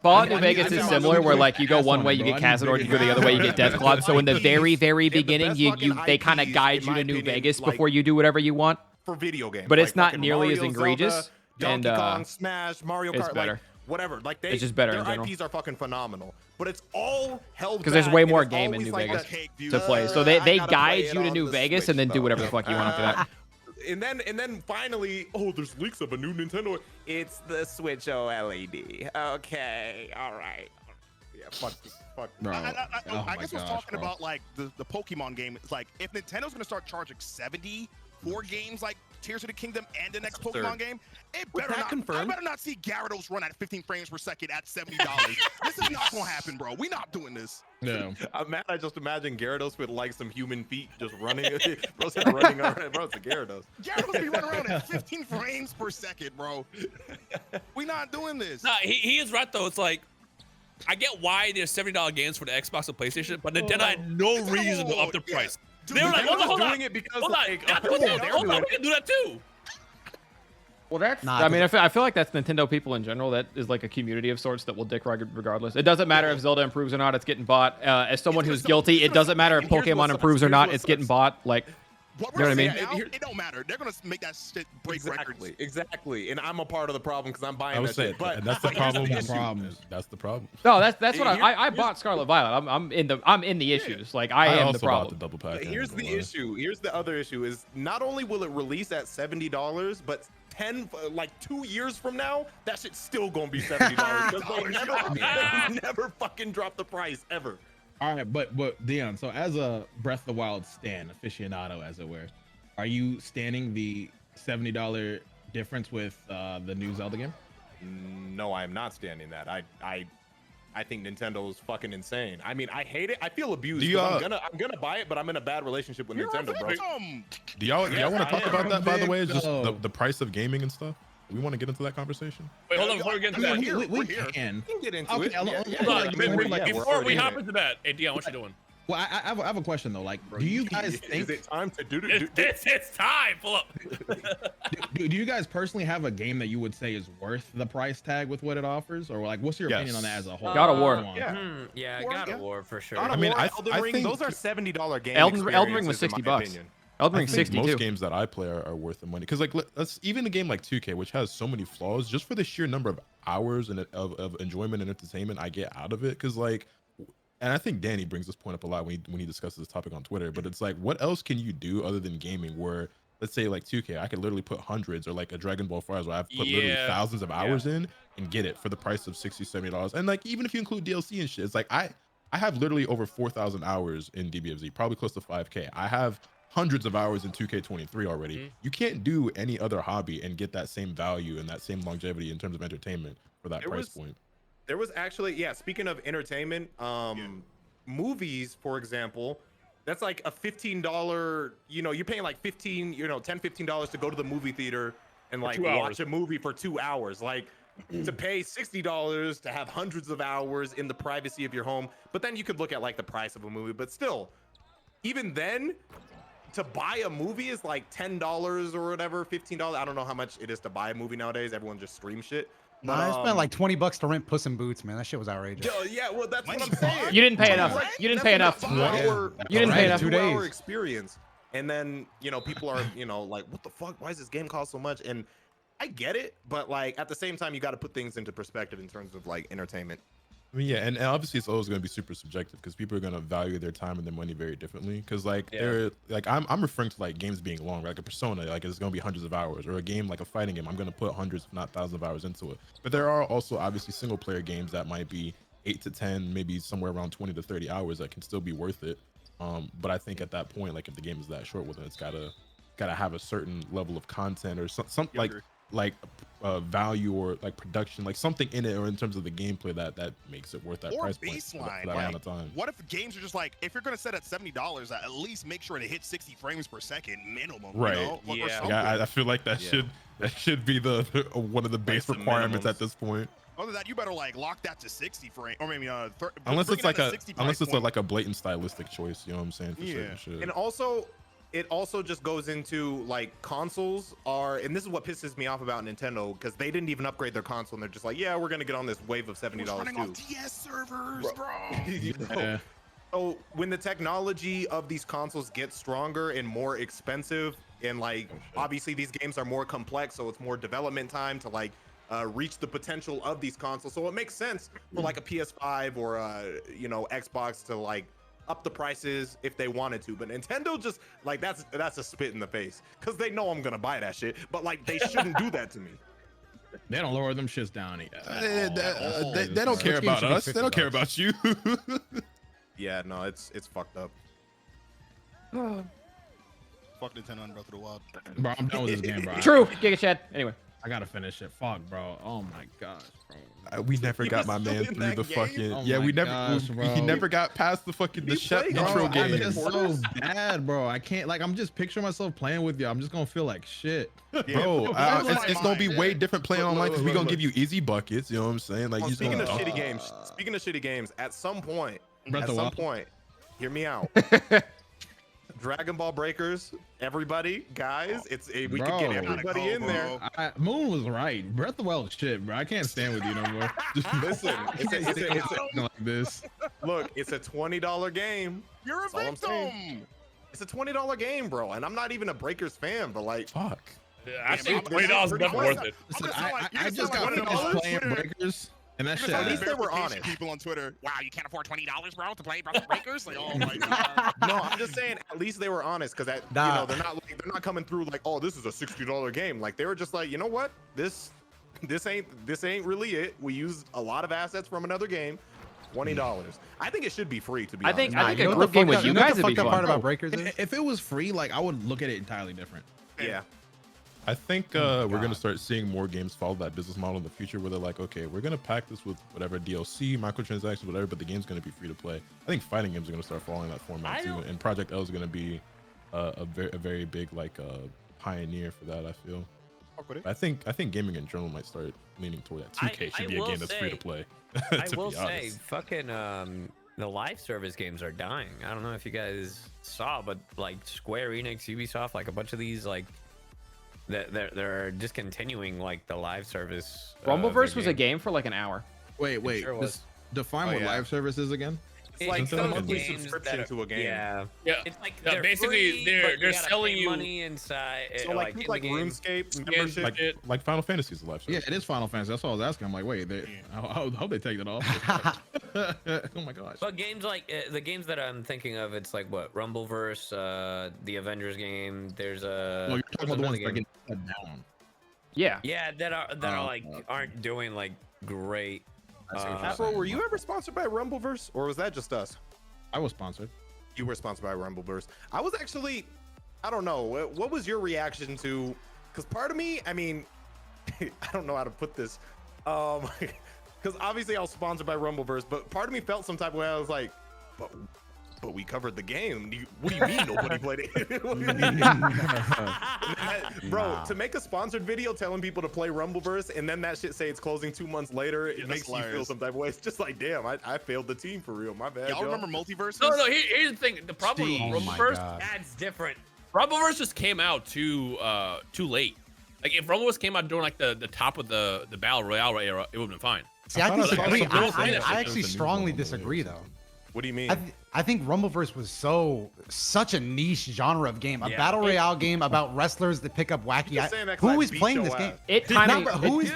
Fallout New I Vegas need is my similar, where Switch like you go ass one on way, it, you bro. get I need Cazador, bigger you go the other way, you get games. Deathclaw. So in the very, very They're the beginning, best you fucking they kind of IPs, guide in you my to New opinion, Vegas like- before you do whatever you want. for video games. But it's like not fucking nearly as Mario, egregious, Zelda, and, Donkey Kong, Smash, Mario it's Kart, better. like whatever. Like It's just better their in general. IPs are fucking phenomenal. But it's all held Because there's back, way and more it's game in always New like Vegas that, Cake view. to play. So I they gotta guide play you it to on New the Vegas Switch, and then do though. whatever the fuck you want after that. And then finally, oh, there's leaks of a new Nintendo. It's the Switch OLED. Okay, all right. Yeah, fuck. Bro, I oh my guess we're gosh, talking bro. about like the Pokemon game. It's like if Nintendo's gonna start charging 70 for games like Tears of the Kingdom and the next absurd. Pokemon game, it Was better that not. confirmed? I better not see Gyarados run at 15 frames per second at $70. This is not gonna happen, bro. We not doing this. Yeah. Man, I just imagine Gyarados with like some human feet just running. Bro's running around. Bro, it's a Gyarados. Gyarados be running around at 15 frames per second, bro. We not doing this. Nah, he is right though. It's like I get why there's $70 games for the Xbox and PlayStation, but Nintendo had no reason to up the Yeah. price. Dude, They were like, Nintendo's hold on, doing it because hold on, like, that's oh, what they- they're hold on, doing we can do that too. Well, that's. Nah, I mean, I feel like that's Nintendo people in general. That is like a community of sorts that will dick regardless. It doesn't matter if Zelda improves or not; it's getting bought. As someone It's who's gonna guilty, suck. it doesn't matter if Here's what Pokemon sucks. improves or Here's not; what it's getting sucks. bought. Like, What You know we're what I saying mean? now, it don't matter. They're gonna make that shit break records. Exactly. And I'm a part of the problem because I'm buying I that was saying, shit. But and that's the but here's problem. issue. Problems. That's the problem. no, that's what Here- I bought Scarlet Violet. I'm in the issues. Like I am also the bought problem. the double pack. Here's the issue. Here's the other issue: is not only will it release at $70, but 2 years from now, that shit's still gonna be $70. They never fucking drop the price ever. All right, but Dion, so as a Breath of the Wild stan aficionado, as it were, are you standing the $70 difference with the new Zelda game? No, I am not standing that. I think Nintendo's fucking insane. I mean, I hate it. I feel abused. Do you, 'cause I'm gonna buy it, but I'm in a bad relationship with Nintendo, bro. Do y'all want to I talk am. about that? By the way, Big just dog. the price of gaming and stuff. We want to get into that conversation. Wait, hold on, before we get into that. here. we We're here. can. We can get into Okay, it. hold Yeah, on, yeah, Hold on, like, yeah, maybe, yeah, we're before we already hop in it. into that, hey Dion, what you doing? Well, I have a question though. Like, do you guys Is think? it time to do It's time. Pull up. Do you guys personally have a game that you would say is worth the price tag with what it offers, or like, what's your opinion on that as a whole? God of War. Come on. Yeah. Yeah, War, God yeah. of War for sure. God of I mean, War, I Elden Ring, think- those are $70 games. Elden Ring was $60. Elden I Ring think 62. most games that I play are worth the money because like let's even a game like 2K, which has so many flaws, just for the sheer number of hours and of enjoyment and entertainment I get out of it. Because like, and I think Danny brings this point up a lot when he discusses this topic on Twitter. But it's like, what else can you do other than gaming? Where let's say like 2K, I could literally put hundreds, or like a Dragon Ball FighterZ where I've put literally Yeah. thousands of hours in and get it for the price of $60-$70. And like even if you include DLC and shit, it's like I have literally over 4,000 hours in DBFZ, probably close to 5K. I have hundreds of hours in 2K23 already. You can't do any other hobby and get that same value and that same longevity in terms of entertainment for that price point. There was actually, speaking of entertainment, movies, for example, that's like a $15, you're paying like $10, $15 to go to the movie theater and like 2 hours. watch a movie for 2 hours. Like to pay $60 to have hundreds of hours in the privacy of your home. But then you could look at like the price of a movie, but still, even then, to buy a movie is like $10 or whatever, $15. I don't know how much it is to buy a movie nowadays. Everyone just streams shit. Nah, I spent like $20 to rent Puss in Boots, man. That shit was outrageous. Yeah, well, that's what I'm saying. You didn't pay enough. Like, You didn't that's pay a enough. 2-hour You didn't pay enough. 2 2-hour days. experience. And then, people are, like, what the fuck? Why does this game cost so much? And I get it, but like at the same time, you got to put things into perspective in terms of like entertainment. I mean, yeah, and obviously it's always going to be super subjective because people are going to value their time and their money very differently. Because like they're like I'm referring to like games being long, like a Persona, like it's going to be hundreds of hours, or a game like a fighting game, I'm going to put hundreds, if not thousands of hours into it. But there are also obviously single player games that might be 8 to 10, maybe somewhere around 20 to 30 hours that can still be worth it. But I think at that point, like if the game is that short, well then it's gotta have a certain level of content or some like value or like production, like something in it, or in terms of the gameplay that makes it worth that Or price point baseline. for that amount of time. What if games are just like, if you're gonna set at $70, at least make sure to hit 60 frames per second minimum. Right. You know? Or something. I feel like that should be the one of the base requirements at this point. Other than that, you better like lock that to 60 frames, or maybe unless it's like a like a blatant stylistic choice, you know what I'm saying? For certain shit. And also, it also just goes into like consoles are, and this is what pisses me off about Nintendo, because they didn't even upgrade their console, and they're just like, yeah, we're gonna get on this wave of $70 running on too. TS servers, bro. Yeah. So when the technology of these consoles gets stronger and more expensive, and like obviously these games are more complex, so it's more development time to like reach the potential of these consoles. So it makes sense for like a PS5 or Xbox to like up the prices if they wanted to. But Nintendo just like that's a spit in the face, because they know I'm gonna buy that shit. But like they shouldn't do that to me. They don't lower them shits down. They don't care about us. They don't care about you. Yeah, no, it's fucked up. Fuck Nintendo and Breath of the Wild. Bro, I'm done with this game, bro. True. Giga Chad. Anyway. I gotta finish it. Fuck, bro. Oh my gosh, bro. We never got my man through the fucking. Oh Yeah, my we never. gosh, bro. He never got past the fucking the played intro Bro, game. It's so bad, bro. I can't, like, I'm just picturing myself playing with you. I'm just gonna feel like shit. Bro, it's gonna be way different playing online because we gonna give you easy buckets. You know what I'm saying? Like, Speaking of shitty games, at some point, hear me out. Dragon Ball Breakers, everybody, guys, we could get everybody in there. Moon was right. Breath of the Wild is shit, bro. I can't stand with you no more. Listen, it's like this. Look, it's a $20 game. You're a That's all I'm saying. It's a $20 game, bro, and I'm not even a Breakers fan, but like, fuck. I think $20 is never worth it. Listen, I just got finished playing Breakers. And that shit. At least they were honest. People on Twitter, wow, you can't afford $20, bro, to play Breath of Breakers? Like, oh my god. No, I'm just saying, at least they were honest, because they're not coming through like, oh, this is a $60 game. Like, they were just like, you know what, this ain't really it. We used a lot of assets from another game. $20. I think it should be free, to be honest. I think a group game with you guys would be fun. Part about Breakers is? If it was free, like, I would look at it entirely different. Yeah. I think we're gonna start seeing more games follow that business model in the future, where they're like, okay, we're gonna pack this with whatever DLC, microtransactions, whatever, but the game's gonna be free to play. I think fighting games are gonna start following that format too, and Project L is gonna be a very big like pioneer for that. I feel. I think gaming in general might start leaning toward that. 2K should be a game that's free to play. I will say, fucking the live service games are dying. I don't know if you guys saw, but like Square Enix, Ubisoft, like a bunch of these like. They're discontinuing like the live service. Rumbleverse was a game for like an hour. Wait. Sure Just define what live service is again. It's like those a monthly games subscription to a game. Yeah. It's like basically free, they're but you gotta selling pay you money inside. So like RuneScape membership. Like Final Fantasy is a live service. Yeah, it is Final Fantasy. That's what I was asking. I'm like, wait, I hope they take it off. Oh my gosh. But games like the games that I'm thinking of, it's like what Rumbleverse, the Avengers game. There's a. Well, you're talking about the ones that get shut down. Yeah. Yeah, that are like aren't doing like great. Afro, were you ever sponsored by Rumbleverse, or was that just us? I was sponsored. You were sponsored by Rumbleverse. I was actually, I don't know. What was your reaction to? Because part of me, I mean, I don't know how to put this. Because obviously I was sponsored by Rumbleverse, but part of me felt some type of way. I was like, but we covered the game. What do you mean nobody played it? Bro, to make a sponsored video telling people to play Rumbleverse and then that shit say it's closing 2 months later, it makes you feel some type of way. It's just like, damn, I failed the team for real. My bad. Y'all remember Multiverse? No, here's the thing. The problem with Rumbleverse, That's different. Rumbleverse just came out too late. Like if Rumbleverse came out during like the top of the Battle Royale era, it would have been fine. See, I disagree. I I actually strongly disagree, though. What do you mean? I think Rumbleverse was such a niche genre of game, a Yeah. battle royale game about wrestlers that pick up wacky. Just saying that 'cause Who I is beat playing your this ass. game? It Nah, timing. but who is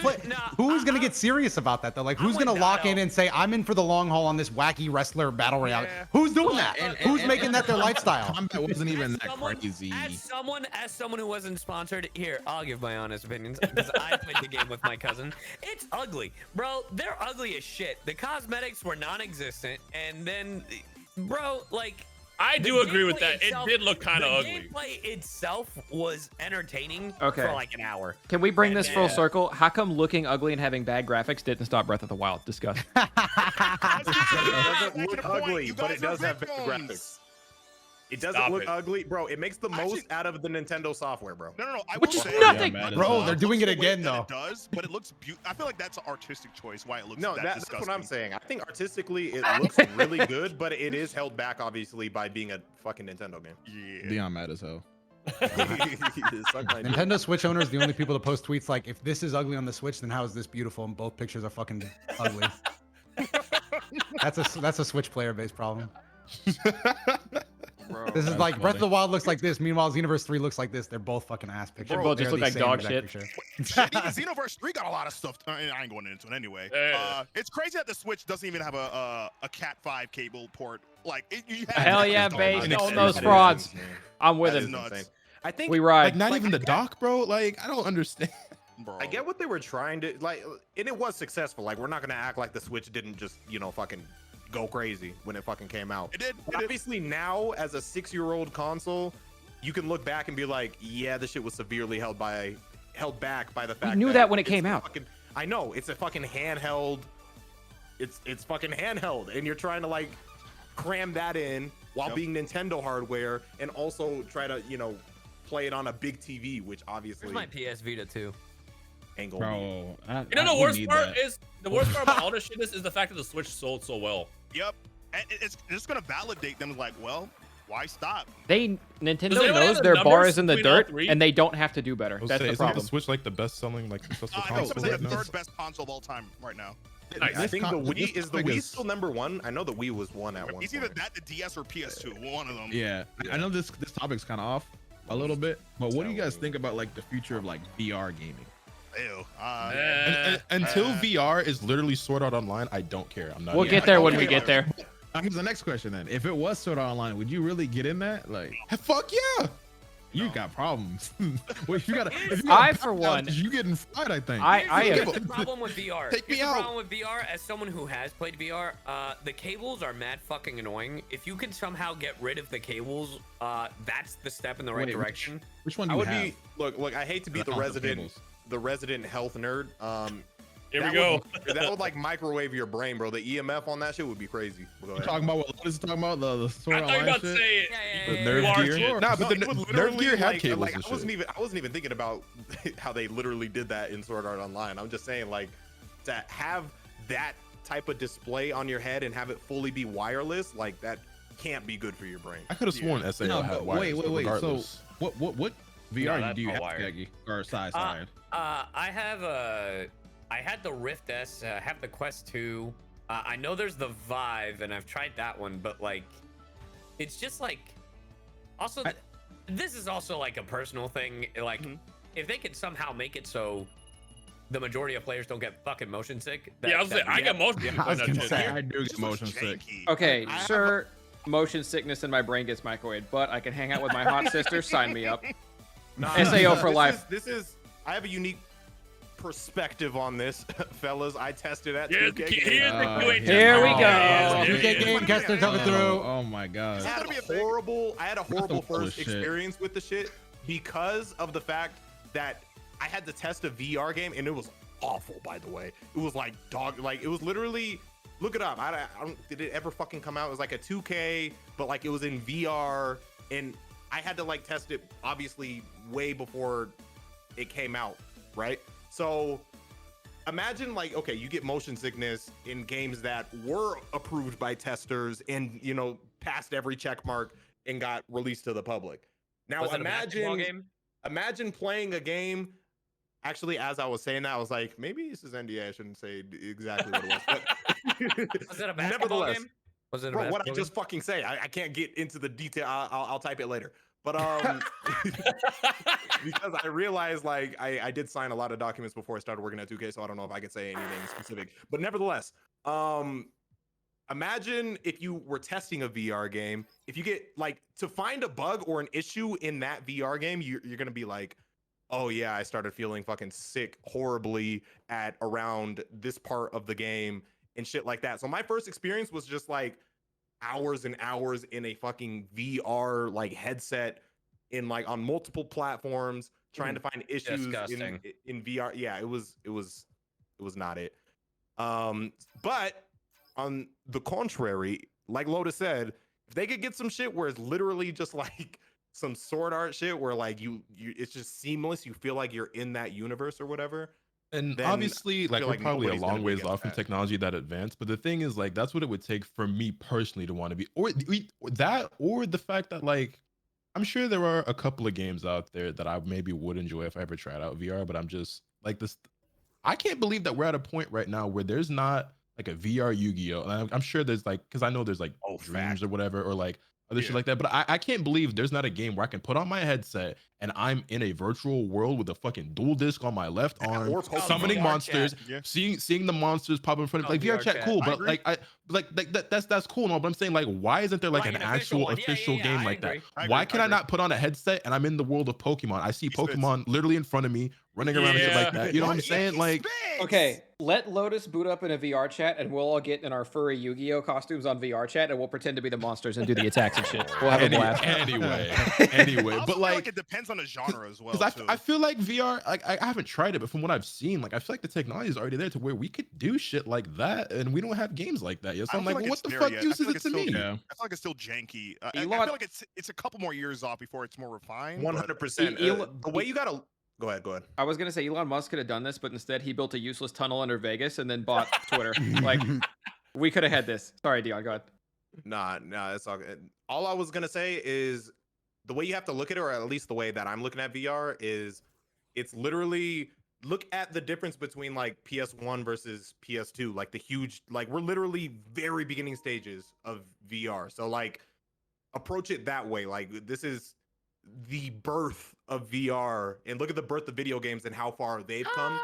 who's gonna get serious about that though? Like, who's I'm gonna with lock in Dado. and say, "I'm in for the long haul on this wacky wrestler battle royale"? Yeah. Who's doing that? and- Who's and- making and- that their lifestyle? Combat wasn't even As that someone- crazy. As someone who wasn't sponsored, here, I'll give my honest opinions because I played the game with my cousin. It's ugly, bro. They're ugly as shit. The cosmetics were non-existent, and then, bro, like. I The do agree with gameplay that. itself- It did look kind of the ugly. gameplay itself was entertaining Okay. for like an hour. Can we bring this full Yeah. circle? How come looking ugly and having bad graphics didn't stop Breath of the Wild? Discuss. It doesn't Back to look the point, ugly, you but guys it does are have better victims. graphics. It doesn't Stop look it. ugly, bro. It makes the most Actually- out of the Nintendo software, bro. No. I Which will is say, nothing. Yeah, man, Bro, it they're does. doing it looks the way again that though. It does, but it looks beautiful. I feel like that's an artistic choice. Why it looks No, that that's disgusting. what I'm saying. I think artistically it looks really good, but it is held back obviously by being a fucking Nintendo game. Yeah. Beyond mad as hell. Suck my dick. Nintendo Switch owners, the only people to post tweets like, "If this is ugly on the Switch, then how is this beautiful?" And both pictures are fucking ugly. That's a Switch player based problem. Bro. This is That's like Breath of the funny. Wild looks like this. Meanwhile, Xenoverse 3 looks like this. They're both fucking ass pictures. They both just They're look the like same dog exact shit. Shit, even Xenoverse 3 got a lot of stuff. I ain't going into it anyway. Yeah. It's crazy that the Switch doesn't even have a Cat 5 cable port. Like, you have Hell to yeah, install base. it. Don't That those is frauds. insane. I'm with That is him. nuts. insane. I think We ride. Like not Like, even I the got- dock, bro. Like I don't understand. Bro. I get what they were trying to like, and it was successful. Like, we're not gonna act like the Switch didn't just, fucking go crazy when it fucking came out. It did. But It did. obviously now, as a 6-year-old console, you can look back and be like, yeah, this shit was severely held back by the fact. knew that when it it's came a out. fucking- I know it's a fucking handheld. It's fucking handheld, and you're trying to like cram that in while Yep. being Nintendo hardware, and also try to play it on a big TV, which obviously Where's my PS Vita too? ain't gonna be. Bro, You know the worst part is about all this shit is the fact that the Switch sold so well. Yep. And it's just gonna validate them. Like, well, why stop? Nintendo Does anyone have knows the their bar numbers is in the between all dirt, three? and they don't have to do better. I was That's saying, the isn't problem. the Switch like the best-selling like successful I think console someone right said the now? third best console of all time right now. Nice. I think the This Wii is the topic Wii still number one. I know the Wii was one at one It's either point. that, the DS, or PS2. One of them. Yeah, I know this topic's kind of off a little bit, but what do you guys think about like the future of like VR gaming? Ew. Until VR is literally Sword Art Online, I don't care. I'm not. We'll even- get there when we okay, get there. Here's the next question then. If it was Sword Art Online, would you really get in that? Like, Fuck yeah. you got problems. Well, if you got I, for one- you getting fried. I think. Here's the problem with VR. Take me Here's the out. problem with VR. As someone who has played VR, the cables are mad fucking annoying. If you can somehow get rid of the cables, that's the step in the right Wait, direction. Which one do I you would have? be look. I hate to be The the console resident cables. health nerd. Here we that go. that would like microwave your brain, bro. The EMF on that shit would be crazy. Go You ahead. talking about what is talking about the Sword I Art thought you were Online about to shit? say it. The yeah, Nerve You are gear. shit. Nah, but No, the it would Nerve literally, gear had like, cables like, and I wasn't shit. even thinking about how they literally did that in Sword Art Online. I'm just saying, like, to have that type of display on your head and have it fully be wireless, like that can't be good for your brain. I could have sworn SAO No, had but wires. wait. but So regardless. what VR that's do you all have, wired. Skaggy? Or side? I had the Rift S. I have the Quest 2. I know there's the Vive, and I've tried that one, but like, it's just like. Also, this is also like a personal thing. Like, if they could somehow make it so the majority of players don't get fucking motion sick. Yeah, I was like, I got motion sick I was playing that gonna shit. say. I do get Just motion looks sick. janky. Okay, I have sure. Motion sickness and my brain gets microwaved, but I can hang out with my hot sister. Sign me up. Nah, SAO for this life. I have a unique perspective on this, fellas. I tested at Here's 2K the games. here's the QA Here we test. go. Yeah, You yeah, get yeah. game Kester coming Oh, through. Oh my god. I had gonna be a a big- horrible full of first shit. experience with the shit because of the fact that I had to test a VR game and it was awful. By the way, it was like it was literally. Look it up. I don't. Did it ever fucking come out? It was like a 2K, but like it was in VR, and I had to like test it obviously way before it came out, right? So imagine like, okay, you get motion sickness in games that were approved by testers and passed every check mark and got released to the public. Now Was it a basketball game? imagine playing a game. Actually, as I was saying that, I was like, maybe this is NDA. I shouldn't say exactly what it was. But Was it a basketball nevertheless, game? Was it a Bro, mess, what I Logan? just fucking say? I can't get into the detail. I'll type it later. But because I realized like I did sign a lot of documents before I started working at 2K, so I don't know if I could say anything specific. But nevertheless, imagine if you were testing a VR game. If you get like to find a bug or an issue in that VR game, you're gonna be like, oh yeah, I started feeling fucking sick horribly at around this part of the game and shit like that. So my first experience was just like hours and hours in a fucking VR like headset in like on multiple platforms trying to find issues in VR. Yeah, it was not it. But on the contrary, like Lotus said, if they could get some shit where it's literally just like some sword art shit where like you it's just seamless, you feel like you're in that universe or whatever. And Then obviously, I like feel we're like probably a nobody's gonna long be ways against off from that. technology that advanced. But the thing is, like, that's what it would take for me personally to want to be, or that, or the fact that, like, I'm sure there are a couple of games out there that I maybe would enjoy if I ever tried out VR. But I'm just like this. I can't believe that we're at a point right now where there's not like a VR Yu-Gi-Oh. And I'm sure there's like, because I know there's like Dreams or whatever, or like other shit like that. But I can't believe there's not a game where I can put on my headset and I'm in a virtual world with a fucking dual disc on my left arm, or Pokemon. summoning VR monsters, chat. seeing the monsters pop in front of Oh, like VR VR chat, chat. cool. I But agree. that's cool and all. But I'm saying, like, why isn't there like Like an an actual official one. Yeah, official yeah, game I like that? agree. I Why agree, can I I agree. not put on a headset and I'm in the world of Pokemon? I see He spits. Pokemon literally in front of me, running around and shit like that. You know what I'm saying? Like, Okay, let Lotus boot up in a VR chat, and we'll all get in our furry Yu-Gi-Oh costumes on VR chat, and we'll pretend to be the monsters and do the attacks and shit. We'll have a blast. anyway, I also but feel like it depends on the genre as well. because too. I feel like VR, like I haven't tried it, but from what I've seen, like I feel like the technology is already there to where we could do shit like that, and we don't have games like that yet. So I I'm don't like, feel well, what it's the there fuck yet. use I feel is like it to it's me? still- Yeah. I feel like it's still janky. I Elon- feel like it's a couple more years off before it's more refined. but- 100%. The way you gotta go ahead. I was gonna say Elon Musk could have done this, but instead he built a useless tunnel under Vegas and then bought Twitter. Like, we could have had this. Sorry, Dion, go ahead. Nah, it's all good. All I was gonna say is the way you have to look at it, or at least the way that I'm looking at VR, is it's literally look at the difference between like PS1 versus PS2, like the huge, like we're literally very beginning stages of VR. So like approach it that way. Like this is the birth of VR, and look at the birth of video games and how far they've come.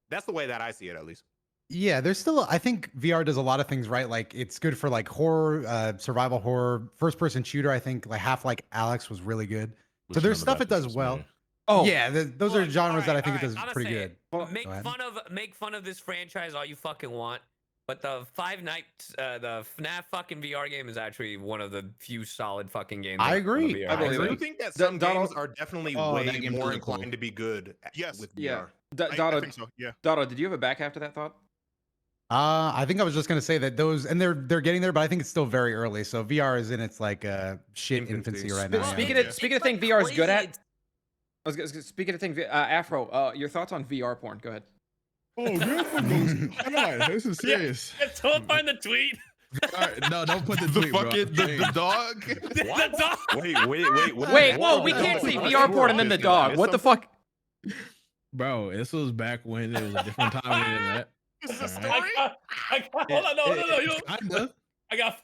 That's the way that I see it, at least. Yeah, there's still, I think VR does a lot of things right. Like it's good for like horror, survival horror, first person shooter. I think like Half-Life Alex was really good. So Which there's none of stuff that it does interests well. me. Oh, Yeah, those are Look, genres that I alright, think it does alright, I'ma pretty say good. it. Go Make fun of this franchise all you fucking want, but the Five Nights, the FNAF fucking VR game is actually one of the few solid fucking games. I on agree. VR. I believe I it. do think that some Donald- games are definitely Oh, that way game's more really cool. inclined to be good Yes. with Yeah. VR. I Dotto, think so. Yeah. Dotto, did you have a back after that thought? I think I was just gonna say that those, and they're getting there, but I think it's still very early. So VR is in its like shit infancy right now. Spe- yeah. speaking Yeah. of speaking of It's thing like VR is good crazy. at. Speaking of thing, Afro, your thoughts on VR porn? Go ahead. Oh, God, this is serious. Don't find the tweet. No, don't put the The tweet, bro. fucking the dog. The dog. Wait. what is Wait, that? whoa, we can't say VR porn and then the dog. What the fuck? Bro, this was back when it was a different time on the internet. This is a Alright. story. Hold on, no. You don't, Kinda. I got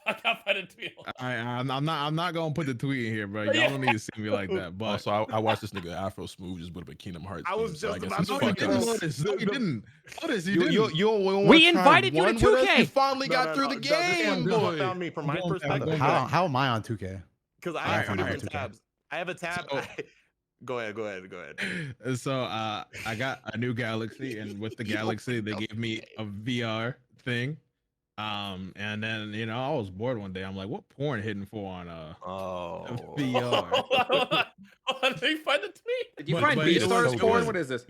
find a tweet. I'm not gonna put the tweet in here, bro. Y'all don't need to see me like that. But Also, I watched this nigga Afro Smooth just put up a Kingdom Hearts. I was theme, so just guess about he's to fucking- say Notice. No, you didn't. Notice, you You didn't. wanna We try invited you to one with us? 2K. You finally got through the This one- game, this one boy. found me from my Going back, perspective. going How back. how am I on 2K? Because I Alright, have two fine, different alright, tabs. I have a tab. So- Go ahead. So I got a new Galaxy, and with the Galaxy, they gave me a VR thing. And then I was bored one day. I'm like, what porn hitting for on Oh. VR? Hold on, let me find the tweet. Did you But- find but it Beastars was- porn? What is this?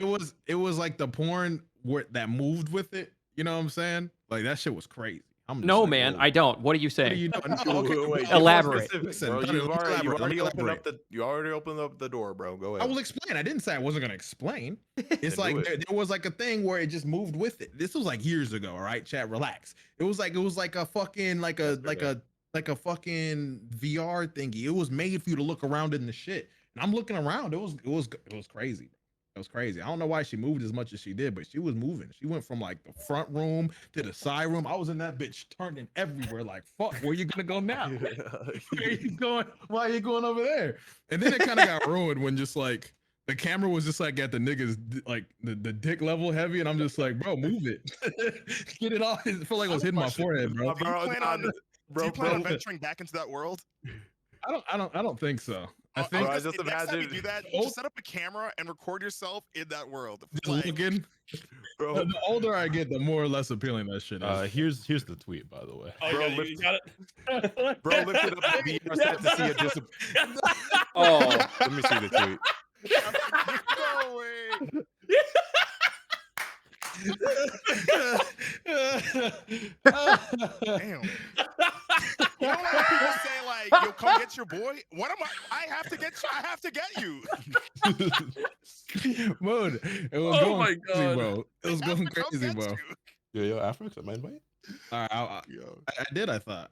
It was like the porn that moved with it. You know what I'm saying? Like that shit was crazy. I'm just No, like, man, whoa. I don't. What are you What are saying? you doing? No, okay, Wait, Elaborate. Listen, bro, let you've me already elaborate. opened up the door, bro. Go I ahead. will explain. I didn't say I wasn't gonna explain. It's Do like it. there was like a thing where it just moved with it. This was like years ago, all right? Chat, relax. It was like a fucking like a fucking VR thingy. It was made for you to look around in the shit. And I'm looking around. It was crazy. It was crazy. I don't know why she moved as much as she did, but she was moving. She went from like the front room to the side room. I was in that bitch turning everywhere. Like, fuck, where you gonna go now? Where are you going? Why are you going over there? And then it kind of got ruined when just like the camera was just like at the niggas like the dick level heavy, and I'm just like, bro, move it, get it off. It felt like it was hitting my forehead, bro. Do you plan on venturing back into that world? I don't think so. I think I just next time you imagine do that, just set up a camera and record yourself in that world. just looking. bro. The older I get, the more or less appealing that shit is. Here's the tweet, by the way. Oh, Bro, you got it. Bro, lifted up the VR set to see a disappointment. Oh, Let me see the tweet. No way. Damn. You know how people say like, "Yo, come get your boy." What am I? I have to get you. I have to get you. Mood. It was Oh going my crazy, God. bro. It was I have going to come crazy, get bro. you. Yo, Afro, accept my invite? All right, Yo. I did. I thought.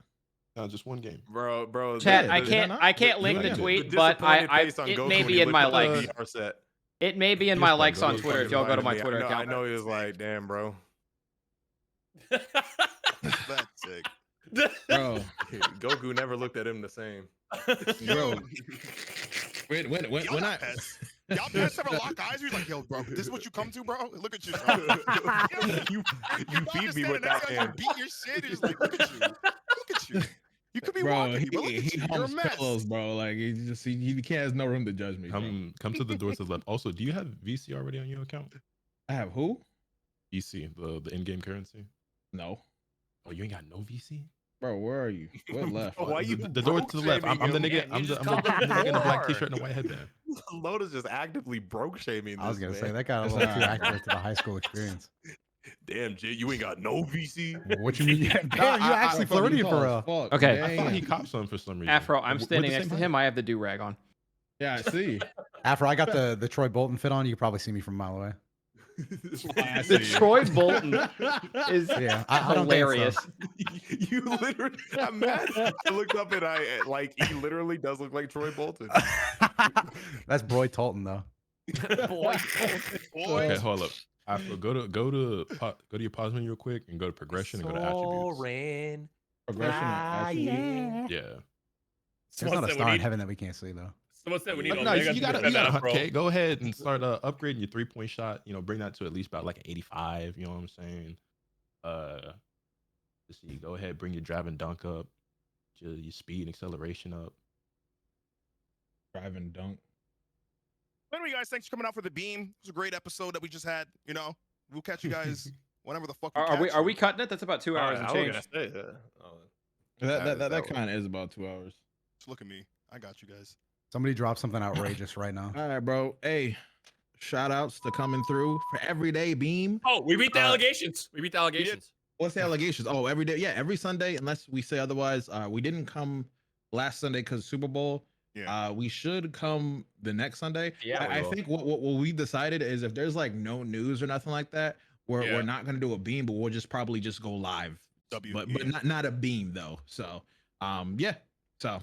No, just one game. Bro. chat. Yeah, I did can't. not? I can't Did link not? the The tweet, but disappointed I face on it Goku may when be he in my lifted up likes. the VR set. It may be in Yes, my bro, likes go on to Twitter if y'all go to my Twitter I account. know he was like, damn, bro. That's sick. Bro, Goku never looked at him the same. bro. When Y'all I pets. Y'all pets ever lock eyes? You're like, yo, bro, this is what you come to, bro? Look at you. you Your dog feed is me standing with next that to you, hand. you beat your shit. You're just like, look at you. Look at you. You could be bro, walking, but look at he you. You're a humps mess. pillows, bro. Like he has no room to judge me. Bro. Come to the doors to the left. Also, do you have VC already on your account? I have who? VC, the in-game currency. No, Oh, you ain't got no VC? bro. Where are you? What left? Why you The door to the left. I'm the nigga. Yeah, I'm you the just called him nigga in the black poor. t-shirt and a white headband. Loda's just actively broke shaming. I was this gonna say man. that got a That's little too alright. accurate to the high school experience. Damn, Jay, you ain't got no VC. What you mean? Damn, you actually fucking Floridian for real. fuck, Okay. I thought he damn. copped some for some reason. Afro, I'm We're standing the next same to him. I have the do rag on. Yeah, I see. After I got the Troy Bolton fit on, you can probably see me from a mile away. I The see. Troy Bolton is Yeah, I don't think so. hilarious. You literally, I'm mad. I looked up and he literally does look like Troy Bolton. That's Broy Tolton though. Boy. Okay, hold up. Afro, go to your pause menu real quick and go to progression and go to attributes. Soaring. Progression and attributes. Yeah. There's not a star in heaven that we can't see though. Someone said we need No, Omega you to gotta defend that, bro. okay, go ahead and start upgrading your 3-point shot. You know, bring that to at least about like an 85. You know what I'm saying? Let's see. Go ahead, bring your drive and dunk up, your speed and acceleration up. Drive and dunk. Anyway, guys, thanks for coming out for the beam. It was a great episode that we just had. You know, we'll catch you guys whenever the fuck we Are we catch are you. we cutting it? That's about 2 hours and change. That kind of is about 2 hours. Just look at me. I got you guys. Somebody drop something outrageous right now. All right, bro. Hey, shout outs to coming through for everyday beam. Oh, we beat the allegations. We beat the allegations. What's the allegations? Oh, every day. Yeah, every Sunday, unless we say otherwise. We didn't come last Sunday because Super Bowl. Yeah. We should come the next Sunday. Yeah, I think what we decided is if there's like no news or nothing like that, we're not gonna do a beam, but we'll just probably just go live. But not a beam though. So yeah. So